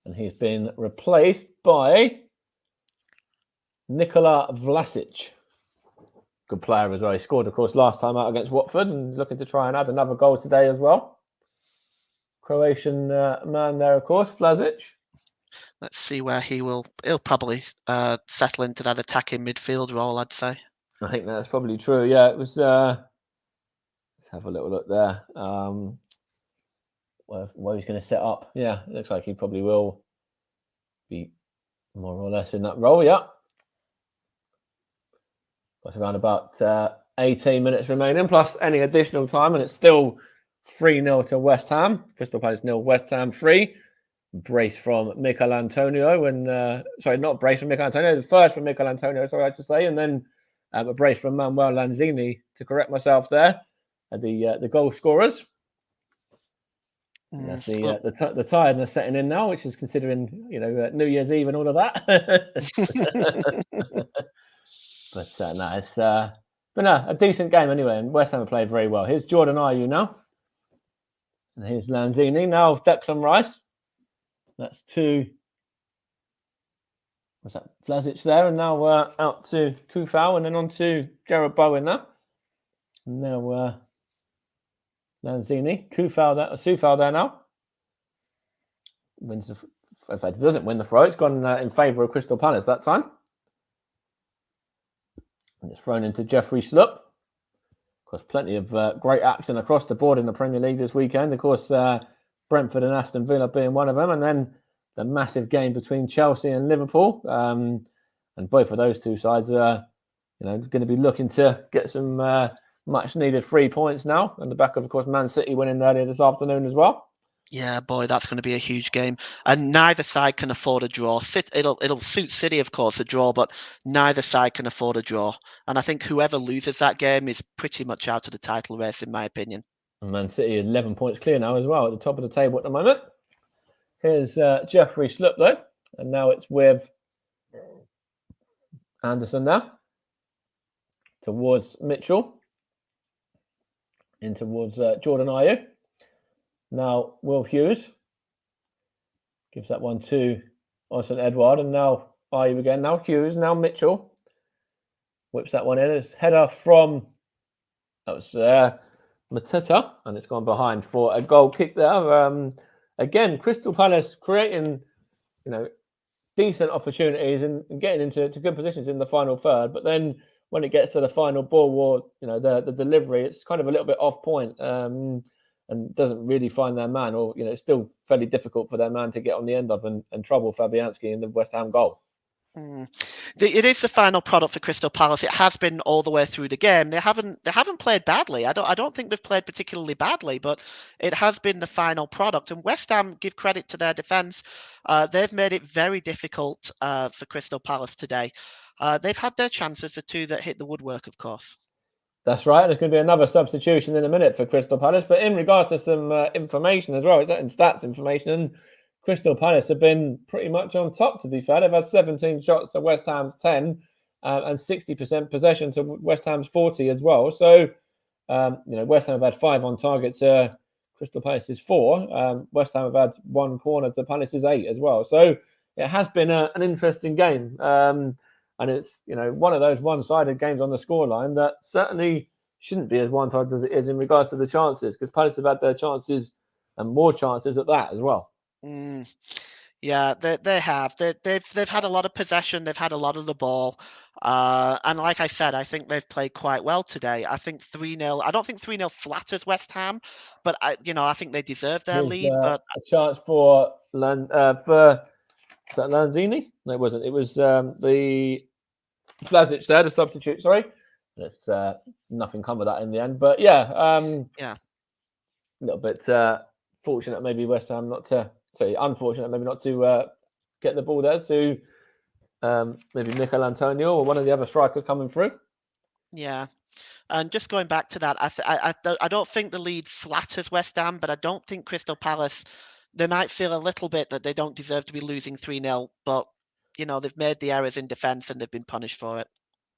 C: And he's been replaced by Nikola Vlasic. Good player as well. He scored, of course, last time out against Watford and looking to try and add another goal today as well. Croatian man there, of course, Vlasic.
B: Let's see where he'll probably settle into that attacking midfield role, I'd say.
C: I think that's probably true. Yeah, it was. Let's have a little look there. Where he's going to set up. Yeah, it looks like he probably will be more or less in that role. Yeah. Got around about 18 minutes remaining, plus any additional time, and it's still 3-0 to West Ham. Crystal Palace 0, West Ham 3. Brace from Mikel Antonio, and sorry, not brace from Mikel Antonio. The first from Mikel Antonio, sorry, I should say, and then. A brace from Manuel Lanzini to correct myself there. The goal scorers. That's the tiredness setting in now, which is considering New Year's Eve and all of that. But no, it's been a decent game anyway, and West Ham have played very well. Here's Jordan Ayew now, and here's Lanzini now. Declan Rice. That's 2 Was that Vlasic there? And now out to Kufau and then on to Jared Bowen now. And now Lanzini. Sufal there now. Wins in fact, it doesn't win the throw. It's gone in favour of Crystal Palace that time. And it's thrown into Jeffrey Schlupp. Of course, plenty of great action across the board in the Premier League this weekend. Of course, Brentford and Aston Villa being one of them. And then the massive game between Chelsea and Liverpool. And both of those two sides are, going to be looking to get some much needed 3 points now. On the back of course, Man City winning earlier this afternoon as well.
B: Yeah, boy, that's going to be a huge game, and neither side can afford a draw. It'll suit City, of course, a draw, but neither side can afford a draw. And I think whoever loses that game is pretty much out of the title race, in my opinion.
C: And Man City is 11 points clear now as well, at the top of the table at the moment. Here's Jeffrey Schlupp though, and now it's with Anderson now towards Mitchell, in towards Jordan Ayew. Now Will Hughes gives that one to Odsonne Edouard, and now Ayew again. Now Hughes, now Mitchell whips that one in. It's header from Mateta, and it's gone behind for a goal kick there. Again, Crystal Palace creating, decent opportunities and getting into good positions in the final third, but then when it gets to the final ball or the delivery, it's kind of a little bit off point. And doesn't really find their man, or it's still fairly difficult for their man to get on the end of and trouble Fabianski in the West Ham goal.
B: It is the final product for Crystal Palace. It has been all the way through the game. They haven't played badly. I don't think they've played particularly badly, but it has been the final product. And West Ham, give credit to their defence. They've made it very difficult for Crystal Palace today. They've had their chances, the two that hit the woodwork, of course.
C: That's right. There's going to be another substitution in a minute for Crystal Palace. But in regard to some information as well, it's in stats information, Crystal Palace have been pretty much on top, to be fair. They've had 17 shots to West Ham's 10 and 60% possession to West Ham's 40 as well. So, West Ham have had 5 on target to Crystal Palace's 4. West Ham have had 1 corner to Palace's 8 as well. So it has been an interesting game. And it's, one of those one-sided games on the scoreline that certainly shouldn't be as one-sided as it is in regards to the chances, because Palace have had their chances and more chances at that as well.
B: Yeah, they have. They've had a lot of possession. They've had a lot of the ball. And like I said, I think they've played quite well today. I think 3-0. I don't think 3-0 flatters West Ham, but I think they deserve their lead. But
C: a chance for is that Lanzini? No, it wasn't. It was the Vlasic there, the substitute. Sorry, it's nothing come of that in the end. But a little bit fortunate maybe West Ham unfortunate maybe not to get the ball there to maybe Michail Antonio or one of the other strikers coming through.
B: Yeah. And just going back to that, I don't think the lead flatters West Ham, but I don't think Crystal Palace, they might feel a little bit that they don't deserve to be losing 3-0, but they've made the errors in defence and they've been punished for it.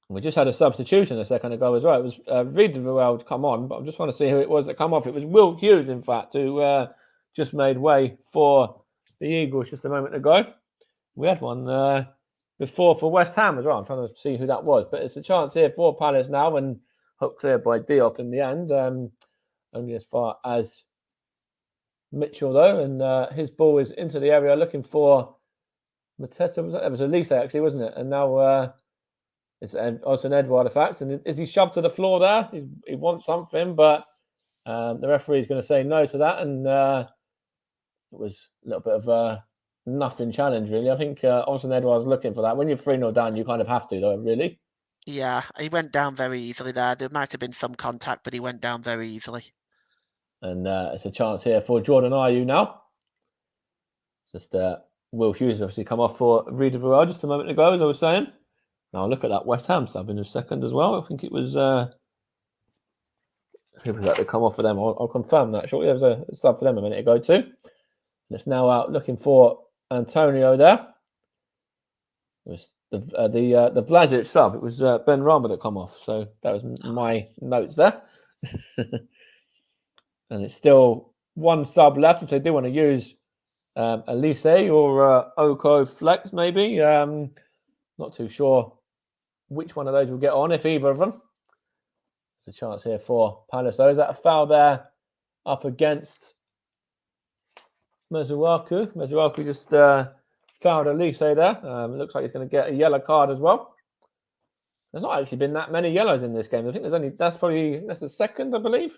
C: We just had a substitution a second ago as well. It was Riedewald to come on, but I'm just trying to see who it was that come off. It was Will Hughes, in fact, who just made way for the Eagles just a moment ago. We had one before for West Ham as well. I'm trying to see who that was, but it's a chance here for Palace now, and hooked clear by Diop in the end. Only as far as Mitchell though, and his ball is into the area looking for Mateta. That was Elise actually, wasn't it? And now it's Odsonne Edouard, in fact. And is he shoved to the floor there? He wants something, but the referee is going to say no to that, and it was a little bit of a nothing challenge, really. I think Odsonne Edouard was looking for that. When you're 3-0 down, you kind of have to, though, really.
B: Yeah, he went down very easily there. There might have been some contact, but he went down very easily.
C: And it's a chance here for Jordan Ayew now. Just Will Hughes obviously come off for Riedewald just a moment ago, as I was saying. Now look at that West Ham sub in a second as well. I think it was who was that to come off for them? I'll confirm that shortly. There was a sub for them a minute ago too. It's now out looking for Antonio there. It was the Vlasic sub. It was Ben Rama that come off. So that was my notes there. And it's still one sub left if they do want to use Elise or Oko Flex maybe. Not too sure which one of those will get on, if either of them. There's a chance here for Palace. So is that a foul there up against Masuaku? Masuaku just fouled Elise there. It looks like he's going to get a yellow card as well. There's not actually been that many yellows in this game. I think that's the second, I believe.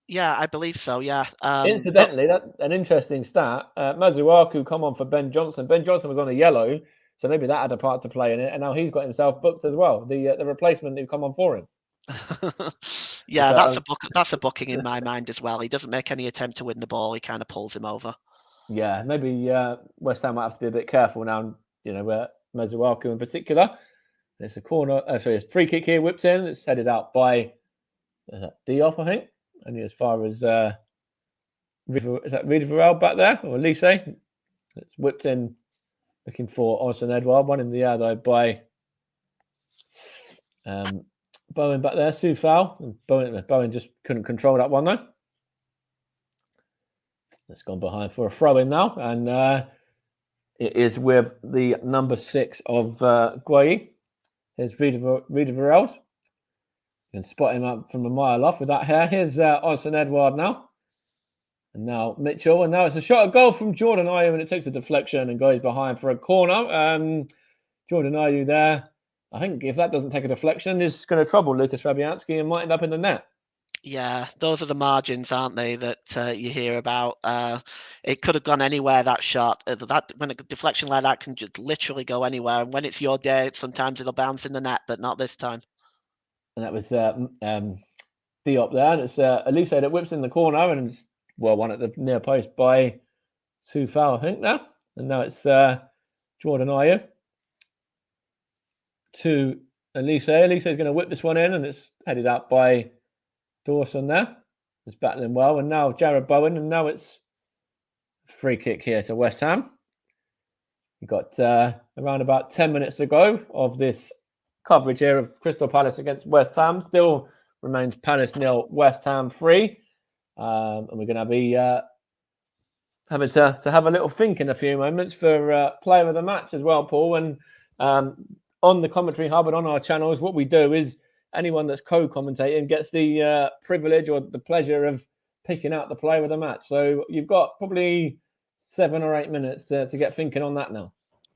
B: Yeah, I believe so. Yeah.
C: Incidentally, that's an interesting stat. Masuaku come on for Ben Johnson. Ben Johnson was on a yellow, so maybe that had a part to play in it. And now he's got himself booked as well. The replacement who come on for him.
B: Yeah, that's a booking in my mind as well. He doesn't make any attempt to win the ball. He kind of pulls him over.
C: Yeah, maybe West Ham might have to be a bit careful now. Masuaku in particular. There's a corner. Sorry, it's free kick here, whipped in. It's headed out by Diop, I think. Only as far as is that Riedewald back there or Elise? It's whipped in, looking for Austin Edouard. One in the air though by Bowen back there. Soufal. Bowen just couldn't control that one though. It's gone behind for a throw in now, and it is with the number 6 of Guayi. Here's Riedewald. You can spot him up from a mile off with that hair. Here's Austin Edouard now. And now Mitchell. And now it's a shot at goal from Jordan Ayew, and it takes a deflection and goes behind for a corner. Jordan Ayew there. I think if that doesn't take a deflection, is going to trouble Lucas Fabianski and might end up in the net.
B: Yeah, those are the margins, aren't they, that you hear about. It could have gone anywhere, that shot. When a deflection like that can just literally go anywhere. And when it's your day, sometimes it'll bounce in the net, but not this time.
C: And that was Diop there. And it's Elise that whips in the corner and it's, one at the near post by Soufal, I think, now. And now it's Jordan Ayew to Elise. Elise is going to whip this one in and it's headed out by Dawson there. It's battling well. And now Jared Bowen. And now it's free kick here to West Ham. We've got around about 10 minutes to go of this coverage here of Crystal Palace against West Ham. Still remains Palace 0, West Ham 3. And we're going to be having to have a little think in a few moments for player of the match as well, Paul. And on the Commentary Hub and on our channels, what we do is anyone that's co-commentating gets the privilege or the pleasure of picking out the player of the match. So you've got probably 7 or 8 minutes to get thinking on that now.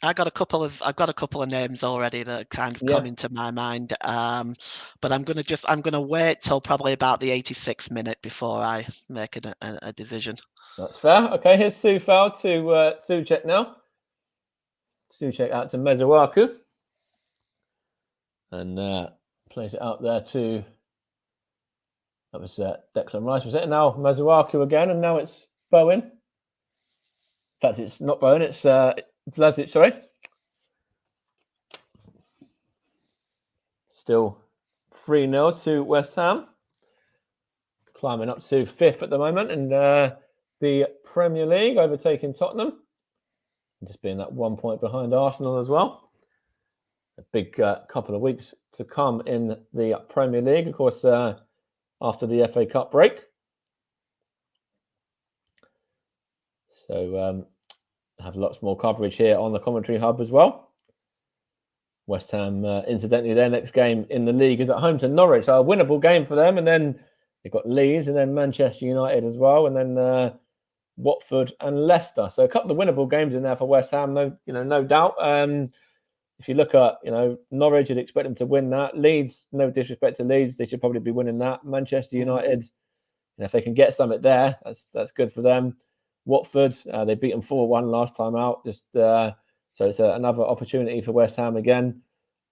B: I've got a couple of names already that kind of come into my mind, but I'm gonna wait till probably about the 86th minute before I make a decision.
C: That's fair. Okay, here's Soufal to Souček now. Souček out to Masuaku, and plays it out there to that was Declan Rice, was it? And now Masuaku again, and now it's Bowen. In fact, it's not Bowen, it's Vlasic, sorry. Still 3-0 to West Ham. Climbing up to 5th at the moment in the Premier League, overtaking Tottenham. Just being that 1 point behind Arsenal as well. A big couple of weeks to come in the Premier League, of course, after the FA Cup break. So have lots more coverage here on the Commentary Hub as well. West Ham, incidentally, their next game in the league is at home to Norwich. So a winnable game for them. And then they've got Leeds and then Manchester United as well. And then Watford and Leicester. So a couple of winnable games in there for West Ham, no doubt. If you look at, Norwich, you'd expect them to win that. Leeds, no disrespect to Leeds, they should probably be winning that. Manchester United, if they can get something there, that's good for them. Watford, they beat them 4-1 last time out. So it's another opportunity for West Ham again.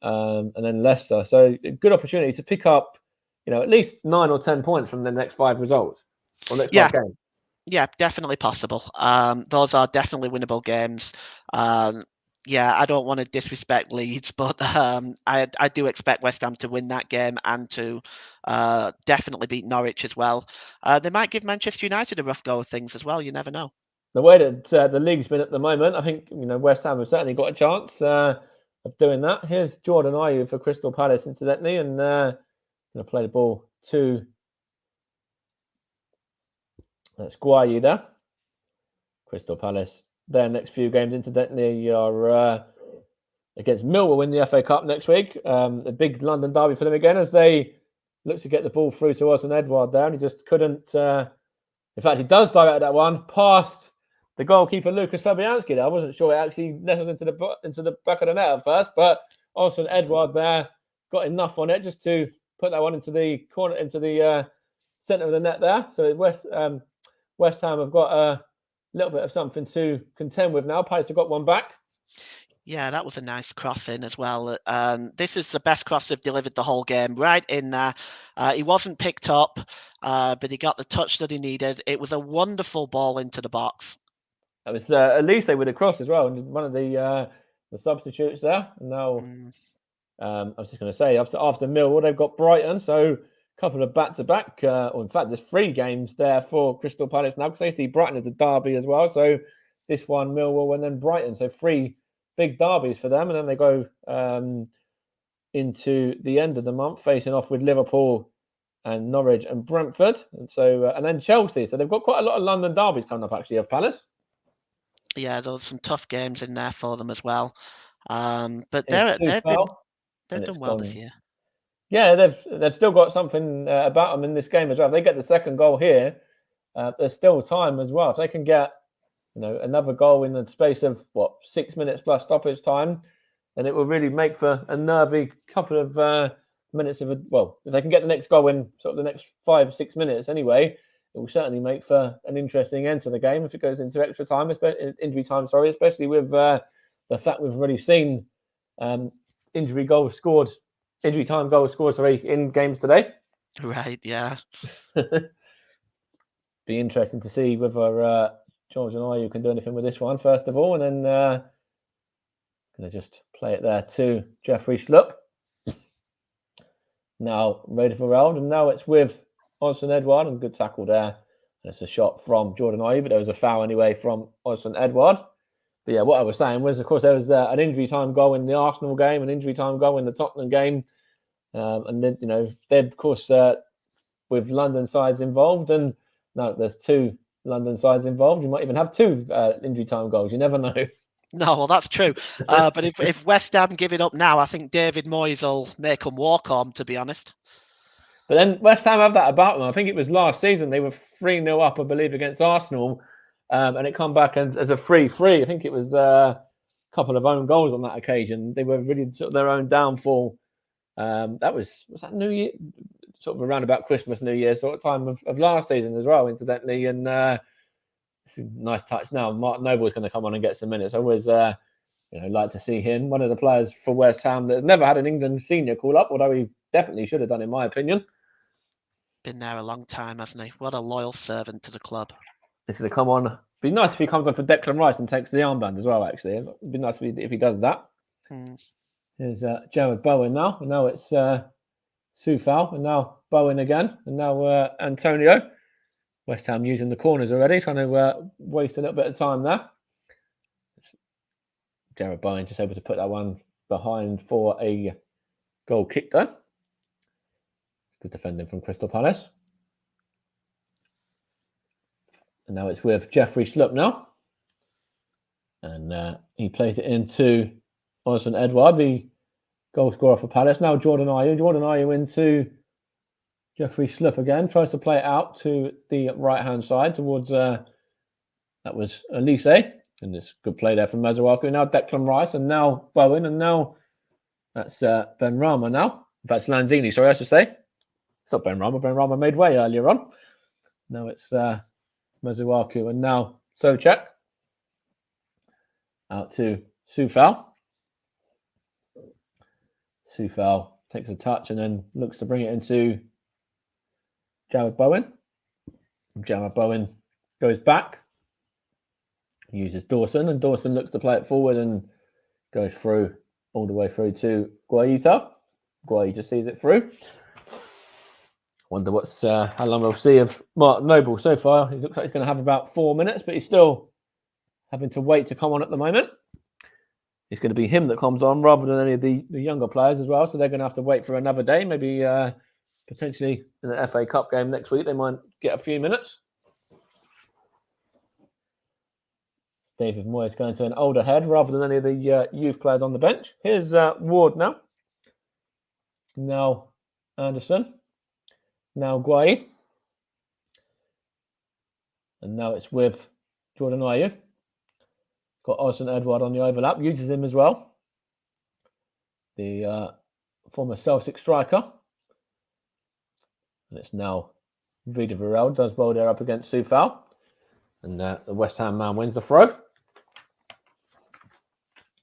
C: And then Leicester. So a good opportunity to pick up, at least 9 or 10 points from the next 5 results. Or next 5 games.
B: Yeah, definitely possible. Those are definitely winnable games. I don't want to disrespect Leeds, but I do expect West Ham to win that game and to definitely beat Norwich as well. They might give Manchester United a rough go of things as well. You never know.
C: The way that the league's been at the moment, I think West Ham have certainly got a chance of doing that. Here's Jordan Ayew for Crystal Palace, incidentally, and going to play the ball to that's Guayi there. Crystal Palace. Their next few games, incidentally, are against Millwall in the FA Cup next week. A big London derby for them again as they look to get the ball through to Odsonne Edouard there, and he just couldn't. In fact, he does direct that one past the goalkeeper Lucas Fabianski. I wasn't sure it actually nestled into the back of the net at first, but Odsonne Edouard there got enough on it just to put that one into the corner, into the centre of the net there. So West Ham have got a little bit of something to contend with now. Palace have got one back.
B: Yeah, that was a nice cross in as well. This is the best cross they've delivered the whole game, right in there. He wasn't picked up, but he got the touch that he needed. It was a wonderful ball into the box.
C: That was Elise with a cross as well, and one of the substitutes there. And now, I was just going to say, after Millwall, they've got Brighton, so a couple of back-to-back, or in fact, there's 3 games there for Crystal Palace now, because they see Brighton as a derby as well. So this one, Millwall, and then Brighton. So 3 big derbies for them, and then they go into the end of the month facing off with Liverpool and Norwich and Brentford, and so and then Chelsea. So they've got quite a lot of London derbies coming up actually of Palace.
B: Yeah, there was some tough games in there for them as well, but
C: Yeah,
B: they've done well this year.
C: Yeah, they've still got something about them in this game as well. If they get the second goal here, there's still time as well. If they can get another goal in the space of 6 minutes plus stoppage time, then it will really make for a nervy couple of minutes of if they can get the next goal in sort of the next 5-6 minutes anyway, it will certainly make for an interesting end to the game if it goes into extra time, injury time, especially with the fact we've already seen injury time goals scored in games today.
B: Right, yeah.
C: Be interesting to see whether George and Ayew can do anything with this one, first of all, and then going to just play it there to Jeffrey Schlupp. Now ready for round, and now it's with Odsonne Edouard, and good tackle there. And it's a shot from Jordan Ayew, but there was a foul anyway from Odsonne Edouard. But yeah, what I was saying was, of course, there was an injury time goal in the Arsenal game, an injury time goal in the Tottenham game, and then they're of course with London sides involved, and now there's 2 London sides involved. You might even have 2 injury time goals. You never know.
B: No, well, that's true. But if West Ham give it up now, I think David Moyes will make them walk on, to be honest.
C: But then West Ham have that about them. I think it was last season they were 3-0 up, I believe, against Arsenal, and it come back as a 3-3. I think it was a couple of own goals on that occasion. They were really sort of their own downfall. That was that New Year, sort of around about Christmas, New Year sort of time of last season as well, incidentally. And it's a nice touch now. Mark Noble's going to come on and get some minutes. I always like to see him. One of the players for West Ham that's never had an England senior call up, although he definitely should have done, in my opinion.
B: Been there a long time, hasn't he? What a loyal servant to the club.
C: He's going to come on. Be nice if he comes on for Declan Rice and takes the armband as well, actually. It'd be nice if he does that. Here's Jared Bowen now. And now it's Soufal. And now Bowen again. And now Antonio. West Ham using the corners already, trying to waste a little bit of time there. Jared Bowen just able to put that one behind for a goal kick though. Good defending from Crystal Palace. And now it's with Jeffrey Schlupp now. And he plays it into Odsonne Edouard, the goal scorer for Palace. Now Jordan Ayew into Jeffrey Schlupp again. Tries to play it out to the right-hand side towards, that was Elise. And this good play there from Masuaku. Now Declan Rice, and now Bowen, and now that's Benrahma now. That's Lanzini, sorry, I should say. It's not Benrahma. Benrahma made way earlier on. Now it's Masuaku, and now Souček. Out to Soufal. Soufal takes a touch and then looks to bring it into Jared Bowen. Jared Bowen goes back. Uses Dawson, and Dawson looks to play it forward and goes through all the way through to Guaita. Guaita just sees it through. Wonder what's how long we'll see of Mark Noble so far. He looks like he's going to have about 4 minutes, but he's still having to wait to come on at the moment. It's going to be him that comes on rather than any of the younger players as well. So they're going to have to wait for another day. Maybe potentially in the FA Cup game next week, they might get a few minutes. David Moyes going to an older head rather than any of the youth players on the bench. Here's Ward now. Now Anderson. Now Guayi. And now it's with Jordan Ayew. Got Odsonne Edouard on the overlap. Uses him as well. The former Celtic striker. And it's now Vida Varel. Does well there up against Soufal. And the West Ham man wins the throw.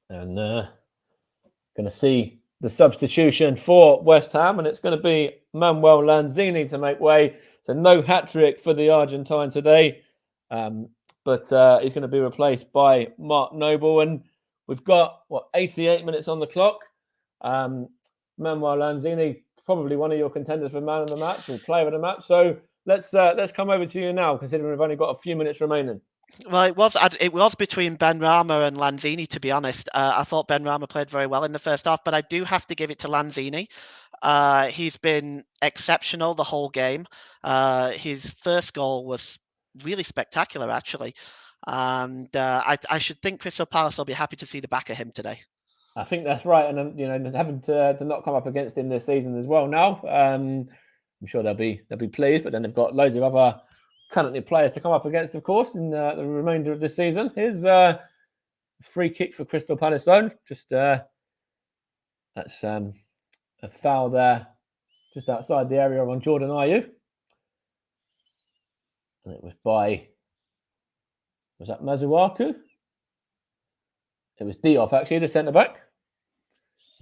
C: And going to see the substitution for West Ham. And it's going to be Manuel Lanzini to make way. So no hat-trick for the Argentine today. But he's going to be replaced by Mark Noble. And we've got, 88 minutes on the clock. Manuel Lanzini, probably one of your contenders for man of the match or player of the match. So let's come over to you now, considering we've only got a few minutes remaining.
B: Well, it was between Benrahma and Lanzini, to be honest. I thought Benrahma played very well in the first half, but I do have to give it to Lanzini. He's been exceptional the whole game. His first goal was really spectacular, actually. And I should think Crystal Palace will be happy to see the back of him today.
C: I think that's right. And having to not come up against him this season as well now, I'm sure they'll be pleased. But then they've got loads of other talented players to come up against, of course, in the remainder of this season. Here's a free kick for Crystal Palace zone. Just that's a foul there, just outside the area on Jordan Ayew. And it was was that Masuaku? It was Diop, actually, the centre-back.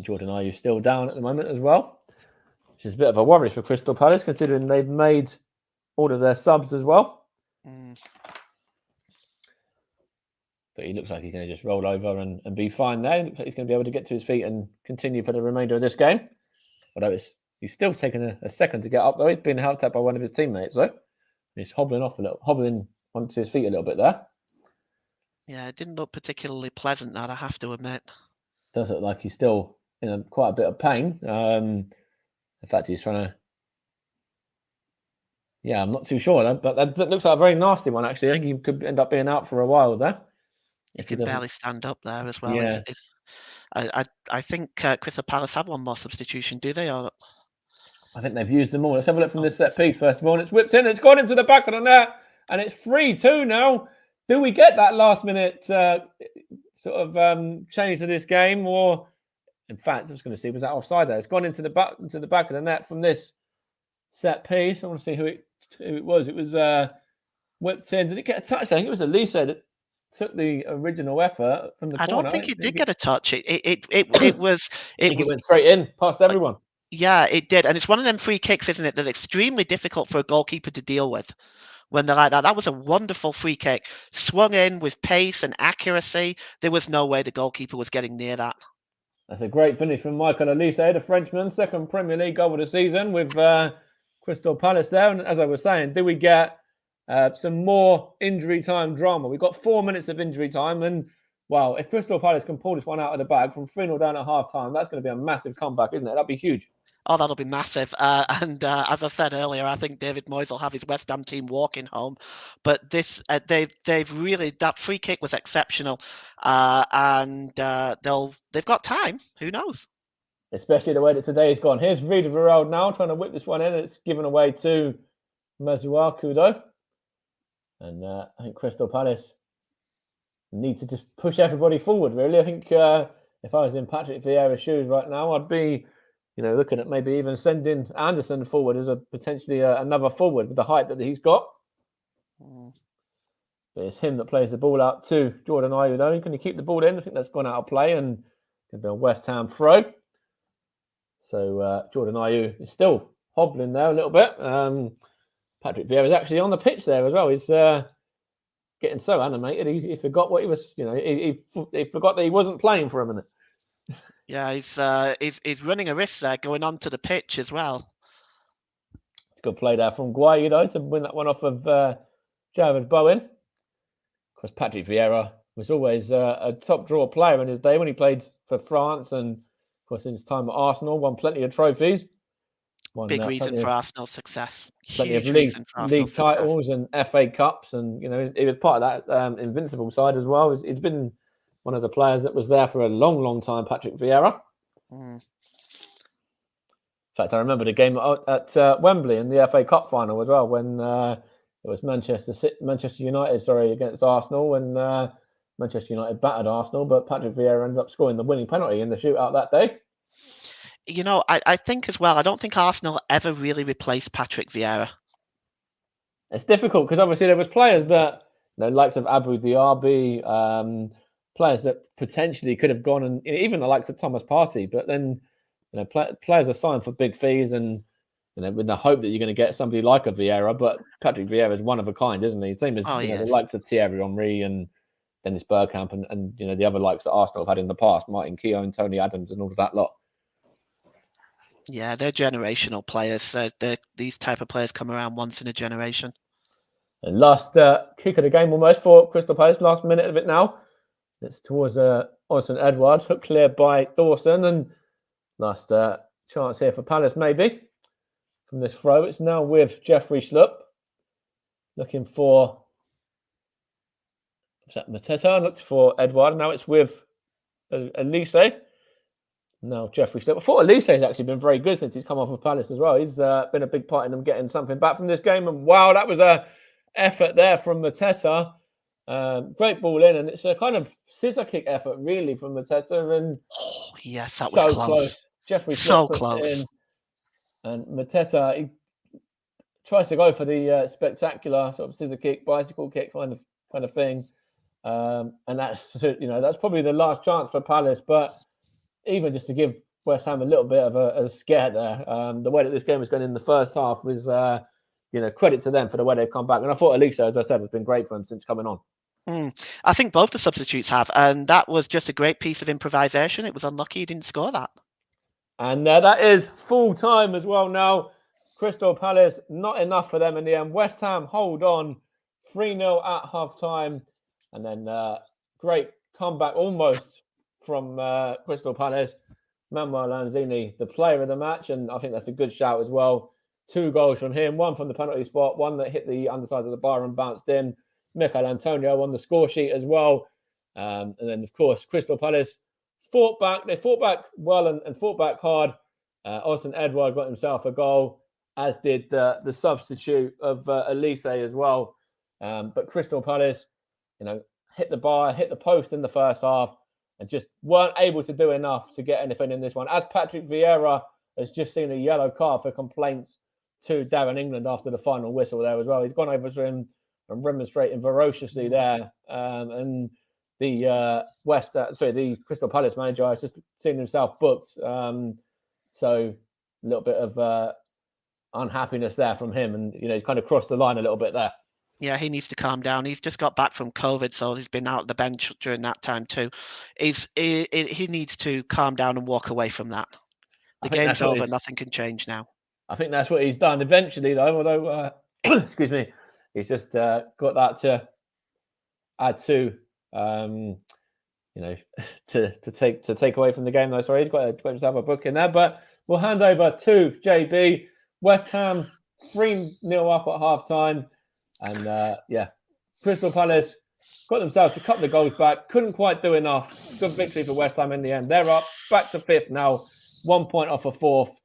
C: Jordan Ayew still down at the moment as well, which is a bit of a worry for Crystal Palace, considering they've made all of their subs as well. But he looks like he's going to just roll over and be fine there. He looks like he's going to be able to get to his feet and continue for the remainder of this game. Although he's still taking a second to get up, though. He's been helped out by one of his teammates, though. He's hobbling onto his feet a little bit there.
B: Yeah, it didn't look particularly pleasant, that I have to admit.
C: Does look like he's still in quite a bit of pain. In fact, he's trying to... Yeah, I'm not too sure, but that looks like a very nasty one, actually. I think he could end up being out for a while there.
B: He can barely stand up there as well.
C: Yeah.
B: I think Crystal Palace have one more substitution, do they? Or...
C: I think they've used them all. Let's have a look from this set piece, first of all. And it's whipped in. It's gone into the back of the net. And it's 3-2 now. Do we get that last-minute change to this game? Or, in fact, I was going to see, was that offside there? It's gone into the back of the net from this set piece. I want to see who it was. It was whipped in. Did it get a touch? I think it was Elise that took the original effort from the corner.
B: I don't think it did get a touch. It was.
C: It went straight in, past everyone.
B: Yeah, it did. And it's one of them free kicks, isn't it, that's extremely difficult for a goalkeeper to deal with when they're like that. That was a wonderful free kick. Swung in with pace and accuracy. There was no way the goalkeeper was getting near that. That's
C: a great finish from Michael Elise, the Frenchman. Second Premier League goal of the season with Crystal Palace there. And as I was saying, do we get some more injury time drama? We've got 4 minutes of injury time. And, wow, if Crystal Palace can pull this one out of the bag from 3-0 down at half-time, that's going to be a massive comeback, isn't it? That'd be huge.
B: Oh, that'll be massive. And as I said earlier, I think David Moyes will have his West Ham team walking home. But this, they've really, that free kick was exceptional. And they've got time. Who knows?
C: Especially the way that today has gone. Here's Vida Varel now trying to whip this one in. It's given away to Masuaku, though. And I think Crystal Palace need to just push everybody forward, really. I think if I was in Patrick Vieira's shoes right now, I'd be, looking at maybe even sending Anderson forward as potentially another forward with the height that he's got. But it's him that plays the ball out to Jordan Ayew, though. Can he keep the ball in? I think that's gone out of play and going to be a West Ham throw. So Jordan Ayew is still hobbling there a little bit. Patrick Vieira is actually on the pitch there as well. He's getting so animated. He forgot what he was, he forgot that he wasn't playing for a minute.
B: Yeah, he's running a risk there going onto the pitch as well.
C: It's a good play there from Guayi, though, to win that one off of Jarrod Bowen. Of course, Patrick Vieira was always a top draw player in his day when he played for France and, of course, in his time at Arsenal, won plenty of trophies.
B: Big reason for Arsenal's success.
C: Plenty
B: Huge
C: of
B: reason for Arsenal's
C: league titles and FA Cups, and he was part of that Invincible side as well. He's been one of the players that was there for a long, long time. Patrick Vieira. In fact, I remember the game at Wembley in the FA Cup final as well, when it was Manchester United, against Arsenal, when Manchester United battered Arsenal, but Patrick Vieira ended up scoring the winning penalty in the shootout that day.
B: I think as well, I don't think Arsenal ever really replaced Patrick Vieira.
C: It's difficult because obviously there was players that, likes of Abu Diaby, players that potentially could have gone, and even the likes of Thomas Partey, but then players are signed for big fees, and with the hope that you're going to get somebody like a Vieira. But Patrick Vieira is one of a kind, isn't he? Same as the likes of Thierry Henry and Dennis Bergkamp, and the other likes that Arsenal have had in the past, Martin Keown, Tony Adams, and all of that lot.
B: Yeah, they're generational players. These type of players come around once in a generation.
C: And last kick of the game almost for Crystal Palace, last minute of it now. It's towards Odsonne Edouard, hook cleared by Dawson, and last chance here for Palace maybe from this throw. It's now with Jeffrey Schlupp, looking for Mateta, looked for Edouard. Now it's with Elise. No, Jeffrey Schlupp. I thought Elise has actually been very good since he's come off of Palace as well. He's been a big part in them getting something back from this game. And wow, that was a effort there from Mateta. Great ball in, and it's a kind of scissor kick effort really from Mateta. And
B: yes, that was so close.
C: Jeffrey
B: so close.
C: And Mateta, he tries to go for the spectacular sort of scissor kick, bicycle kick kind of thing. And that's that's probably the last chance for Palace, but even just to give West Ham a little bit of a scare there, the way that this game was going in the first half was, credit to them for the way they've come back. And I thought Elisa, as I said, has been great for him since coming on.
B: I think both the substitutes have, and that was just a great piece of improvisation. It was unlucky he didn't score that.
C: And that is full time as well now. Crystal Palace, not enough for them in the end. West Ham hold on 3-0 at half time. And then great comeback almost from Crystal Palace. Manuel Lanzini, the player of the match, and I think that's a good shout as well. 2 goals from him, one from the penalty spot, one that hit the underside of the bar and bounced in. Michail Antonio on the score sheet as well. And then, of course, Crystal Palace fought back. They fought back well and fought back hard. Odsonne Edouard got himself a goal, as did the substitute of Elise as well. But Crystal Palace, hit the bar, hit the post in the first half, and just weren't able to do enough to get anything in this one. As Patrick Vieira has just seen a yellow card for complaints to Darren England after the final whistle there as well. He's gone over to him and remonstrating ferociously there. And the the Crystal Palace manager has just seen himself booked. So a little bit of unhappiness there from him, and he kind of crossed the line a little bit there.
B: Yeah, he needs to calm down. He's just got back from COVID, so he's been out of the bench during that time too. He needs to calm down and walk away from that. The game's over. Nothing can change now.
C: I think that's what he's done eventually, though. Although, excuse me, he's just got that to add to, to take away from the game. Though, sorry, he's got himself a book in there. But we'll hand over to JB. West Ham 3-0 up at half time. And Crystal Palace got themselves a couple of goals back. Couldn't quite do enough. Good victory for West Ham in the end. They're up back to 5th now, 1 point off of 4th.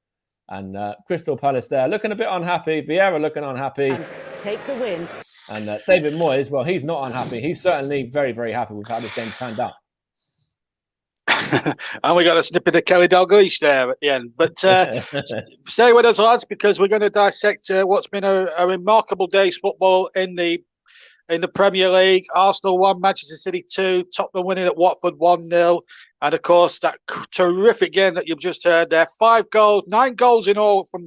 C: And Crystal Palace there looking a bit unhappy. Vieira looking unhappy.
D: And take the win.
C: And David Moyes, well, he's not unhappy. He's certainly very, very happy with how this game turned out.
A: And we got a snippet of Kelly Dalglish there at the end. But stay with us, lads, because we're going to dissect what's been a remarkable day's football in the Premier League. Arsenal 1, Manchester City 2, Tottenham winning at Watford 1-0. And, of course, that terrific game that you've just heard there. 9 goals in all from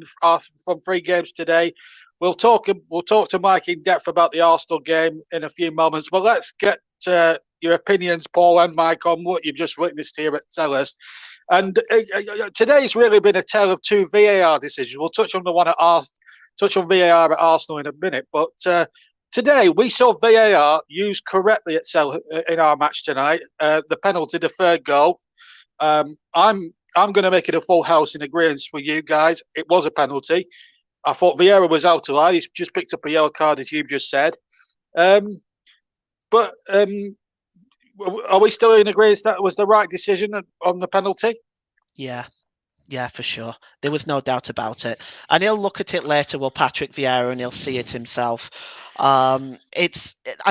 A: 3 games today. We'll talk to Mike in depth about the Arsenal game in a few moments. But let's get your opinions, Paul and Mike, on what you've just witnessed here at Selhurst. And today's really been a tale of 2 VAR decisions. We'll touch on VAR at Arsenal in a minute. But today we saw VAR used correctly at in our match tonight. The penalty, the 3rd goal. I'm I'm going to make it a full house in agreement with you guys. It was a penalty. I thought Vieira was out of line. He's just picked up a yellow card, as you've just said. But are we still in agreement that was the right decision on the penalty?
B: Yeah, for sure. There was no doubt about it. And he'll look at it later, Patrick Vieira, and he'll see it himself. I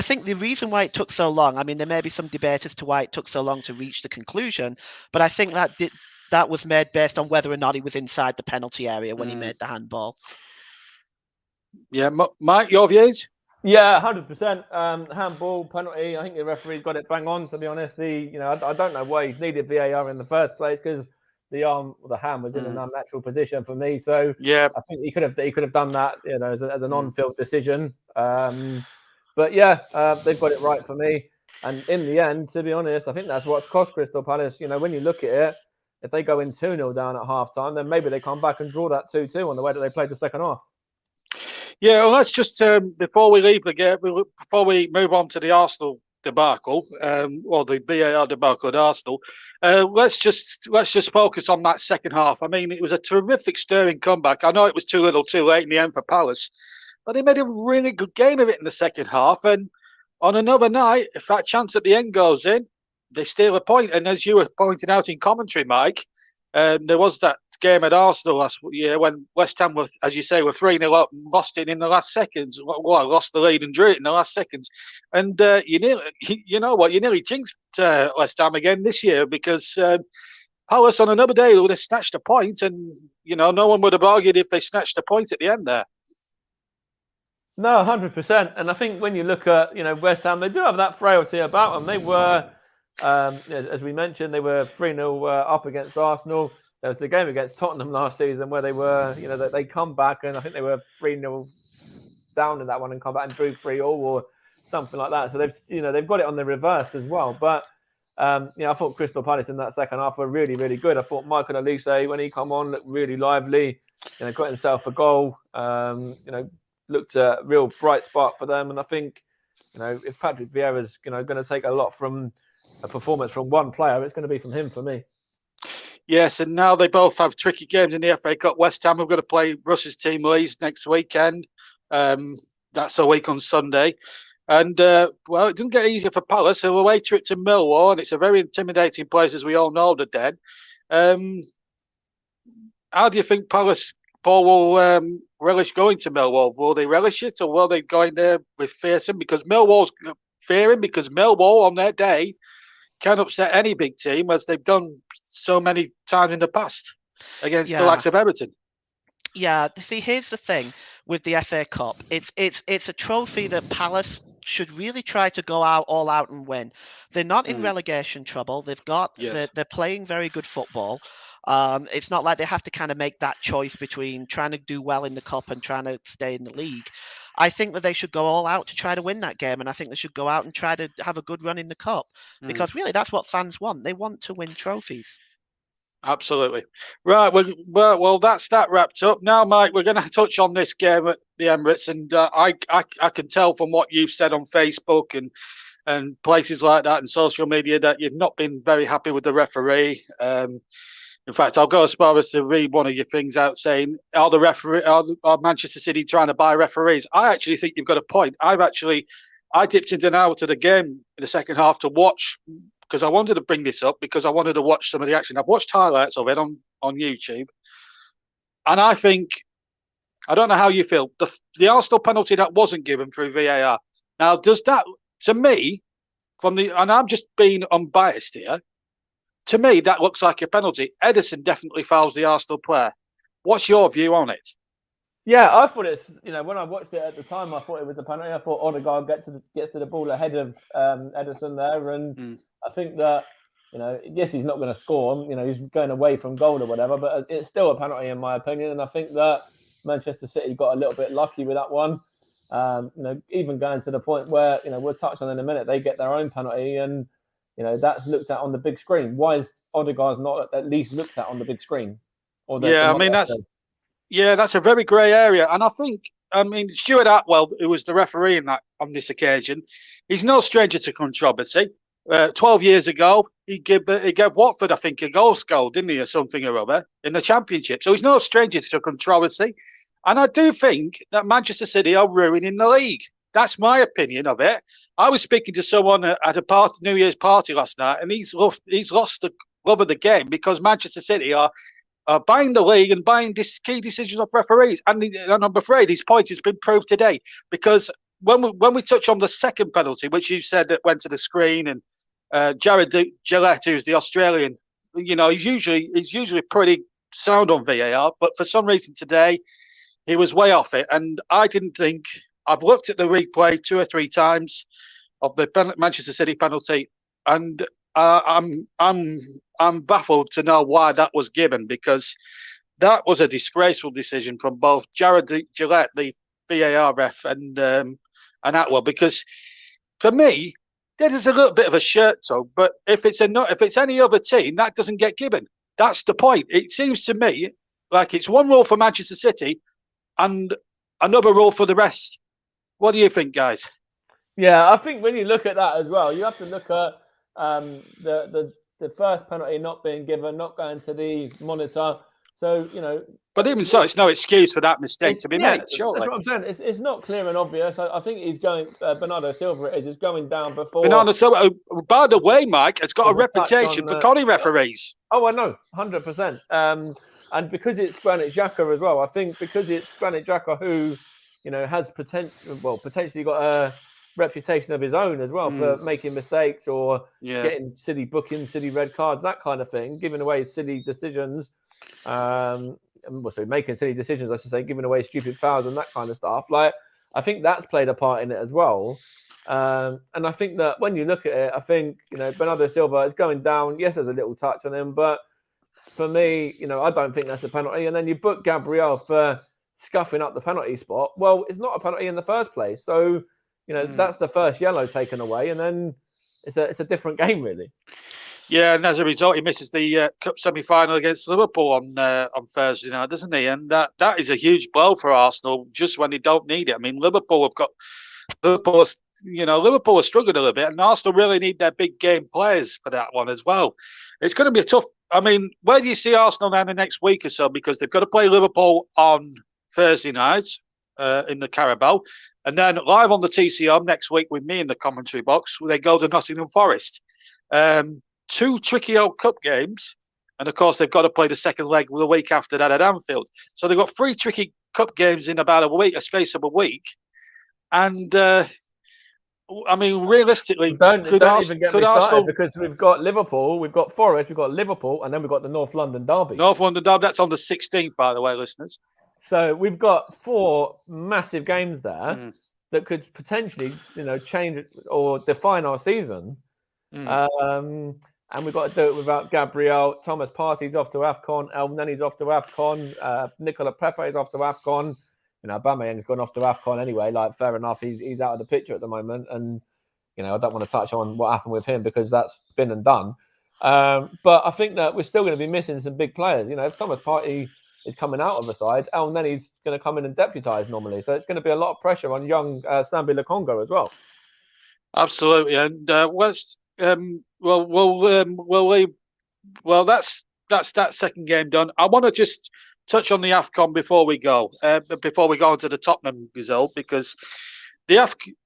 B: think the reason why it took so long, I mean, there may be some debate as to why it took so long to reach the conclusion, but I think that was made based on whether or not he was inside the penalty area when he made the handball.
A: Yeah, Mike, your views?
C: Yeah, 100%. Handball, penalty. I think the referee got it bang on, to be honest. I don't know why he needed VAR in the first place, because the hand was in an unnatural position for me. So
A: yeah,
C: I think he could have done that, as an on-field decision. But yeah, they've got it right for me. And in the end, to be honest, I think that's what's cost Crystal Palace. When you look at it, if they go in 2-0 down at half-time, then maybe they come back and draw that 2-2 on the way that they played the second half.
A: Yeah, well, let's just before we leave the game, before we move on to the Arsenal debacle, or the VAR debacle at Arsenal, let's just focus on that second half. I mean, it was a terrific stirring comeback. I know it was too little, too late in the end for Palace, but they made a really good game of it in the second half. And on another night, if that chance at the end goes in, they steal a point. And as you were pointing out in commentary, Mike, there was that game at Arsenal last year when West Ham were, as you say, were 3-0 up and lost it in the last seconds. Well, lost the lead and drew it in the last seconds. And you nearly jinxed West Ham again this year, because Palace on another day would have snatched a point, and no one would have argued if they snatched a point at the end there.
C: No, 100%. And I think when you look at West Ham, they do have that frailty about them. They were, as we mentioned, they were 3-0 up against Arsenal. There was the game against Tottenham last season where they were, they come back, and I think they were 3-0 down in that one and come back and drew 3-3 or something like that. So they've got it on the reverse as well. But I thought Crystal Palace in that second half were really, really good. I thought Michael Olise, when he come on, looked really lively. Got himself a goal. Looked a real bright spot for them. And I think, if Patrick Vieira is going to take a lot from a performance from one player, it's going to be from him for me.
A: Yes, and now they both have tricky games in the FA Cup. West Ham have got to play Russ's team Leeds next weekend. That's a week on Sunday. And, it doesn't get easier for Palace. They'll away trip to Millwall, and it's a very intimidating place, as we all know, the Den. How do you think Palace, Paul, will relish going to Millwall? Will they relish it, or will they go in there with fearsome? Because Millwall's fearing, because Millwall on their day can upset any big team, as they've done so many times in the past against the likes of Everton.
B: Yeah, see, here's the thing with the FA Cup. It's a trophy that Palace should really try to go all out and win. They're not in relegation trouble. They've got they're playing very good football. It's not like they have to kind of make that choice between trying to do well in the cup and trying to stay in the league. I think that they should go all out to try to win that game, and I think they should go out and try to have a good run in the cup, because really that's what fans want. They want to win trophies.
A: Absolutely. Right, well, that's that wrapped up. Now, Mike, we're going to touch on this game at the Emirates, and I can tell from what you've said on Facebook and places like that and social media that you've not been very happy with the referee. In fact, I'll go as far as to read one of your things out saying, are Manchester City trying to buy referees? I actually think you've got a point. I dipped into an hour to the game in the second half to watch, because I wanted to bring this up, because I wanted to watch some of the action. I've watched highlights of it on YouTube. And I think, I don't know how you feel, the Arsenal penalty that wasn't given through VAR. Now, does that, to me, and I'm just being unbiased here, to me, that looks like a penalty. Ederson definitely fouls the Arsenal player. What's your view on it?
C: Yeah, I thought it's, when I watched it at the time, I thought it was a penalty. I thought Odegaard gets to the ball ahead of Ederson there. And I think that, yes, he's not going to score. He's going away from goal or whatever, but it's still a penalty in my opinion. And I think that Manchester City got a little bit lucky with that one. Even going to the point where, we'll touch on in a minute, they get their own penalty, and that's looked at on the big screen. Why is Odegaard not at least looked at on the big screen?
A: That's a very grey area. And I think, Stuart Atwell, who was the referee on this occasion, he's no stranger to controversy. 12 years ago, he gave Watford, I think, a goal, didn't he, or something or other, in the Championship. So he's no stranger to controversy. And I do think that Manchester City are ruining the league. That's my opinion of it. I was speaking to someone at a New Year's party last night, and he's lost the love of the game because Manchester City are buying the league and buying key decisions of referees. And I'm afraid his point has been proved today, because when we touch on the second penalty, which you said that went to the screen, and Jared Gillette, who's the Australian, he's usually pretty sound on VAR, but for some reason today he was way off it, and I didn't think. I've looked at the replay 2 or 3 times of the Manchester City penalty, and I'm baffled to know why that was given, because that was a disgraceful decision from both Jared Gillette, the VAR ref, and Atwell. Because for me, that is a little bit of a shirt tug. But if it's any other team, that doesn't get given. That's the point. It seems to me like it's one rule for Manchester City and another rule for the rest. What do you think, guys?
C: Yeah, I think when you look at that as well, you have to look at the first penalty not being given, not going to the monitor. So,
A: But even so, it's no excuse for that mistake to be made, surely.
C: That's what I'm saying. It's not clear and obvious. I think he's going, Bernardo Silva is going down before.
A: Bernardo Silva, by the way, Mike, has got a reputation for conning referees.
C: Oh, I know, 100%. And because it's Granit Xhaka as well, I think because it's Granit Xhaka who, has potentially got a reputation of his own as well for making mistakes or getting silly bookings, silly red cards, that kind of thing, giving away silly decisions. Making silly decisions, I should say, giving away stupid fouls and that kind of stuff. Like, I think that's played a part in it as well. And I think that when you look at it, I think, Bernardo Silva is going down. Yes, there's a little touch on him, but for me, I don't think that's a penalty. And then you book Gabriel for scuffing up the penalty spot. Well, it's not a penalty in the first place. So, that's the first yellow taken away. And then it's a different game, really.
A: Yeah, and as a result, he misses the cup semi-final against Liverpool on Thursday night, doesn't he? And that is a huge blow for Arsenal, just when they don't need it. I mean, Liverpool are struggling a little bit, and Arsenal really need their big game players for that one as well. It's going to be a tough. I mean, where do you see Arsenal now in the next week or so? Because they've got to play Liverpool on Thursday night in the Carabao, and then live on the TCR next week with me in the commentary box, they go to Nottingham Forest. 2 tricky old cup games, and of course they've got to play the second leg the week after that at Anfield. So they've got 3 tricky cup games in about a space of a week. And I mean, realistically,
C: don't even get me started, because we've got Liverpool, we've got Forest, we've got Liverpool, and then we've got the North London derby.
A: North London derby, that's on the 16th, by the way, listeners.
C: So we've got 4 massive games there that could potentially, change or define our season. And we've got to do it without Gabriel. Thomas Partey's off to AFCON. El Nenny's off to AFCON. Nicola Pepe's off to AFCON. Aubameyang's gone off to AFCON anyway. Like, fair enough, he's out of the picture at the moment. And, I don't want to touch on what happened with him because that's been and done. But I think that we're still going to be missing some big players. If Thomas Partey is coming out of the side, El Nenny's going to come in and deputise normally. So it's going to be a lot of pressure on young Sambi Lokonga as well.
A: Absolutely. And that's that second game done. I want to just touch on the AFCON before we go into the Tottenham result, because the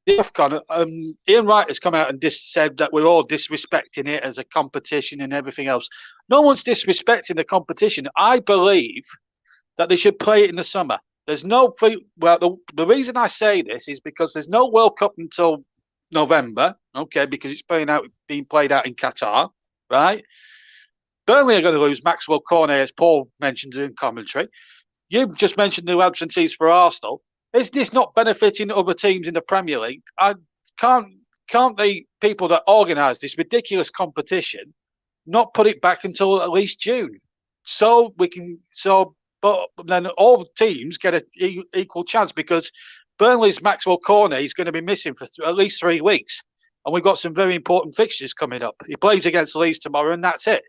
A: AFCON, Ian Wright has come out and said that we're all disrespecting it as a competition and everything else. No one's disrespecting the competition. I believe that they should play it in the summer. There's no the reason I say this is because there's no World Cup until November, okay, because it's being played out in Qatar, right? Burnley are going to lose Maxwell Cornet, as Paul mentioned in commentary. You just mentioned the absentees for Arsenal. Is this not benefiting other teams in the Premier League? Can't the people that organise this ridiculous competition not put it back until at least June, but then all teams get an equal chance, because Burnley's Maxwell Cornet is going to be missing for at least 3 weeks. And we've got some very important fixtures coming up. He plays against Leeds tomorrow, and that's it.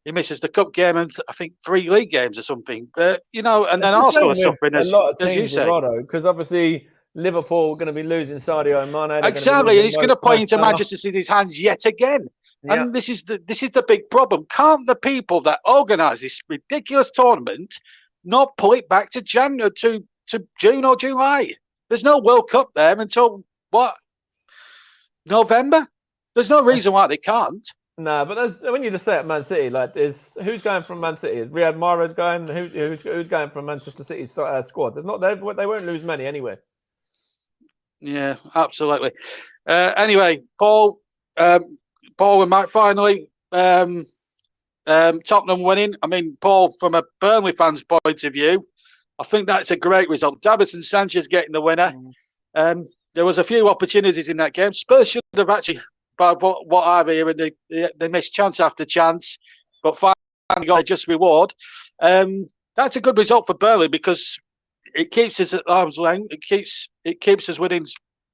A: He misses the cup game and I think 3 league games or something. And then Arsenal are suffering, as you say.
C: Because obviously Liverpool are going to be losing Sadio Mane.
A: Exactly, and he's going to play into Manchester City's hands yet again.
C: Yeah.
A: And this is the big problem. Can't the people that organise this ridiculous tournament not pull it back to June or July? There's no World Cup there until what? November? There's no reason why they can't.
C: No, but when you just say it, Man City, like, who's going from Man City? Is Riyad Mahrez going? Who's going from Manchester City's squad? There's not. They won't lose many anyway.
A: Yeah, absolutely. Anyway, Paul and Mike finally. Tottenham winning. I mean, Paul, from a Burnley fan's point of view, I think that's a great result. Davinson Sanchez getting the winner. There was a few opportunities in that game. Spurs should have actually, by what I've heard, they missed chance after chance, but finally got a just reward. That's a good result for Burnley because it keeps us at arm's length. It keeps us within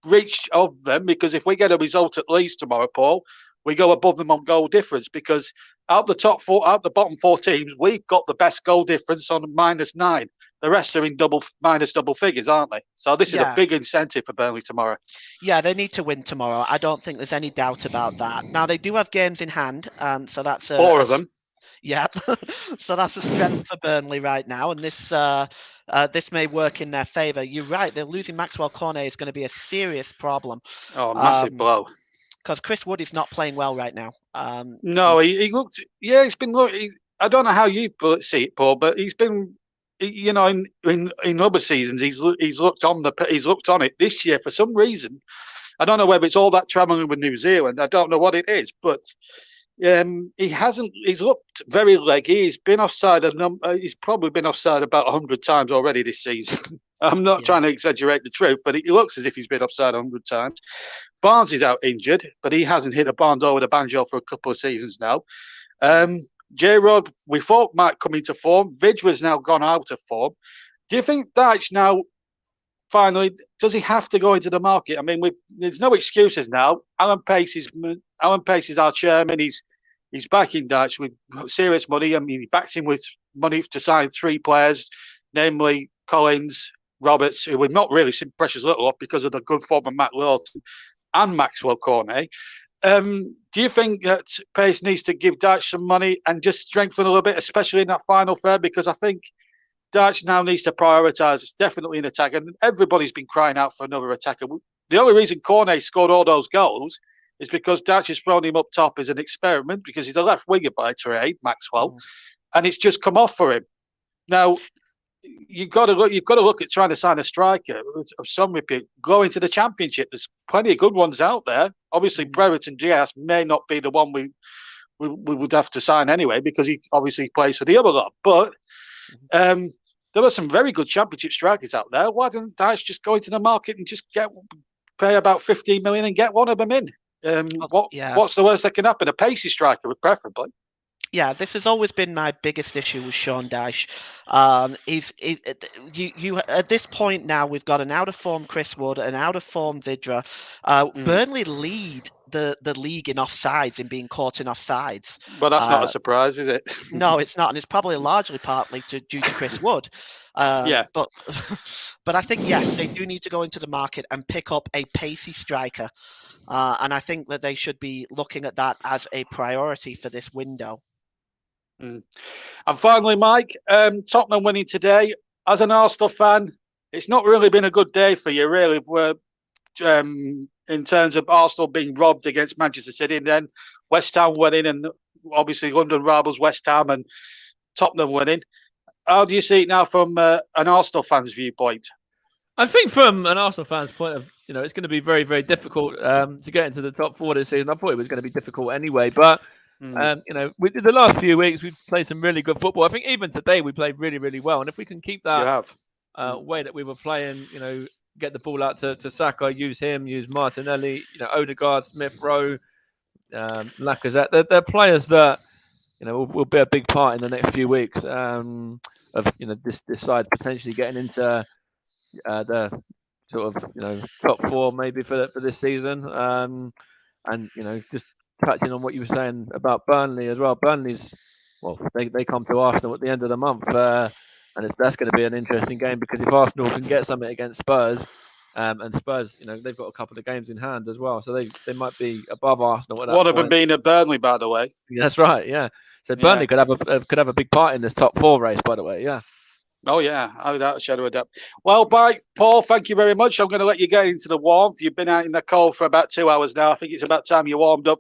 A: reach of them, because if we get a result at least tomorrow, Paul, we go above them on goal difference, because out the bottom four teams, we've got the best goal difference on -9. The rest are in minus double figures, aren't they? So this is a big incentive for Burnley tomorrow.
B: Yeah, they need to win tomorrow. I don't think there's any doubt about that. Now, they do have games in hand, so that's
A: four of them.
B: Yeah, so that's a strength for Burnley right now, and this may work in their favour. You're right, they're losing Maxwell Cornet is going to be a serious problem.
A: Oh, massive blow.
B: Because Chris Wood is not playing well right now.
A: No, he looked. Yeah, he's been. I don't know how you see it, Paul, but he's been. You know, in other seasons, he's looked on it. This year, for some reason, I don't know whether it's all that travelling with New Zealand. I don't know what it is, but he hasn't. He's looked very leggy. He's been offside. He's probably been offside about 100 times already this season. I'm not trying to exaggerate the truth, but it looks as if he's been offside 100 times. Barnes is out injured, but he hasn't hit a Barnes with a banjo for a couple of seasons now. J-Rod, we thought might come into form. Vidra's now gone out of form. Do you think Dyche now, finally, does he have to go into the market? I mean, there's no excuses now. Alan Pace is our chairman. He's backing Dyche with serious money. I mean, he backed him with money to sign 3 players, namely Collins, Roberts, who we've not really seen precious little of because of the good form of Matt Lawton and Maxwell Cornet. Do you think that Pace needs to give Dyche some money and just strengthen a little bit, especially in that final third? Because I think Dyche now needs to prioritise. It's definitely an attack, and everybody's been crying out for another attacker. The only reason Cornet scored all those goals is because Dyche has thrown him up top as an experiment, because he's a left winger by trade, Maxwell, and it's just come off for him. Now, you've got to look at trying to sign a striker of some repute. Go into the Championship. There's plenty of good ones out there. Obviously, Brereton Diaz may not be the one we would have to sign anyway, because he obviously plays for the other lot. But there are some very good Championship strikers out there. Why doesn't Dyche just go into the market and just pay about 15 million and get one of them in? What's the worst that can happen? A pacey striker, preferably.
B: Yeah, this has always been my biggest issue with Sean Dyche. At this point now, we've got an out-of-form Chris Wood, an out-of-form Vydra. Burnley lead the league in offsides, in being caught in offsides.
A: Well, that's not a surprise, is it?
B: No, it's not, and it's probably largely partly due to Chris Wood. But I think, yes, they do need to go into the market and pick up a pacey striker. And I think that they should be looking at that as a priority for this window.
A: And finally, Mike, Tottenham winning today. As an Arsenal fan, it's not really been a good day for you, really, in terms of Arsenal being robbed against Manchester City, and then West Ham winning, and obviously London rivals West Ham and Tottenham winning. How do you see it now from an Arsenal fan's viewpoint?
C: I think from an Arsenal fan's point of, it's going to be very, very difficult to get into the top 4 this season. I thought it was going to be difficult anyway, but the last few weeks we've played some really good football. I think even today we played really, really well, and if we can keep that way that we were playing, get the ball out to Saka, use him, use Martinelli, Odegaard, Smith Rowe, Lacazette. They're players that will be a big part in the next few weeks of this side potentially getting into the sort of top 4 maybe for this season. And just touching on what you were saying about Burnley as well. Burnley's, they come to Arsenal at the end of the month, and that's going to be an interesting game, because if Arsenal can get something against Spurs, And Spurs, they've got a couple of games in hand as well, so they might be above Arsenal at that
A: One of them
C: point.
A: being at Burnley, by the way.
C: That's right, yeah. So Burnley could have a big part in this top 4 race, by the way, yeah.
A: Oh, yeah, without a shadow of a doubt. Well, bye, Paul. Thank you very much. I'm going to let you get into the warmth. You've been out in the cold for about 2 hours now. I think it's about time you warmed up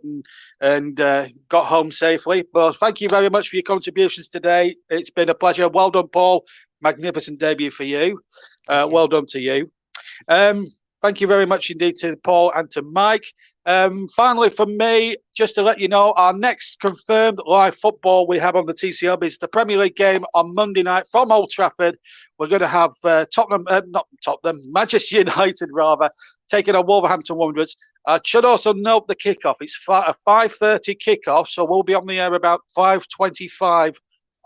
A: and got home safely. But thank you very much for your contributions today. It's been a pleasure. Well done, Paul. Magnificent debut for you. Well done to you. Thank you very much indeed to Paul and to Mike. Finally, from me, just to let you know, our next confirmed live football we have on the TC Hub is the Premier League game on Monday night from Old Trafford. We're going to have Manchester United, rather, taking on Wolverhampton Wanderers. Should also note the kickoff. It's a 5:30 kickoff, so we'll be on the air about 5:25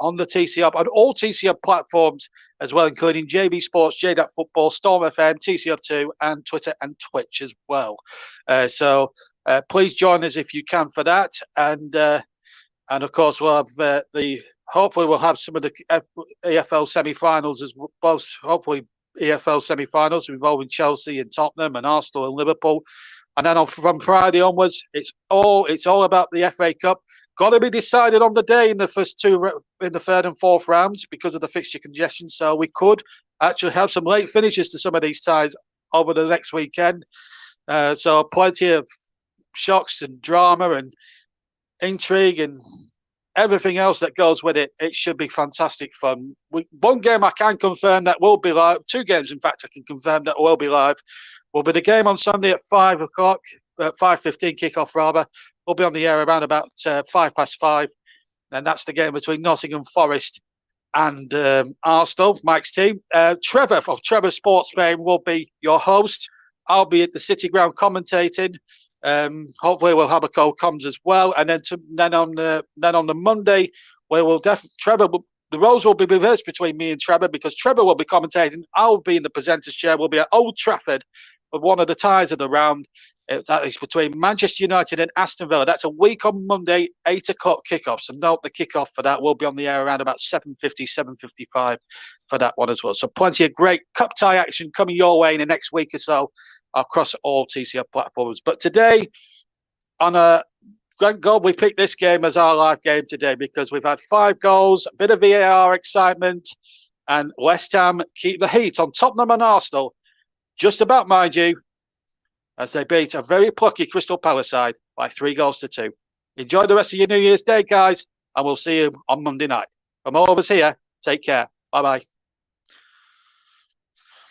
A: on the TC Hub, on all TC Hub platforms as well, including JB Sports, JDAT Football, Storm FM, TC Hub 2, and Twitter and Twitch as well. So please join us if you can for that. And of course, we'll have hopefully we'll have some of the EFL semi-finals as well. Hopefully EFL semi-finals involving Chelsea and Tottenham and Arsenal and Liverpool. And then from Friday onwards, it's all about the FA Cup. Got to be decided on the day in the third and fourth rounds because of the fixture congestion. So we could actually have some late finishes to some of these ties over the next weekend. So plenty of shocks and drama and intrigue and everything else that goes with it. It should be fantastic fun. One game I can confirm that will be live. 2 games, in fact, I can confirm that will be live. Will be the game on Sunday at 5 o'clock, 5:15 kickoff rather. We'll be on the air around about 5:05, and that's the game between Nottingham Forest and Arsenal, Mike's team. Trevor of Trevor Sports fame will be your host. I'll be at the City Ground commentating. Hopefully, we'll have a co-coms as well, and then on the Monday, where the roles will be reversed between me and Trevor because Trevor will be commentating. I'll be in the presenter's chair. We'll be at Old Trafford for one of the ties of the round. That is between Manchester United and Aston Villa. That's a week on Monday, 8 o'clock kickoff. So note the kickoff for that will be on the air around about 7:50, 7:55 for that one as well. So plenty of great cup tie action coming your way in the next week or so across all TCF platforms. But today, thank God we picked this game as our live game today because we've had 5 goals, a bit of VAR excitement, and West Ham keep the heat on Tottenham and Arsenal. Just about, mind you, as they beat a very plucky Crystal Palace side by 3-2. Enjoy the rest of your New Year's Day, guys, and we'll see you on Monday night. From all of us here, take care. Bye-bye.